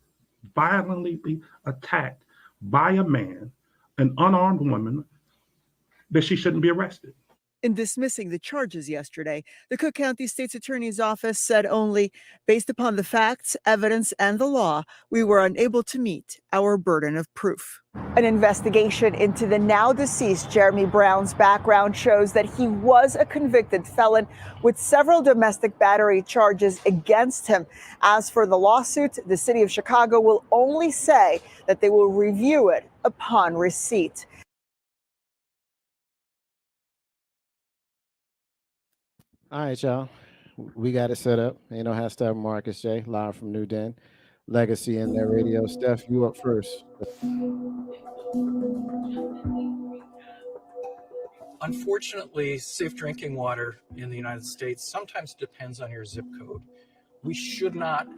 violently attacked by a man, an unarmed woman, that she shouldn't be arrested. In dismissing the charges yesterday, the Cook County State's Attorney's Office said only, based upon the facts, evidence, and the law, we were unable to meet our burden of proof. An investigation into the now deceased Jeremy Brown's background shows that he was a convicted felon with several domestic battery charges against him. As for the lawsuit, the city of Chicago will only say that they will review it upon receipt. All right, y'all. We got it set up. You know how Steppin, Marcus J, live from NewDen. Legacy in their radio. Steph, you up first. Unfortunately, safe drinking water in the United States sometimes depends on your zip code. We should not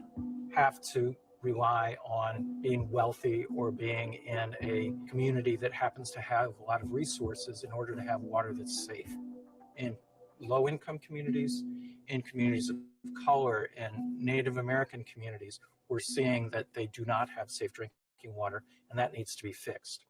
have to rely on being wealthy or being in a community that happens to have a lot of resources in order to have water that's safe. In low-income communities, in communities of color, and Native American communities, we're seeing that they do not have safe drinking water, and that needs to be fixed.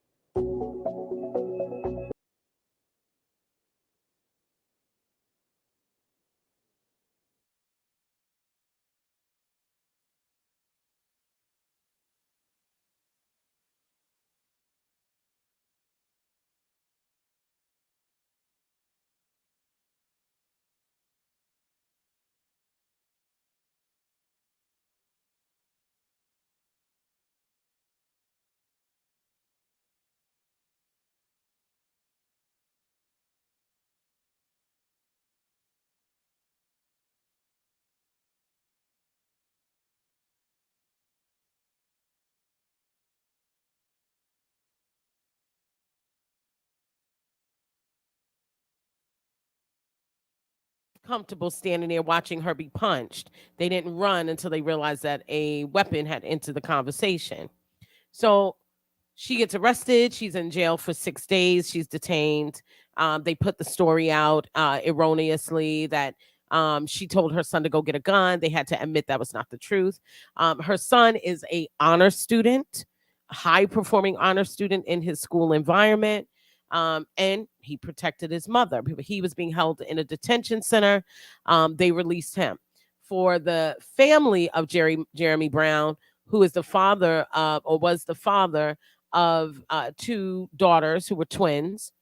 Comfortable standing there watching her be punched. They didn't run until they realized that a weapon had entered the conversation. So she gets arrested. She's in jail for 6 days. She's detained. They put the story out erroneously that she told her son to go get a gun. They had to admit that was not the truth. Her son is a honor student, a high-performing honor student in his school environment. And he protected his mother. He was being held in a detention center. They released him. For the family of Jeremy Brown, who is the father of, or was the father of 2 daughters who were twins,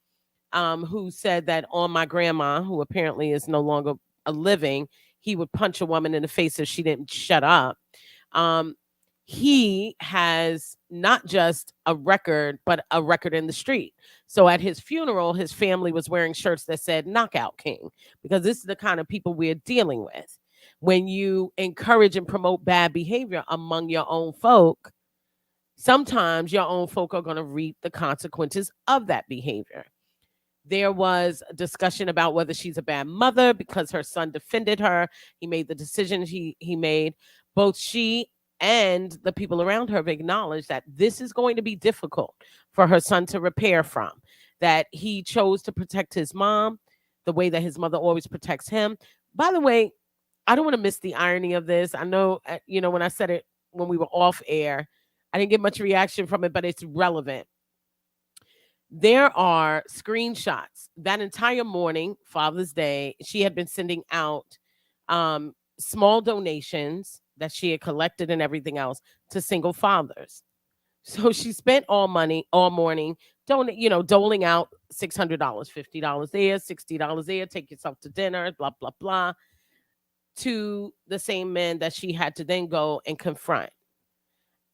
who said that on my grandma, who apparently is no longer living, he would punch a woman in the face if she didn't shut up. He has not just a record, but a record in the street. So at his funeral, his family was wearing shirts that said Knockout King, because this is the kind of people we're dealing with. When you encourage and promote bad behavior among your own folk, sometimes your own folk are going to reap the consequences of that behavior. There was a discussion about whether she's a bad mother because her son defended her. He made the decision he made. Both she and the people around her have acknowledged that this is going to be difficult for her son to repair from, that he chose to protect his mom the way that his mother always protects him. By the way, I don't want to miss the irony of this. I know, when I said it when we were off air, I didn't get much reaction from it, but it's relevant. There are screenshots that entire morning, Father's Day. She had been sending out small donations that she had collected and everything else to single fathers. So she spent all morning doling out $600, $50 there, $60 there, take yourself to dinner, blah, blah, blah, to the same men that she had to then go and confront.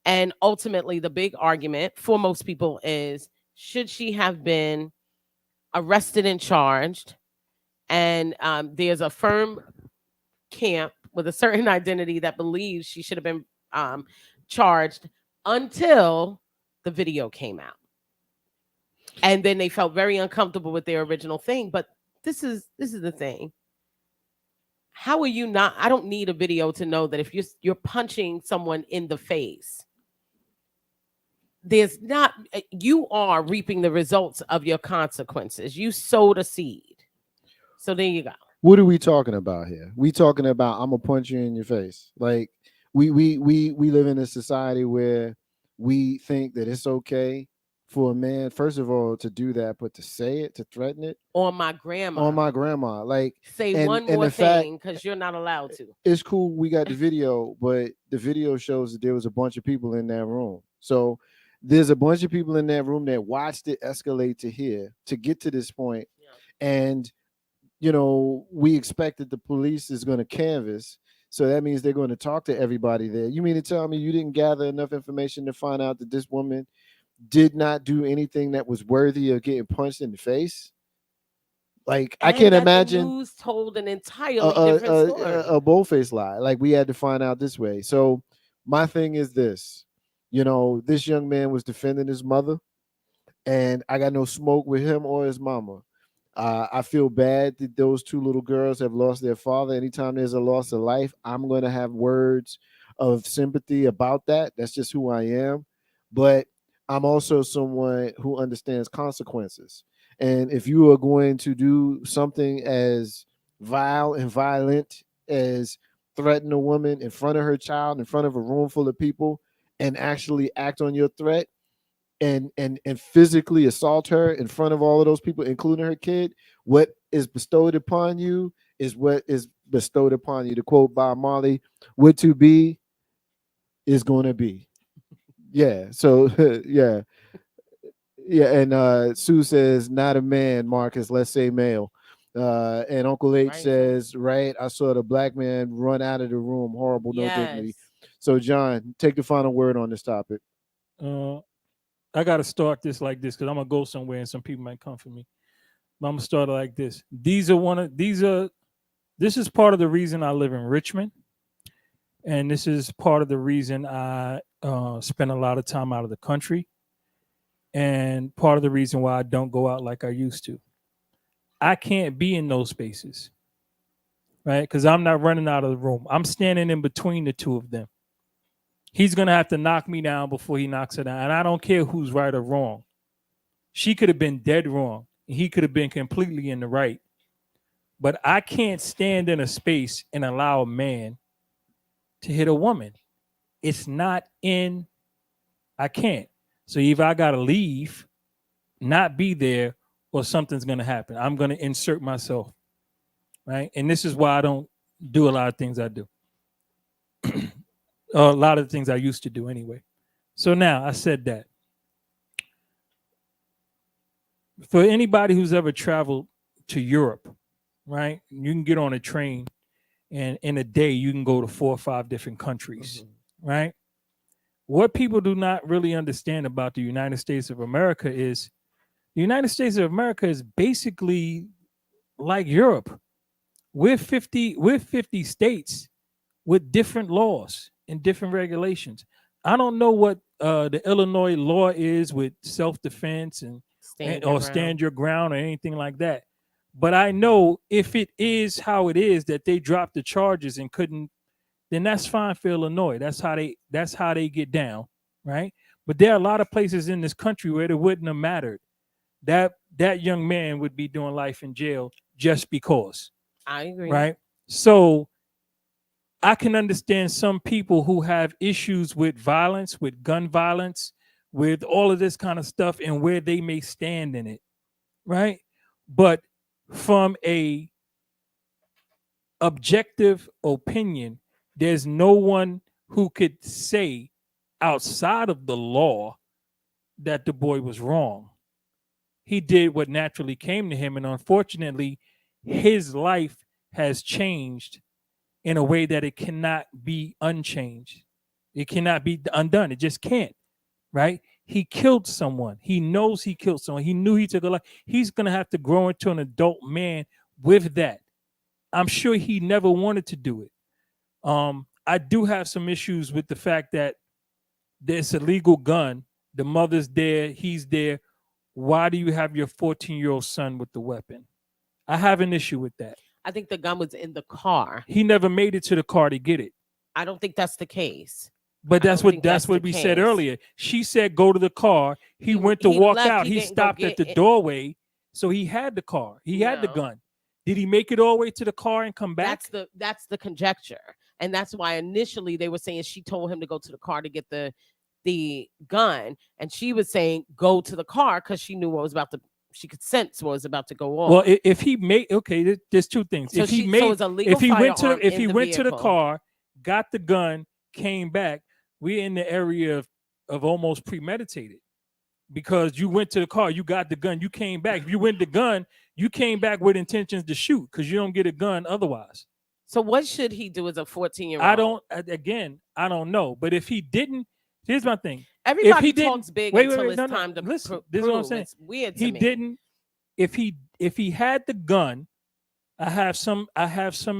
And ultimately, the big argument for most people is, should she have been arrested and charged? And there's a firm camp with a certain identity that believes she should have been charged until the video came out. And then they felt very uncomfortable with their original thing. But this is the thing. How are you not? I don't need a video to know that if you're punching someone in the face, you are reaping the results of your consequences. You sowed a seed. So there you go. What are we talking about here? We talking about I'm gonna punch you in your face. Like we live in a society where we think that it's okay for a man, first of all, to do that, but to say it, to threaten it. On my grandma. Like say one more thing because you're not allowed to. It's cool. We got the video, but the video shows that there was a bunch of people in that room. So there's a bunch of people in that room that watched it escalate to here to get to this point. Yeah. And, we expected the police is going to canvass. So that means they're going to talk to everybody there. You mean to tell me you didn't gather enough information to find out that this woman did not do anything that was worthy of getting punched in the face? Like, I can't imagine. The news told an entirely different story. A bold-faced lie. Like, we had to find out this way. So my thing is this. This young man was defending his mother, and I got no smoke with him or his mama. I feel bad that those two little girls have lost their father. Anytime there's a loss of life, I'm going to have words of sympathy about that. That's just who I am. But I'm also someone who understands consequences. And if you are going to do something as vile and violent as threaten a woman in front of her child, in front of a room full of people, and actually act on your threat and physically assault her in front of all of those people, including her kid, what is bestowed upon you is what is bestowed upon you. To quote Bob Marley, what to be is going to be. Yeah. So, yeah. Yeah. And Sue says, not a man, Marcus, let's say male. And Uncle H says, right, I saw the black man run out of the room. Horrible, no dignity. So, John, take the final word on this topic. I got to start this like this because I'm going to go somewhere and some people might come for me. But I'm going to start it like this. This is part of the reason I live in Richmond. And this is part of the reason I spend a lot of time out of the country. And part of the reason why I don't go out like I used to. I can't be in those spaces, right? Because I'm not running out of the room. I'm standing in between the two of them. He's going to have to knock me down before he knocks her down. And I don't care who's right or wrong. She could have been dead wrong. He could have been completely in the right. But I can't stand in a space and allow a man to hit a woman. It's not in. I can't. So either I got to leave, not be there, or something's going to happen. I'm going to insert myself, right? And this is why I don't do a lot of things I do. A lot of the things I used to do anyway. So now I said that. For anybody who's ever traveled to Europe, right? You can get on a train and in a day you can go to 4 or 5 different countries, right? What people do not really understand about the United States of America is the United States of America is basically like Europe. We're 50 states with different laws and different regulations. I don't know what the Illinois law is with self-defense and stand your ground or anything like that. But I know if it is how it is that they dropped the charges and couldn't, then that's fine for Illinois. That's how they get down, right? But there are a lot of places in this country where it wouldn't have mattered. That young man would be doing life in jail just because. I agree. Right? So I can understand some people who have issues with violence, with gun violence, with all of this kind of stuff and where they may stand in it. Right? But from a objective opinion, there's no one who could say outside of the law that the boy was wrong. He did what naturally came to him, and unfortunately, his life has changed in a way that it cannot be unchanged. It cannot be undone. It just can't, right? He killed someone. He knows he killed someone. He knew he took a life. He's going to have to grow into an adult man with that. I'm sure he never wanted to do it. I do have some issues with the fact that there's a legal gun. The mother's there. He's there. Why do you have your 14-year-old son with the weapon? I have an issue with that. I think the gun was in the car. He never made it to the car to get it. I don't think that's the case. But that's what we said earlier. She said go to the car. He went to walk out. He stopped at the doorway. So he had the car. He had the gun. Did he make it all the way to the car and come back? That's the conjecture. And that's why initially they were saying she told him to go to the car to get the gun. And she was saying go to the car because she knew she could sense what was about to go on. Well, if he made, there's two things. So if he went to the car, got the gun, came back, we're in the area of almost premeditated. Because you went to the car, you got the gun, you came back. If you went the gun, you came back with intentions to shoot because you don't get a gun otherwise. So what should he do as a 14-year-old? I don't know. But if he didn't, here's my thing. Everybody talks big until it's time to listen. This is what I'm saying. It's weird to me. Didn't. If he had the gun, I have some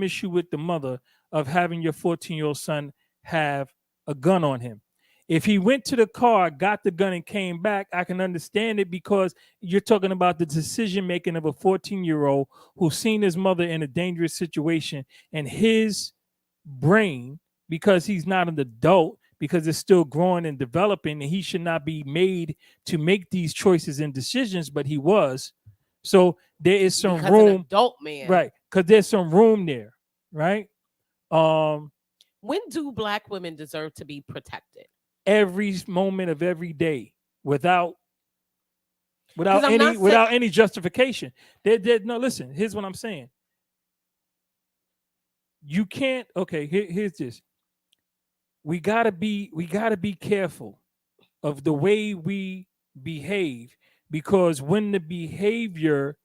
issue with the mother of having your 14-year-old son have a gun on him. If he went to the car, got the gun, and came back, I can understand it because you're talking about the decision making of a 14-year-old who's seen his mother in a dangerous situation, and his brain, because he's not an adult, because it's still growing and developing, and he should not be made to make these choices and decisions, but he was. So there is some room, an adult man, right? Because there's some room there, right? When do Black women deserve to be protected? Every moment of every day, without any justification. No, listen. Here's what I'm saying. You can't. Okay, here's this. We gotta be careful of the way we behave, because when the behavior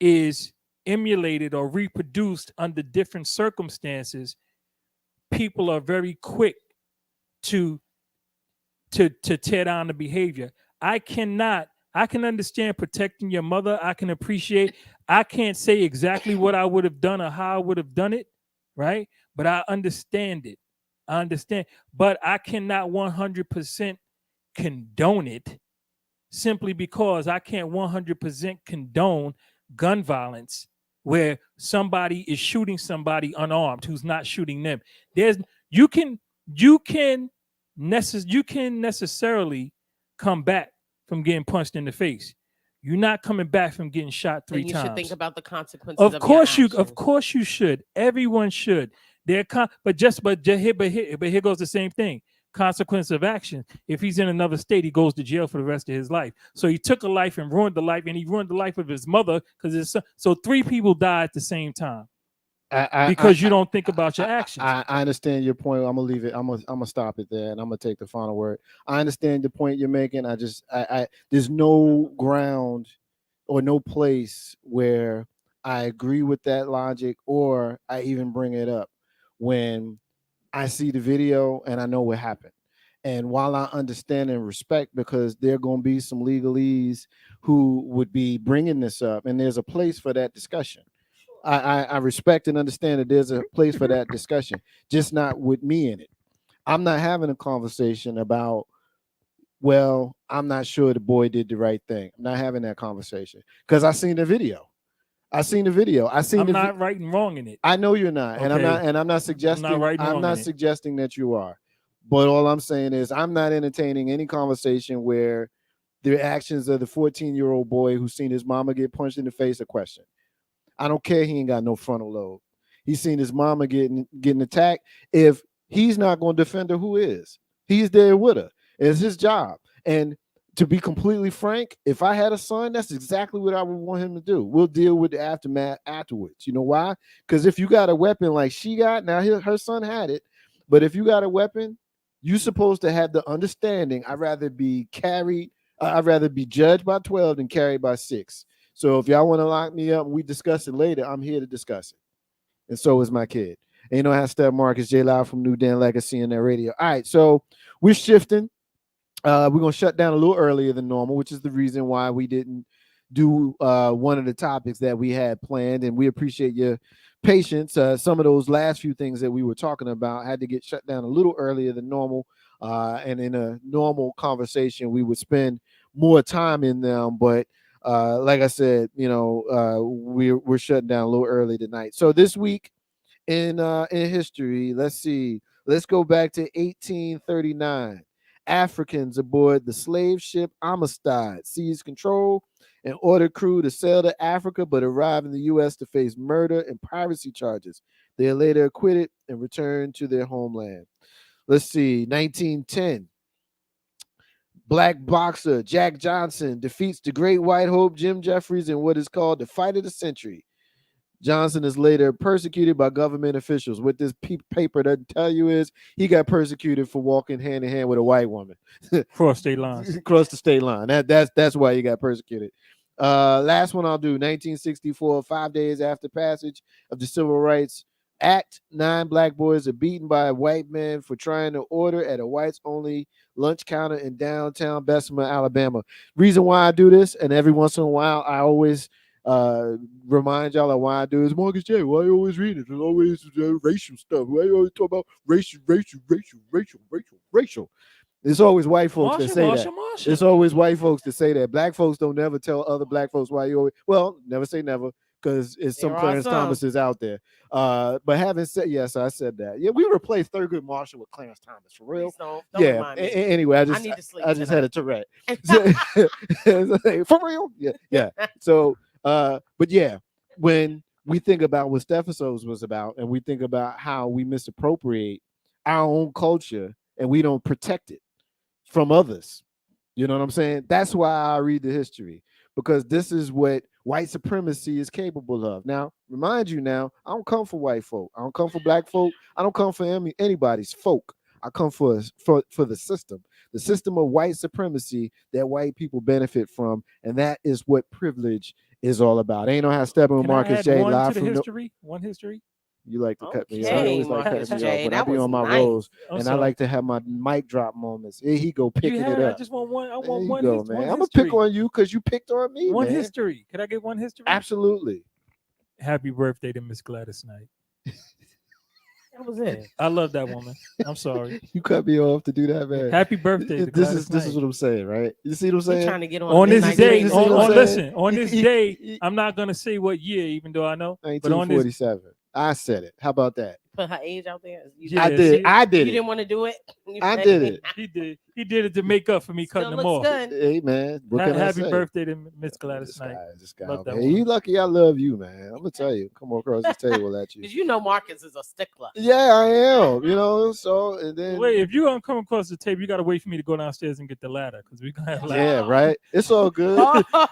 is emulated or reproduced under different circumstances, people are very quick to tear down the behavior. I can understand protecting your mother. I can appreciate. I can't say exactly what I would have done or how I would have done it, right? But I understand it. I understand. But I cannot 100% condone it, simply because I can't 100% condone gun violence where somebody is shooting somebody unarmed who's not shooting them. You can necessarily come back from getting punched in the face. You're not coming back from getting shot 3 times. You should think about the consequences. Of course you should. Everyone should. Here goes the same thing. Consequence of action. If he's in another state, he goes to jail for the rest of his life. So he took a life and ruined the life, and he ruined the life of his mother because so 3 people died at the same time. Because you don't think about your actions. I understand your point. I'm gonna leave it. I'm gonna stop it there, and I'm gonna take the final word. I understand the point you're making. There's no ground or no place where I agree with that logic, or I even bring it up when I see the video and I know what happened. And while I understand and respect, because there are going to be some legalese who would be bringing this up, and there's a place for that discussion. I respect and understand that there's a place for that discussion, just not with me in it. I'm not having a conversation about well, I'm not sure the boy did the right thing. I'm not having that conversation because I seen the video. I seen the video. I'm not right and wrong in it. I know you're not, and I'm not suggesting. I'm not suggesting that you are, but all I'm saying is I'm not entertaining any conversation where the actions of the 14-year-old boy who's seen his mama get punched in the face are questioned. I don't care. He ain't got no frontal lobe. He's seen his mama getting attacked. If he's not going to defend her, who is? He's there with her. It's his job. And to be completely frank, if I had a son, that's exactly what I would want him to do. We'll deal with the aftermath afterwards. You know why? Because if you got a weapon like she got, now her son had it, but if you got a weapon, you're supposed to have the understanding. I'd rather be judged by 12 than carried by 6. So if y'all want to lock me up and we discuss it later, I'm here to discuss it. And so is my kid. Ain't no hashtag Marcus J Live from NewDen Legacy in that radio. All right, so we're shifting. We're going to shut down a little earlier than normal, which is the reason why we didn't do one of the topics that we had planned. And we appreciate your patience. Some of those last few things that we were talking about had to get shut down a little earlier than normal. And in a normal conversation, we would spend more time in them. But like I said, we're shutting down a little early tonight. So this week in history, let's see. Let's go back to 1839. Africans aboard the slave ship Amistad seized control and ordered crew to sail to Africa, but arrived in the U.S. to face murder and piracy charges. They are later acquitted and returned to their homeland. Let's see. 1910. Black boxer Jack Johnson defeats the Great White Hope Jim Jeffries in what is called the Fight of the Century. Johnson is later persecuted by government officials. What this paper doesn't tell you is he got persecuted for walking hand in hand with a white woman. Cross state lines. Cross the state line. That's why he got persecuted. Last one I'll do. 1964, 5 days after passage of the Civil Rights Act, 9 black boys are beaten by a white man for trying to order at a whites-only lunch counter in downtown Bessemer, Alabama. Reason why I do this, and every once in a while I always remind y'all of why I do is Marcus J. Why you always read it? There's always racial stuff. Why you always talk about racial? It's always white folks that say that. It's always white folks that say that. Black folks don't never tell other black folks why you always. Well, never say never because it's some Clarence Thomases out there. But having said yes, I said that. Yeah, we replaced Thurgood Marshall with Clarence Thomas for real. Don't yeah. Anyway, I need to sleep. I just had a Tourette. For real. Yeah. So. But yeah, when we think about what Stephasos was about, and we think about how we misappropriate our own culture and we don't protect it from others, you know what I'm saying? That's why I read the history, because this is what white supremacy is capable of. Now, remind you now, I don't come for white folk. I don't come for black folk. I don't come for anybody's folk. I come for the system of white supremacy that white people benefit from, and that is what privilege is all about. Ain't no how Steppin with Marcus J live from history. One history. You like to cut me off. You always like cutting me off when I be on my rolls, and I like to have my mic drop moments. Here he go picking it up. I just want one. I want one. Go, man. I'm gonna pick on you because you picked on me. One man. history. Can I get one history? Absolutely. Happy birthday to Miss Gladys Knight. That was it. I love that woman. I'm sorry. You cut me off to do that, man. Happy birthday. This is what I'm saying, right? You see what I'm saying? You're trying to get on this day. On this day, I'm not gonna say what year, even though I know. 1947. I said it. How about that? Put her age out there. I did. You didn't want to do it. I did it. He did it to make up for me cutting him off. Good. Hey man, happy birthday to Miss Gladys Knight. This guy, hey, you lucky I love you, man. I'm gonna tell you. Come across the table at you. Because you know Marcus is a stickler. Yeah, I am. You know, so and then wait, if you don't come across the table, you gotta wait for me to go downstairs and get the ladder because we gonna have ladder. Yeah, right. It's all good.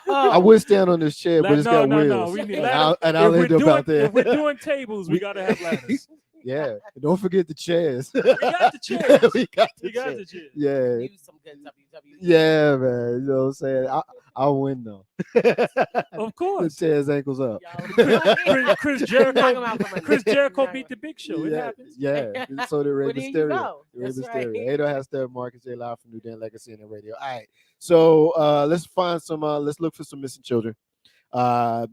I would stand on this chair, but it's got wheels. No, we need ladder. I'll end up out there. If we're doing tables, we gotta have ladders. Yeah, don't forget the chairs. We got the chairs. We got the chairs. Yeah. Use some good WWE. Yeah, man. You know what I'm saying? I'll win though. Of course. The chairs ankles up. Chris Jericho beat the Big Show. It happens. Yeah. So did Rey Mysterio. That's right. Hey, don't have Steppin Marcus J live from NewDen Legacy in the radio. All right. So let's find some. Let's look for some missing children.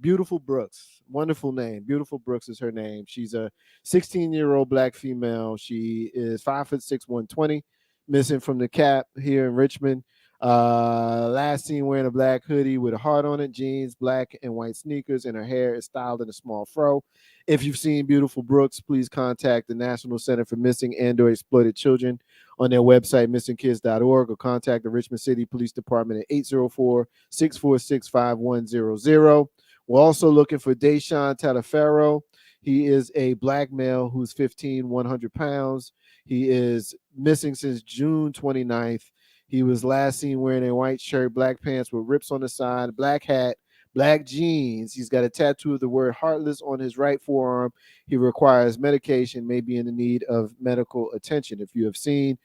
Beautiful Brooks, wonderful name. Beautiful Brooks is her name. She's a 16-year-old black female. She is 5'6", 120, missing from the cap here in Richmond. Last seen wearing a black hoodie with a heart on it, jeans, black and white sneakers, and her hair is styled in a small fro. If you've seen Beautiful Brooks, please contact the National Center for Missing and or Exploited Children on their website, missingkids.org, or contact the Richmond City Police Department at 804-646-5100. We're also looking for Deshaun Talaferro. He is a black male who's 100 pounds. He is missing since June 29th. He was last seen wearing a white shirt, black pants with rips on the side, black hat, black jeans. He's got a tattoo of the word heartless on his right forearm. He requires medication, may be in the need of medical attention. If you have seen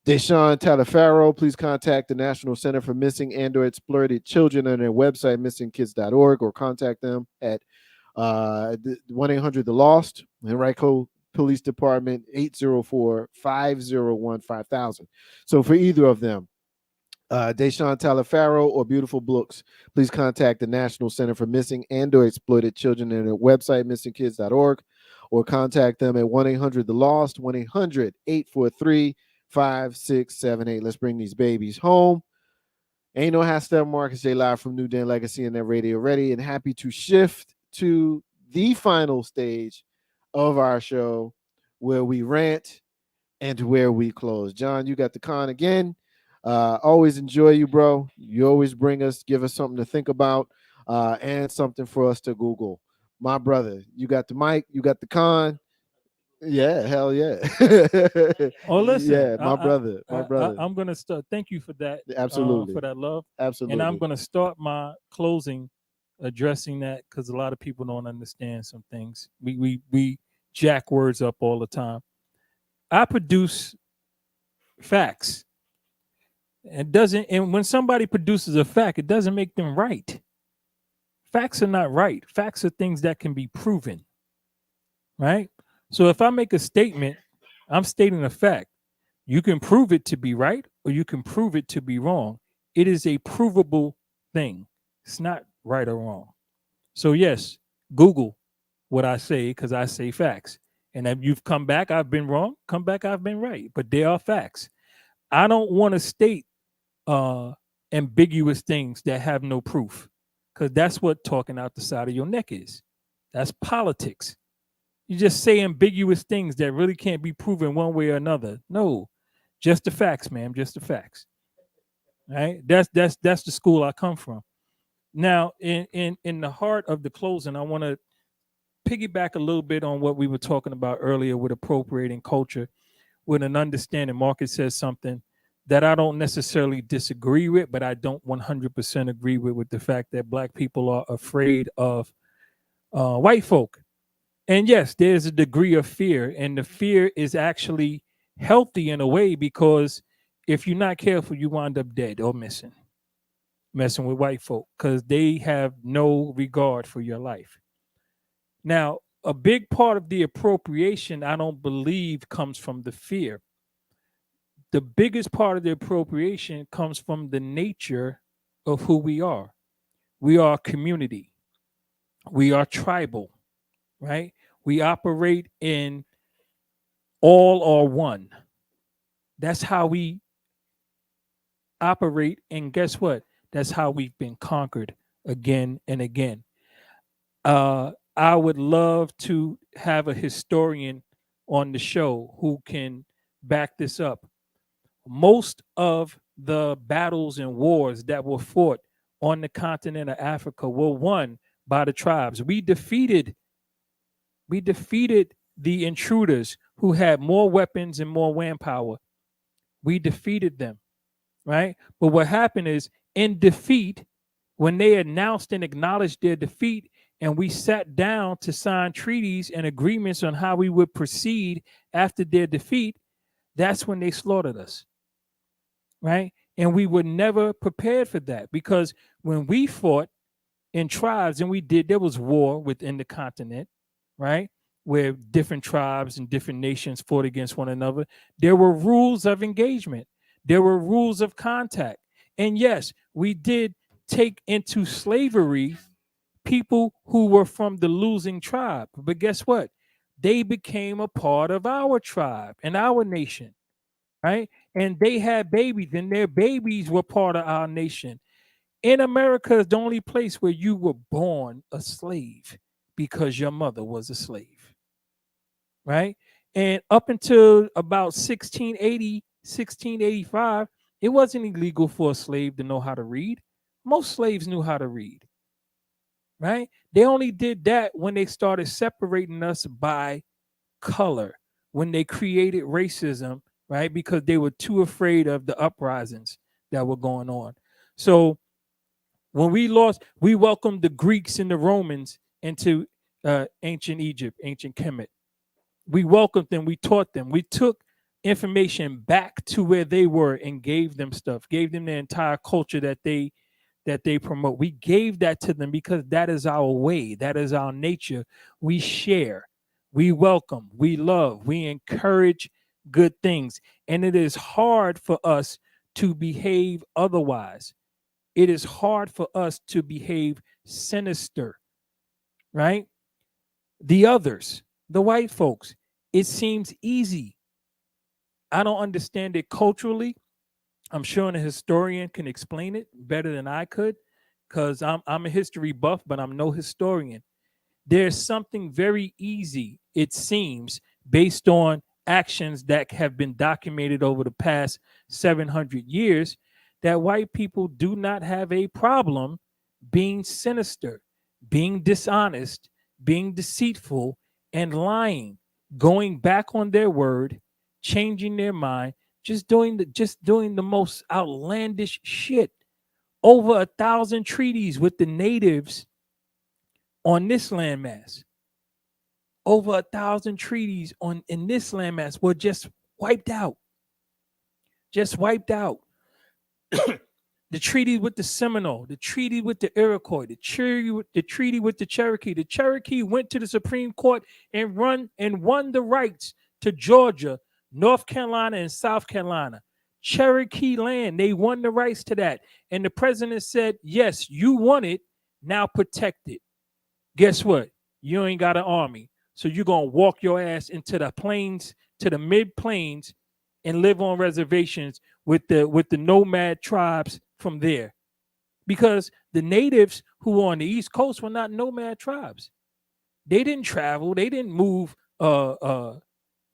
Deshaun Talaferro, please contact the National Center for Missing and or Exploited Children on their website, missingkids.org, or contact them at 1-800-THE-LOST, Henrico Police Department, 804-501-5000. So for either of them, Deshaun Talaferro or Beautiful Brooks, please contact the National Center for Missing and or Exploited Children on their website, missingkids.org, or contact them at 1-800-THE-LOST, 1-800-843-5678. Let's bring these babies home. Ain't no hashtag Marcus J live from NewDen Legacy and that radio ready, and happy to shift to the final stage of our show where we rant and where we close. John, you got the con again. Always enjoy you, bro. You always give us something to think about, and something for us to Google. My brother, you got the mic, you got the con. Yeah, hell yeah. Oh, listen. Yeah, my brother. I'm gonna start. Thank you for that. Absolutely. For that love. Absolutely. And I'm gonna start my closing addressing that because a lot of people don't understand some things. We jack words up all the time. I produce facts. And when somebody produces a fact, it doesn't make them right. Facts are not right. Facts are things that can be proven. Right? So if I make a statement, I'm stating a fact. You can prove it to be right or you can prove it to be wrong. It is a provable thing. It's not right or wrong. So yes, Google what I say because I say facts. And if you've come back, I've been wrong. Come back, I've been right. But they are facts. I don't want to state ambiguous things that have no proof because that's what talking out the side of your neck is. That's politics. You just say ambiguous things that really can't be proven one way or another. No, just the facts, ma'am. Just the facts. Right? That's the school I come from. Now, in the heart of the closing, I want to piggyback a little bit on what we were talking about earlier with appropriating culture, with an understanding. Marcus says something that I don't necessarily disagree with, but I don't 100% agree with the fact that Black people are afraid of white folk. And yes, there's a degree of fear, and the fear is actually healthy in a way because if you're not careful, you wind up dead or messing with white folk because they have no regard for your life. Now, a big part of the appropriation, I don't believe, comes from the fear. The biggest part of the appropriation comes from the nature of who we are. We are community. We are tribal. Right? We operate in all or one. That's how we operate. And guess what? That's how we've been conquered again and again. I would love to have a historian on the show who can back this up. Most of the battles and wars that were fought on the continent of Africa were won by the tribes. We defeated the intruders who had more weapons and more manpower. We defeated them, right? But what happened is in defeat, when they announced and acknowledged their defeat, and we sat down to sign treaties and agreements on how we would proceed after their defeat, that's when they slaughtered us, right? And we were never prepared for that because when we fought in tribes, and there was war within the continent, right? Where different tribes and different nations fought against one another. There were rules of engagement. There were rules of contact. And yes, we did take into slavery people who were from the losing tribe. But guess what? They became a part of our tribe and our nation, right? and they had babies, and their babies were part of our nation. In America is the only place where you were born a slave because your mother was a slave, right? And up until about 1680, 1685, it wasn't illegal for a slave to know how to read. Most slaves knew how to read, right? They only did that when they started separating us by color, when they created racism, right? Because they were too afraid of the uprisings that were going on. So when we welcomed the Greeks and the Romans into ancient Egypt, ancient Kemet. We welcomed them, we taught them, we took information back to where they were and gave them stuff, gave them the entire culture that they promote. We gave that to them because that is our way, that is our nature. We share, we welcome, we love, we encourage good things. And it is hard for us to behave otherwise. It is hard for us to behave sinister, right? The others, the white folks, it seems easy. I don't understand it culturally. I'm sure a historian can explain it better than I could, because I'm a history buff, but I'm no historian. There's something very easy, it seems, based on actions that have been documented over the past 700 years, that white people do not have a problem being sinister, being dishonest, being deceitful, and lying, going back on their word, changing their mind, just doing the most outlandish shit. Over 1,000 treaties with the natives on this landmass. Over 1,000 treaties in this landmass were just wiped out. Just wiped out. The treaty with the Seminole, the treaty with the Iroquois, the treaty with the Cherokee. The Cherokee went to the Supreme Court and won the rights to Georgia, North Carolina, and South Carolina. Cherokee land, they won the rights to that. And the president said, yes, you won it, now protect it. Guess what? You ain't got an army. So you're going to walk your ass into the plains, to the mid-plains, and live on reservations with the nomad tribes from there. Because the natives who were on the East Coast were not nomad tribes. They didn't travel. They didn't move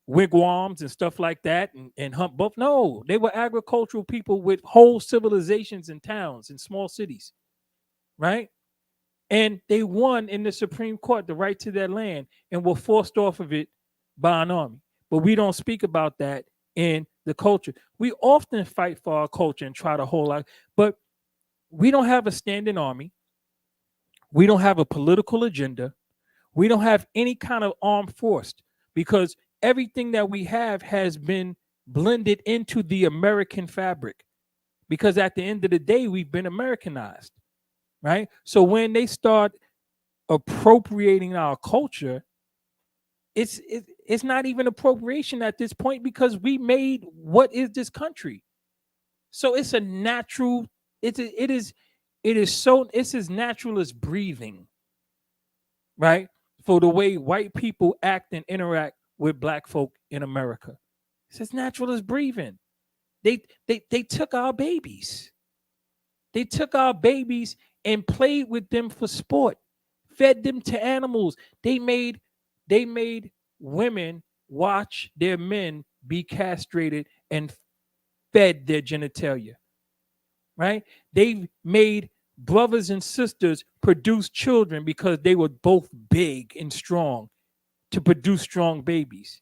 wigwams and stuff like that and hunt buff. No, they were agricultural people with whole civilizations and towns and small cities, right? And they won in the Supreme Court the right to their land and were forced off of it by an army. But we don't speak about that in the culture. We often fight for our culture and try to hold out, but we don't have a standing army. We don't have a political agenda. We don't have any kind of armed force, because everything that we have has been blended into the American fabric. Because at the end of the day, we've been Americanized, right? So when they start appropriating our culture, it's not even appropriation at this point, because we made what is this country. So it's a natural, it's as natural as breathing, right? For the way white people act and interact with black folk in America. It's as natural as breathing. They took our babies. They took our babies and played with them for sport, fed them to animals. They made women watch their men be castrated and fed their genitalia, right? They made brothers and sisters produce children because they were both big and strong to produce strong babies.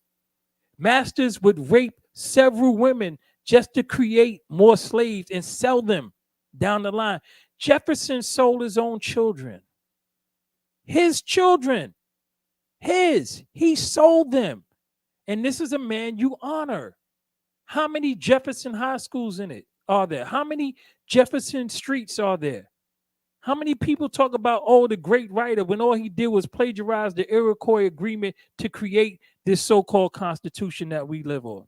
Masters would rape several women just to create more slaves and sell them down the line. Jefferson sold his own children. His children. He sold them. And this is a man you honor. How many Jefferson high schools are there? How many Jefferson streets are there? How many people talk about, the great writer, when all he did was plagiarize the Iroquois agreement to create this so-called constitution that we live on,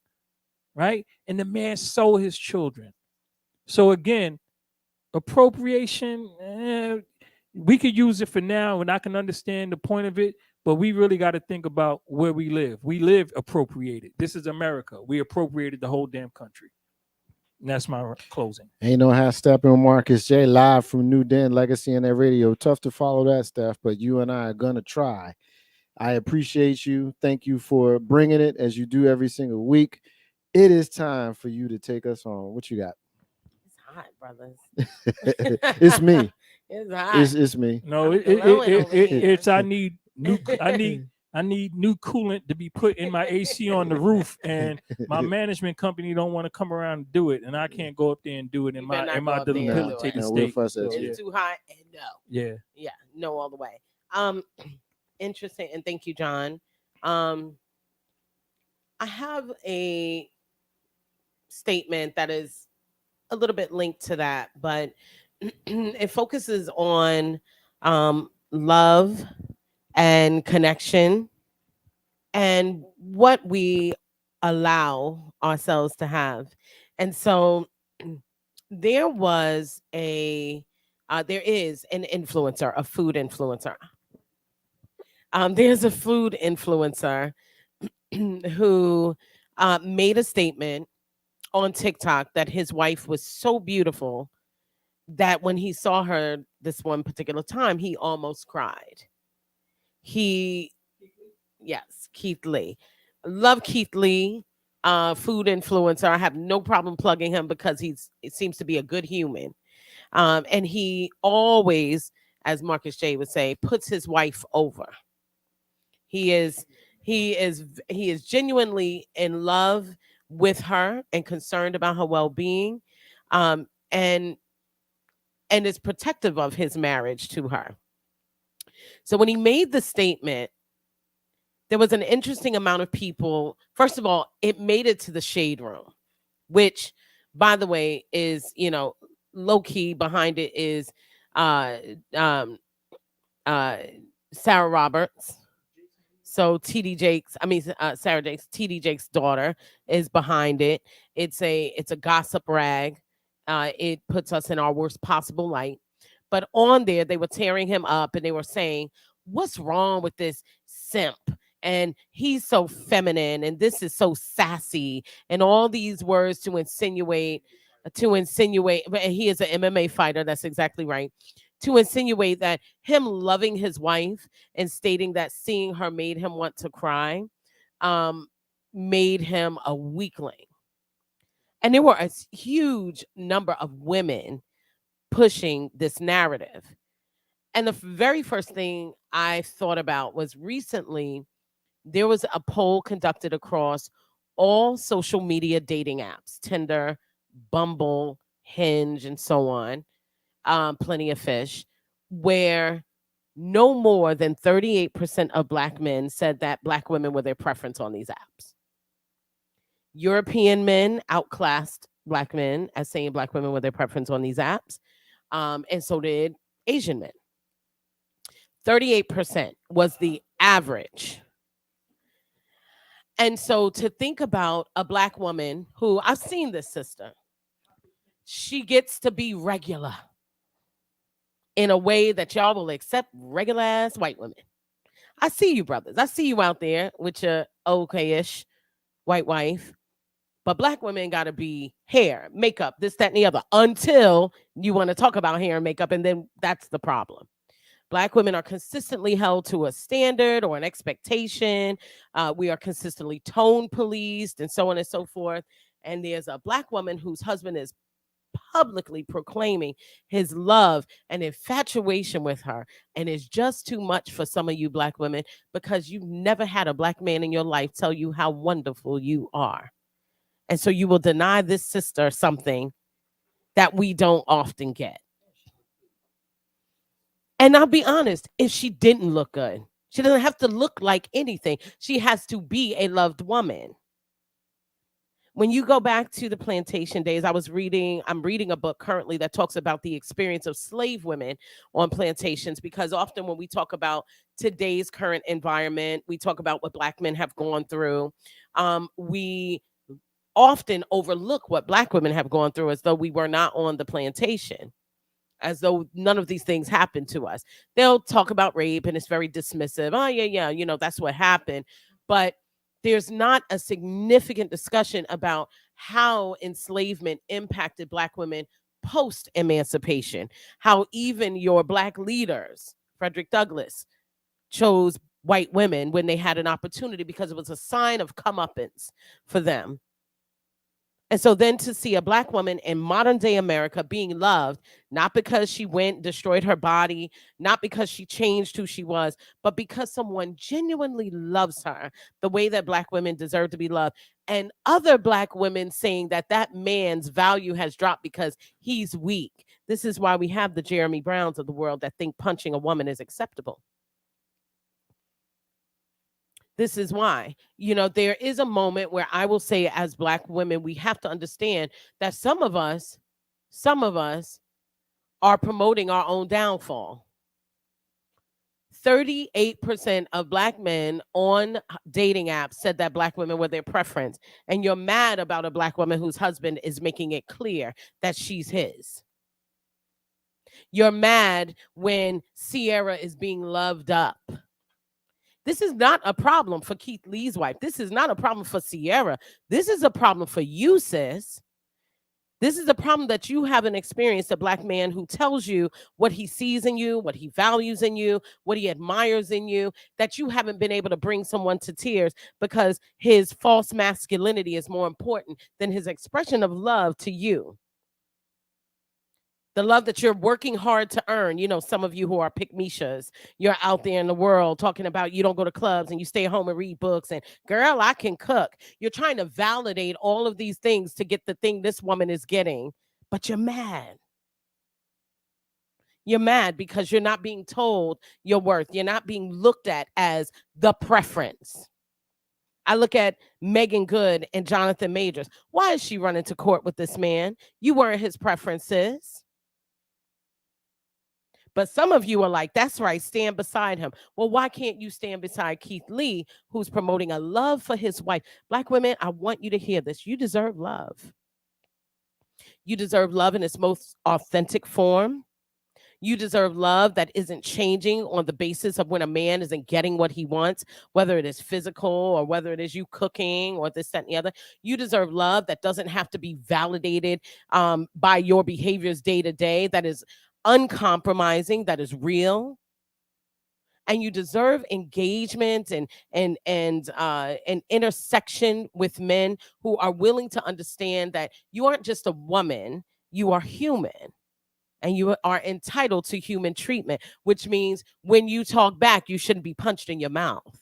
right? And the man sold his children. So again, appropriation, we could use it for now, and I can understand the point of it, but we really got to think about where we live. We live appropriated. This is America. We appropriated the whole damn country. And that's my closing. Ain't no half stepping with Marcus J live from NewDen Legacy and that radio. Tough to follow that stuff, but you and I are gonna try. I appreciate you. Thank you for bringing it as you do every single week. It is time for you to take us home. What you got? It's hot, brothers. It's me. It's hot. It's me. No, I'm glowing over here. it's I need new coolant to be put in my AC on the roof, and my management company don't want to come around and do it, and I can't go up there and do it in You better my not go up there and do debilitated it. No, we'll state. fuss at So, you. It's too hot and no. yeah. Yeah, no all the way. Interesting, and thank you, John. I have a statement that is a little bit linked to that, but it focuses on love and connection and what we allow ourselves to have. And so there is an influencer, a food influencer. There's a food influencer who made a statement on TikTok that his wife was so beautiful that when he saw her this one particular time, he almost cried. Yes, Keith Lee. Love Keith Lee, food influencer. I have no problem plugging him because it seems to be a good human. And he always, as Marcus J would say, puts his wife over. He is genuinely in love with her and concerned about her well-being, and is protective of his marriage to her. So when he made the statement, there was an interesting amount of people. First of all, it made it to the shade room, which, by the way, is, low key behind it is Sarah Roberts. So TD Jakes, Sarah Jakes, TD Jakes' daughter is behind it. It's a gossip rag. It puts us in our worst possible light. But on there, they were tearing him up and they were saying, "What's wrong with this simp? And he's so feminine, and this is so sassy," and all these words to insinuate. But he is an MMA fighter. That's exactly right. To insinuate that him loving his wife and stating that seeing her made him want to cry, made him a weakling. And there were a huge number of women pushing this narrative. And the very first thing I thought about was recently there was a poll conducted across all social media dating apps, Tinder, Bumble, Hinge, and so on, Plenty of Fish, where no more than 38% of Black men said that Black women were their preference on these apps. European men outclassed Black men as saying Black women were their preference on these apps, and so did Asian men. 38% was the average. And so to think about a Black woman who, I've seen this sister, she gets to be regular in a way that y'all will accept regular ass white women. I see you, brothers. I see you out there with your okay-ish white wife. But Black women got to be hair, makeup, this, that, and the other, until you want to talk about hair and makeup, and then that's the problem. Black women are consistently held to a standard or an expectation. We are consistently tone policed and so on and so forth. And there's a Black woman whose husband is publicly proclaiming his love and infatuation with her, and it's just too much for some of you Black women because you've never had a Black man in your life tell you how wonderful you are. And so you will deny this sister something that we don't often get. And I'll be honest, if she didn't look good, she doesn't have to look like anything. She has to be a loved woman. When you go back to the plantation days, I'm reading a book currently that talks about the experience of slave women on plantations, because often when we talk about today's current environment, we talk about what Black men have gone through. We often overlook what Black women have gone through as though we were not on the plantation, as though none of these things happened to us. They'll talk about rape and it's very dismissive. Oh, yeah, that's what happened. But there's not a significant discussion about how enslavement impacted Black women post emancipation, how even your Black leaders, Frederick Douglass, chose white women when they had an opportunity because it was a sign of comeuppance for them. And so then to see a Black woman in modern day America being loved, not because she went, destroyed her body, not because she changed who she was, but because someone genuinely loves her the way that Black women deserve to be loved. And other Black women saying that that man's value has dropped because he's weak. This is why we have the Jeremy Browns of the world that think punching a woman is acceptable. This is why, there is a moment where I will say, as Black women, we have to understand that some of us are promoting our own downfall. 38% of Black men on dating apps said that Black women were their preference. And you're mad about a Black woman whose husband is making it clear that she's his. You're mad when Sierra is being loved up. This is not a problem for Keith Lee's wife. This is not a problem for Sierra. This is a problem for you, sis. This is a problem that you haven't experienced a Black man who tells you what he sees in you, what he values in you, what he admires in you, that you haven't been able to bring someone to tears because his false masculinity is more important than his expression of love to you. The love that you're working hard to earn. Some of you who are pick-me-shas, you're out there in the world talking about you don't go to clubs and you stay home and read books and, girl, I can cook. You're trying to validate all of these things to get the thing this woman is getting, but you're mad. You're mad because you're not being told your worth. You're not being looked at as the preference. I look at Megan Good and Jonathan Majors. Why is she running to court with this man? You weren't his preferences. But some of you are like, that's right, stand beside him. Well, why can't you stand beside Keith Lee, who's promoting a love for his wife? Black women, I want you to hear this. You deserve love. You deserve love in its most authentic form. You deserve love that isn't changing on the basis of when a man isn't getting what he wants, whether it is physical or whether it is you cooking or this, that, and the other. You deserve love that doesn't have to be validated by your behaviors day to day, that is uncompromising, that is real. And you deserve engagement and an intersection with men who are willing to understand that you aren't just a woman, you are human. And you are entitled to human treatment, which means when you talk back, you shouldn't be punched in your mouth.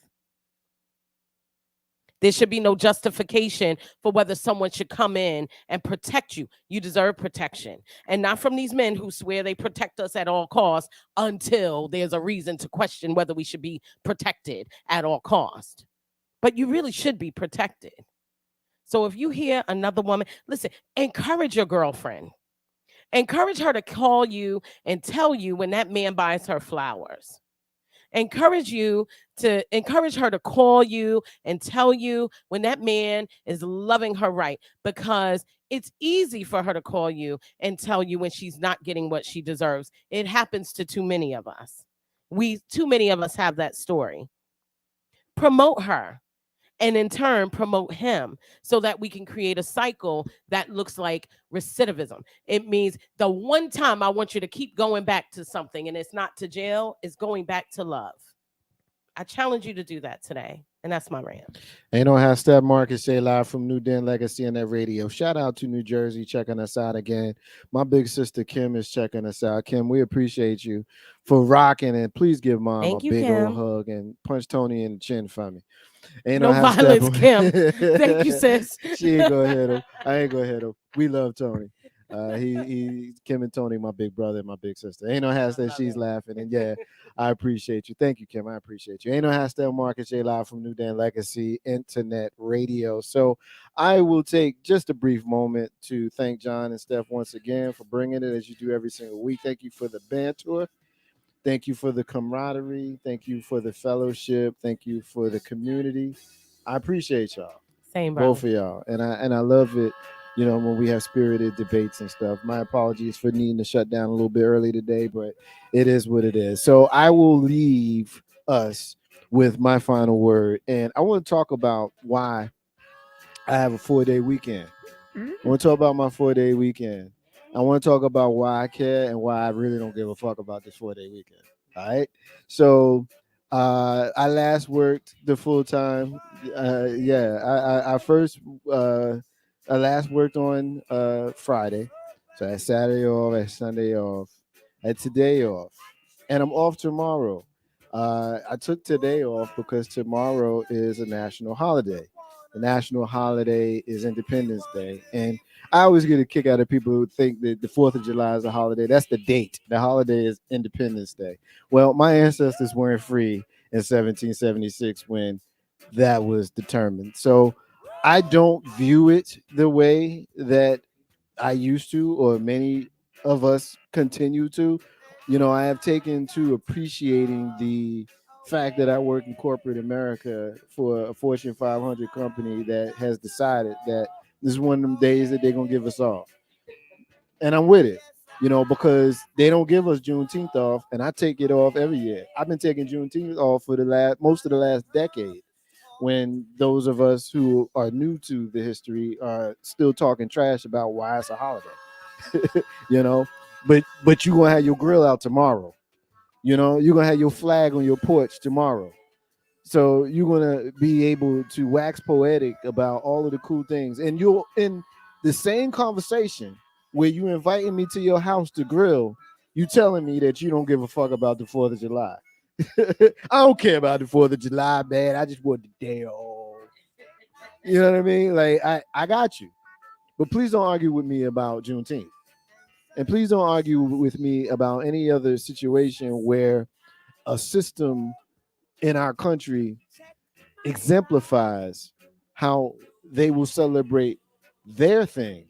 There should be no justification for whether someone should come in and protect you. You deserve protection. And not from these men who swear they protect us at all costs until there's a reason to question whether we should be protected at all costs. But you really should be protected. So if you hear another woman, listen, encourage your girlfriend. Encourage her to call you and tell you when that man buys her flowers. Encourage her to call you and tell you when that man is loving her right, because it's easy for her to call you and tell you when she's not getting what she deserves. It happens to too many of us. Too many of us have that story. Promote her. And in turn, promote him so that we can create a cycle that looks like recidivism. It means the one time I want you to keep going back to something, and it's not to jail, it's going back to love. I challenge you to do that today. And that's my rant. Ain't no hashtag Marcus J live from NewDen Legacy and that radio. Shout out to New Jersey checking us out again. My big sister Kim is checking us out. Kim, we appreciate you for rocking, and please give Mom a big old hug and punch Tony in the chin for me. Ain't no violence, Kim. Thank you, sis. She ain't gonna hit him. I ain't gonna hit him. We love Tony. Kim and Tony, my big brother and my big sister. Ain't no hashtag she's laughing. And yeah, I appreciate you. Thank you, Kim. I appreciate you. Ain't no hashtag Marcus J live from NewDen Legacy Internet Radio. So I will take just a brief moment to thank John and Steph once again for bringing it as you do every single week. Thank you for the banter. Thank you for the camaraderie. Thank you for the fellowship. Thank you for the community. I appreciate y'all. Same, brother. Both of y'all. And I love it, when we have spirited debates and stuff. My apologies for needing to shut down a little bit early today, but it is what it is. So I will leave us with my final word. And I want to talk about why I have a 4-day weekend. I want to talk about my 4-day weekend. I want to talk about why I care and why I really don't give a fuck about this 4-day weekend. All right. So I last worked the full time. I first I last worked on Friday. So I had Saturday off, I had Sunday off, I had today off, and I'm off tomorrow. I took today off because tomorrow is a national holiday. The national holiday is Independence Day, and I always get a kick out of people who think that the 4th of July is a holiday. That's the date. The holiday is Independence Day. Well, my ancestors weren't free in 1776 when that was determined. So I don't view it the way that I used to, or many of us continue to. I have taken to appreciating the fact that I work in corporate America for a Fortune 500 company that has decided that this is one of them days that they're gonna give us off, and I'm with it. Because they don't give us Juneteenth off, and I take it off every year. I've been taking Juneteenth off for most of the last decade. When those of us who are new to the history are still talking trash about why it's a holiday, you know, but you're gonna have your grill out tomorrow. You're gonna have your flag on your porch tomorrow. So you're gonna be able to wax poetic about all of the cool things, and you'll in the same conversation where you inviting me to your house to grill, you telling me that you don't give a fuck about the 4th of July. I don't care about the 4th of July, man. I just want the day off. You know what I mean? Like I got you, but please don't argue with me about Juneteenth, and please don't argue with me about any other situation where a system in our country exemplifies how they will celebrate their thing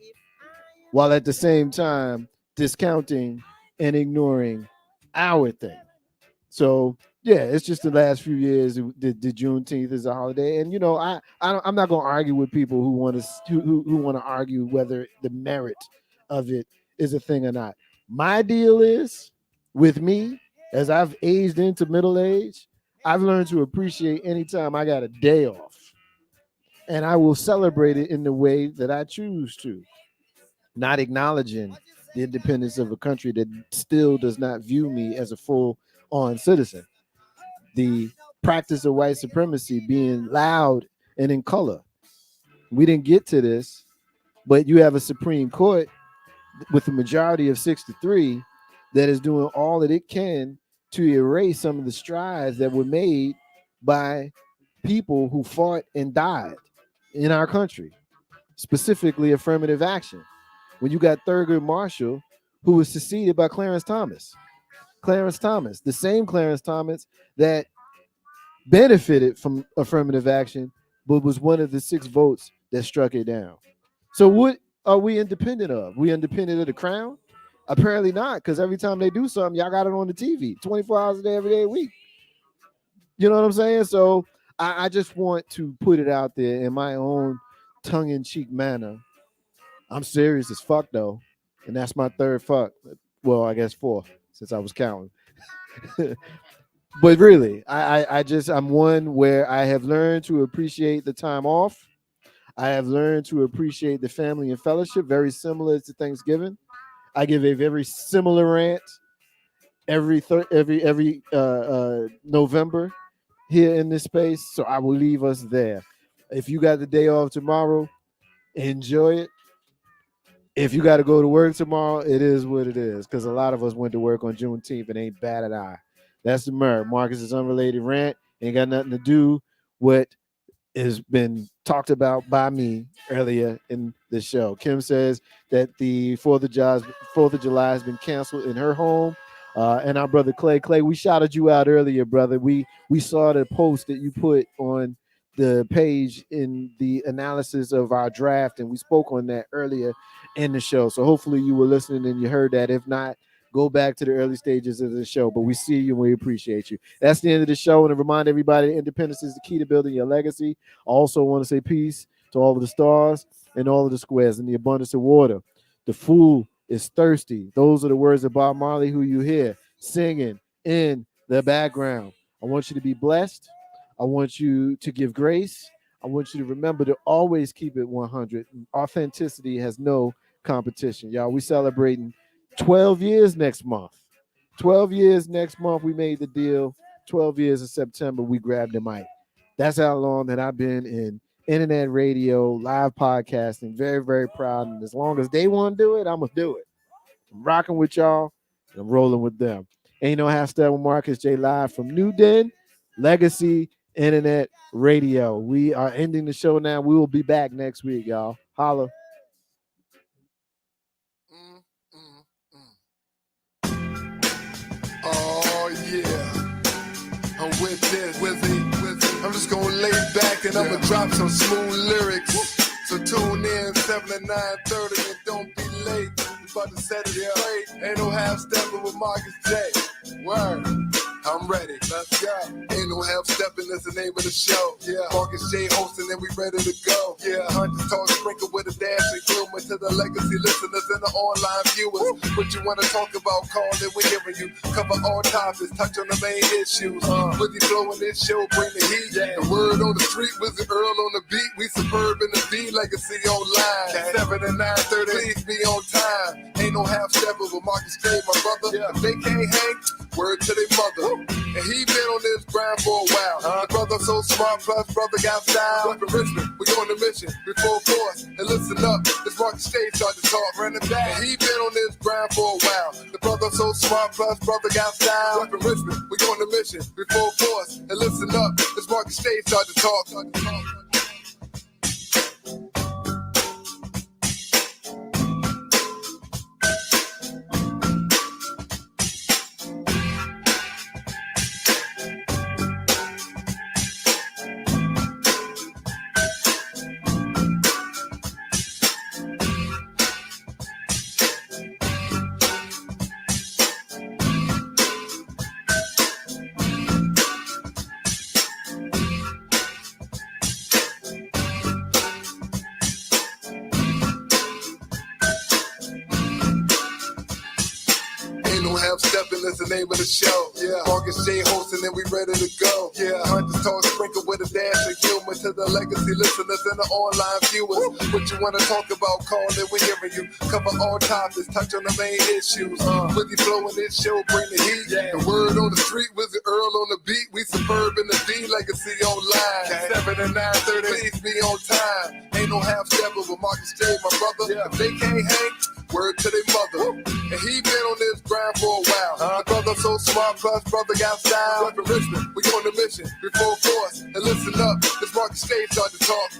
while at the same time discounting and ignoring our thing. So yeah, it's just the last few years the Juneteenth is a holiday, and I'm not going to argue with people who want to who want to argue whether the merit of it is a thing or not. My deal is with me, as I've aged into middle age, I've learned to appreciate any time I got a day off, and I will celebrate it in the way that I choose to, not acknowledging the independence of a country that still does not view me as a full-on citizen. The practice of white supremacy being loud and in color. We didn't get to this, but you have a Supreme Court with a majority of 6-3 that is doing all that it can to erase some of the strides that were made by people who fought and died in our country, specifically affirmative action. When you got Thurgood Marshall, who was succeeded by Clarence Thomas. Clarence Thomas, the same Clarence Thomas that benefited from affirmative action, but was one of the 6 votes that struck it down. So what are we independent of? We independent of the crown? Apparently not, because every time they do something, y'all got it on the TV 24 hours a day, every day a week. You know what I'm saying? So I just want to put it out there in my own tongue-in-cheek manner. I'm serious as fuck, though. And that's my 3rd fuck. Well, I guess 4, since I was counting. But really, I'm one where I have learned to appreciate the time off. I have learned to appreciate the family and fellowship, very similar to Thanksgiving. I give a very similar rant every November here in this space, so I will leave us there. If you got the day off tomorrow, enjoy it. If you got to go to work tomorrow, it is what it is, because a lot of us went to work on Juneteenth and ain't bad at all. That's the Merc. Marcus's unrelated rant ain't got nothing to do with has been talked about by me earlier in the show. Kim says that the 4th of July has been canceled in her home. And our brother Clay, we shouted you out earlier, brother. We saw the post that you put on the page in the analysis of our draft, and we spoke on that earlier in the show. So hopefully you were listening and you heard that. If not, go back to the early stages of the show. But we see you and we appreciate you. That's the end of the show. And to remind everybody, independence is the key to building your legacy. I also want to say peace to all of the stars and all of the squares and the abundance of water. The fool is thirsty. Those are the words of Bob Marley, who you hear singing in the background. I want you to be blessed. I want you to give grace. I want you to remember to always keep it 100. Authenticity has no competition, y'all. We celebrating 12 years next month. 12 years next month, we made the deal. 12 years in September, we grabbed the mic. That's how long that I've been in internet radio, live podcasting. Very, very proud. And as long as they want to do it, I'm going to do it. I'm rocking with y'all, and I'm rolling with them. Ain't No Half Step with Marcus J live from NewDen, Legacy Internet Radio. We are ending the show now. We will be back next week, y'all. Holla. Oh yeah, I'm with this, I'm just gonna lay back and I'ma drop some smooth lyrics. So tune in 7 to 9:30 and don't be late. We about to set it straight. Ain't no half stepping with Marcus J. Word. I'm ready, let's go. Ain't no half stepping, that's the name of the show. Yeah, Marcus J hosting and we ready to go. Yeah, Hunters talk sprinkled with a dash of humor to the legacy listeners and the online viewers. What you wanna talk about, call it, we hearing you. Cover all topics, touch on the main issues. With the flow in this show, bring the heat. The word on the street, Wizard Earl on the beat. We superb in the B, legacy online. 7 to 9:30, please be on time. Ain't no half stepping with Marcus J, my brother. If they can't hang, word to their mother. And he been on this grind for a while. The brother so smart, plus brother got style. Up in Richmond, we on the mission, we full force. And listen up, this Marcus J start to talk, running back. And he been on this grind for a while. The brother so smart, plus brother got style. Up in Richmond, we on the mission, we full force. And listen up, this Marcus J start to talk. Steppin', that's the name of the show. Yeah, Marcus J hosting and we ready to go. Yeah, Hunters talk sprinkled with a dash of humor to the legacy listeners and the online viewers. What you wanna talk about, call it, we hearing you. Cover all topics, touch on the main issues. With the flow in this show, bring the heat. The word on the street, Wizard Earl on the beat. We superb in the D, legacy online. 7 to 9:30, please be on time. Ain't no half stepping with Marcus J, my brother. If they can't hang, word to their mother. And he been on this grind for a while. The brother so smart, plus brother got style. Up in Richmond, we on the mission, we full force. And listen up, this Marcus J start to talk.